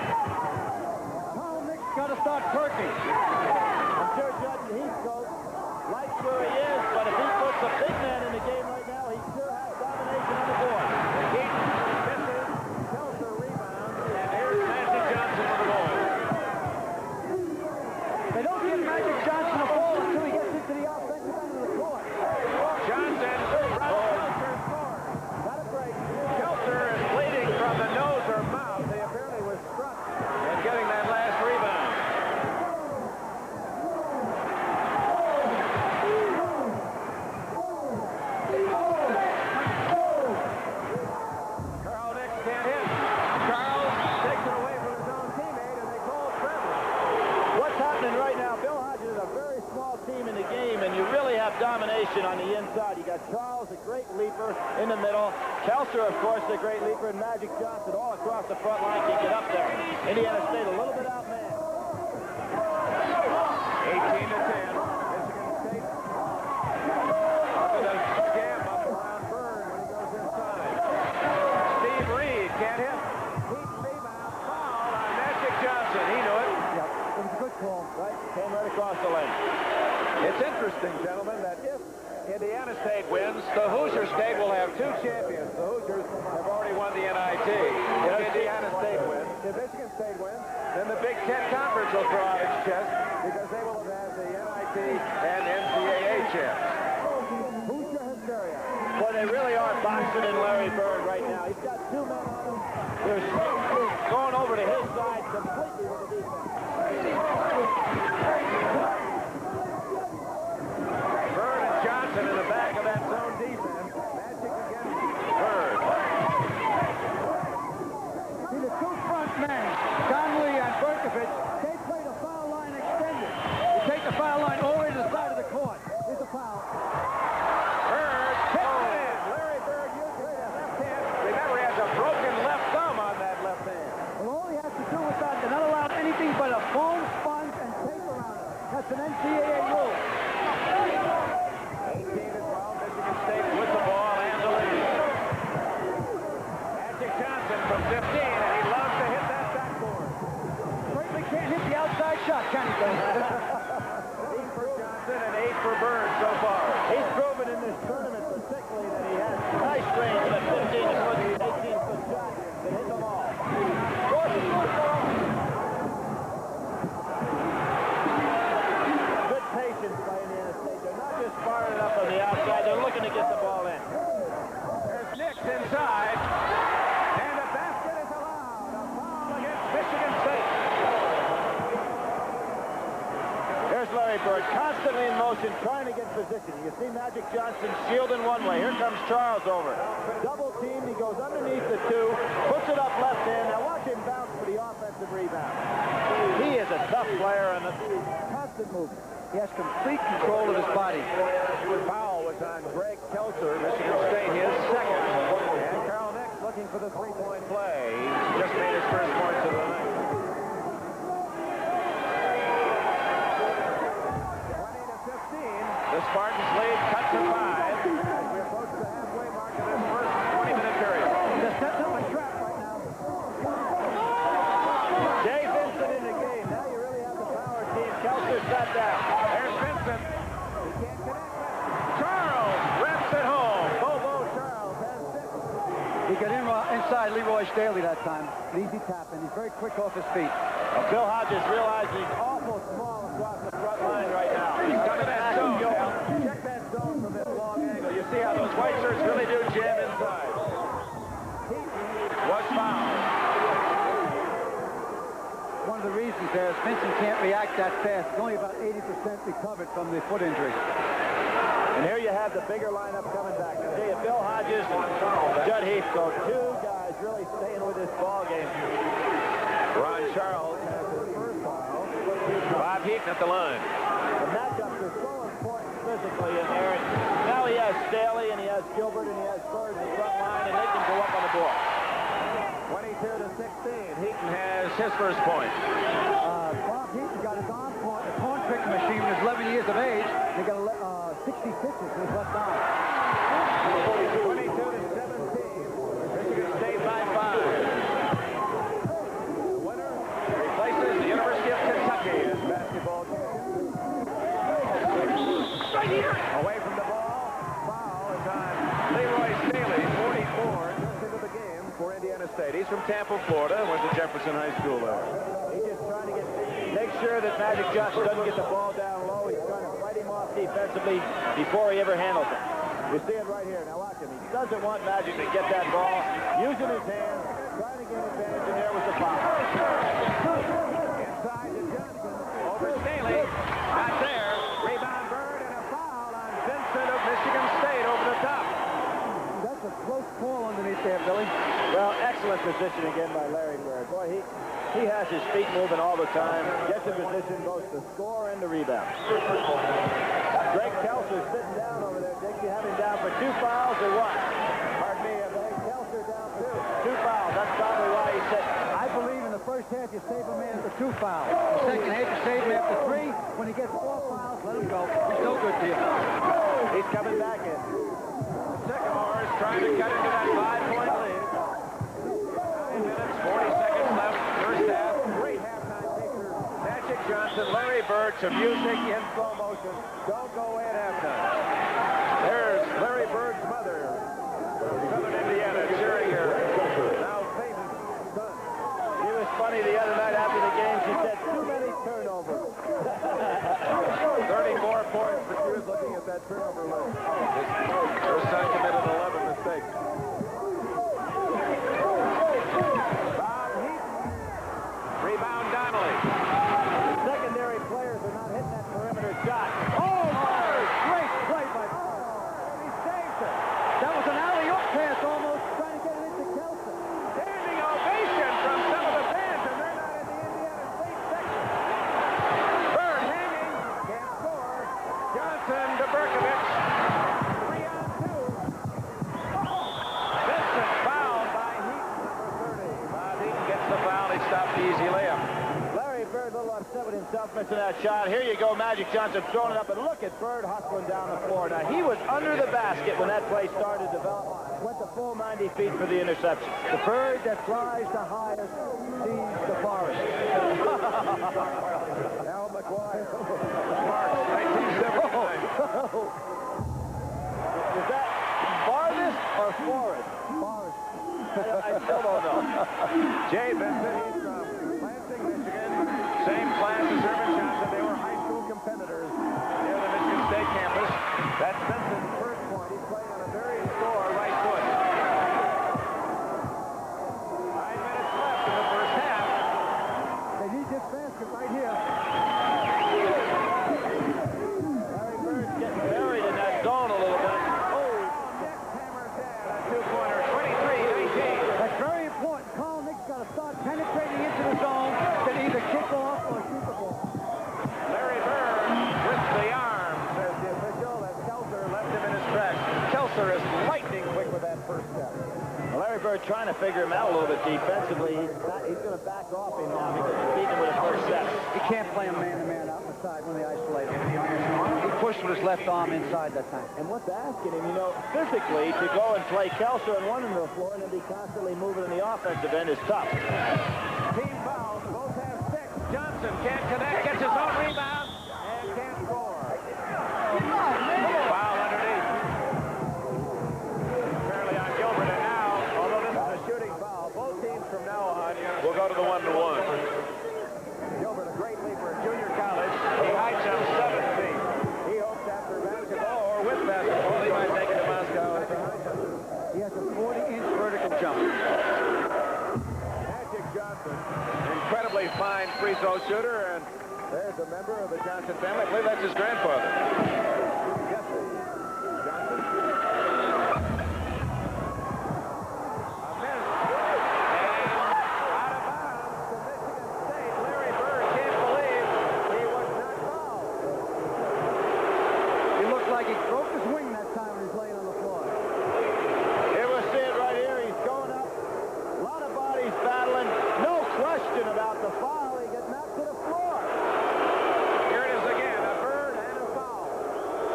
Carl Nix got to start perking. I'm sure Judge Heath coach likes where he is, but if he puts a big man in the game right now, he sure has domination on the board. Heaton misses. Kelser rebounds. And here's Magic Johnson with the ball. They don't give Magic Johnson a ball until he gets into the offensive end of the court. Johnson runs Kelser scores. Got a break. Kelser is bleeding from the nose or mouth. He apparently was struck in getting that last rebound. Carl Nix can't hit. Charles takes it away from his own teammate, and they call travel. What's happening right now, Bill Hodges is a very small team in the game, and you really have domination on the inside. You got Charles, a great leaper, in the middle. Kelser, of course, a great leaper, and Magic Johnson all across the front line can get up there. Indiana State a little bit outmanned. 18-10. Michigan State. Up with a scam up around Bird when he goes inside. Steve Reed can't hit. Heaton rebound. Foul on Magic Johnson. He knew it. Yep, it was a good call. Right, came right across the lane. It's interesting, gentlemen, that if Indiana State wins, the Hoosier State will have 2 champions. The Hoosiers have already won the NIT. If Indiana State wins, if Michigan State wins, then the Big Ten Conference will throw out its chest because they will have had the NIT and NCAA champs. Hoosier hysteria. Boy, they really are boxing in Larry Bird right now. He's got 2 men on him. They're going over to his side completely with the defense. Bird and Johnson in the back of that zone defense. Magic against Bird. See, the 2 front men, Donnelly and Berkovich, they play the foul line extended. You take the foul line all the way to the side of the court. Here's a foul. Bird hits it in. Larry Bird uses his left hand. Remember, he has a broken left thumb on that left hand. an NCAA rule. 18 as well. Michigan State with the ball and the lead. Magic Johnson from 15, and he loves to hit that backboard. Certainly can't hit the outside shot, can he, though? 8 for Johnson and 8 for Burns so far. He's proven in this tournament particularly that he has nice range of 15-foot, 18-foot shot that hit them all. Good patience by Indiana State. They're not just firing up on the outside. They're looking to get the ball in. There's Nix inside. And the basket is allowed. A foul against Michigan State. There's Larry Bird, constantly in motion, trying to get position. You see Magic Johnson shielding one way. Here comes Charles over. Double team, he goes underneath the two, puts it up left hand. Now watch him bounce for the offensive rebound. He is a tough player and a constant movement. He has complete control of his body. Foul was on Greg Kelser, Michigan State, his second. And Carl Nix looking for the three-point play. He just made his first points of the night. 20-15. The Spartans lead cut to 5 as we approach the halfway mark of this first 20-minute period. They're setting up a trap right now. Jay Vincent in the game. Now you really have the power team. Kelser sat down. There's Vincent. He can't connect it. Charles reps it home. Bobo Charles has 6. He got in inside Leroy Staley that time. An easy tap, and he's very quick off his feet. Well, Bill Hodges realizes he's awful small across the front line right now. He's coming that zone. Check that zone from this long angle. You see how those white shirts really do jam inside. Was fouled. One of the reasons there is Vincent can't react that fast. He's only about 80% recovered from the foot injury. And here you have the bigger lineup coming back. I tell you, Bill Hodges and Judd Heath, so two guys really staying with this ball game. Ron Charles has his first foul. Bob Heaton at the line. The matchups are so important physically in there. And now he has Staley and he has Gilbert and he has Bird in the front line, and they can go up on the board. 22-16. Heaton has his first point. Bob Heaton got his arm point, a corn trick machine when he was 11 years of age. They got 60 pitches with his left arm. 22-17. Michigan State by 5. The winner replaces the University of Kentucky as basketball champion. Away from the ball. Foul is on Leroy Staley, 44, just into the game for Indiana State. He's from Tampa, Florida, went to Jefferson High School there. He's just trying to make sure that Magic Johnson doesn't get the ball down low. He's trying to fight him off defensively before he ever handles it. You see it right here. Now watch him. He doesn't want Magic to get that ball, using his hands, trying to gain advantage, and there was the foul. Inside to Johnson, over Staley, not there. Rebound Bird, and a foul on Vincent of Michigan State over the top. That's a close call underneath there, Billy. Well, excellent position again by Larry Bird. Boy, he has his feet moving all the time, gets in position both to score and to rebound. Greg Kelser sitting down over there. Dick, you have him down for 2 fouls or what? Pardon me, Kelser down 2 fouls. That's probably why he said, I believe in the first half you save a man for 2 fouls. The second half you save him after 3. When he gets 4 fouls, let him go. He's no good to you. he's coming back in. Sycamore is trying to cut into that 5-point lead. 9 minutes, 40 seconds left. First half. Great halftime picture. Magic Johnson, Larry Bird, some music in slow motion. Don't go away at halftime. There's Larry Bird's mother, Southern Indiana, cheering her now famous son. She was funny the other night after the game. She said, too many turnovers. 34 points, but she was looking at that turnover list. Her son committed 11 mistakes. Bob Heaton. Rebound Donnelly. Secondary players are not hitting that perimeter shot. Oh, Great play by he saves it. That was an alley-oop pass almost, trying to get it into Kelser. Standing ovation from some of the fans, and they're not in the Indiana State section. Bird hanging, can't score. Johnson to Berkovich. 3 on 2. Vincent fouled by Heaton, number 30. Bob Heaton gets the foul. He stopped the easy layup. Larry Bird a little upset with himself missing that shot. Here you go, Magic Johnson throwing it up, and look at Bird hustling down the floor. Now, he was under the basket when that play started to develop. Went the full 90 feet for the interception. The bird that flies the highest sees the forest. Al McGuire. March, 1979. Is that farthest or forest? Forest. I still don't know. Jay Benson, he's from Lansing, Michigan. Same class as Irvin Johnson. They were high school competitors near the Michigan State campus. That's Benson's first point. He's playing on a very sore right foot. 9 minutes left in the first half. They need this basket right here. Larry Bird's getting buried in that zone a little bit. Nick hammers in a two-pointer, 23-19. That's very important. Carl Nick's got to start penetrating into the zone, then either kick off or shoot the ball. Larry Bird with the arm, says the official, as Kelser left him in his tracks. Kelser is lightning quick with that first step. Well, Larry Bird trying to figure him out a little bit defensively. He's going to back off him now because he's beating him with a first step. He can't play him man-to-man out the side when they isolate him. He pushed with his left arm inside that time. And what's asking him, you know, physically to go and play Kelser and one end of the floor and then be constantly moving in the offensive end is tough. Team fouls, both have 6. Johnson can't connect, gets his own rebound, and can't score. Foul underneath. Fairly on Gilbert, and now, although this is a shooting foul, both teams from now on will go to the 1-to-1. Gilbert, a great leaper at junior college. He heights up 7 feet. He hopes after basketball or with basketball, he might make it to Moscow as a high jumper. He has a 40-inch vertical jump. Magic Johnson, incredibly fine free throw shooter, and there's a member of the Johnson family. I believe that's his grandfather. Jesse Johnson. A miss. And out of bounds to Michigan State. Larry Bird can't believe he was not fouled. He looked like he broke his wing that time when he's laying on the floor. Here we'll see it right here. He's going up. A lot of bodies battling. No question about the foul. He gets knocked to the floor. Here it is again, a Bird and a foul.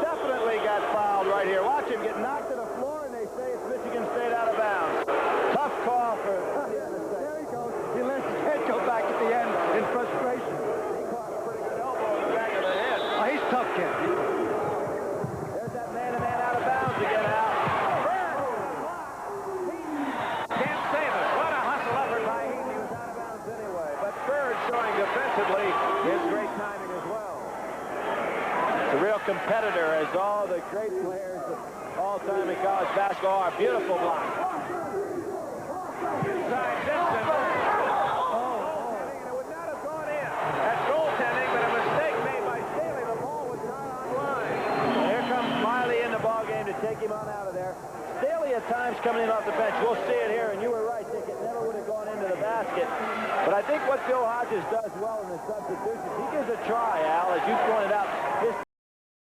Definitely got fouled right here. Watch him get knocked to the floor, and they say it's Michigan State out of bounds. Tough call for Indiana State. There he goes. He lets his head go back at the end in frustration. He caught a pretty good elbow in the back of the head. Oh, he's a tough kid. There's that man-to-man out of bounds again, Al. Can't save it. What a hustle effort by Heaton. He was out of bounds anyway. But Bird showing defensively his great timing as well. It's a real competitor, as all the great players of all time in college basketball are. Beautiful block. Inside distance. And it would not have gone in. That's goaltending, but a mistake made by Staley. The ball was not on line. Here comes Miley in the ballgame to take him on out of there. Staley at times coming in off the bench. We'll see it here, and you were right, Dick. It never would have gone into the basket. But I think what Bill Hodges does well in his substitutions, he gives a try, Al, as you pointed out.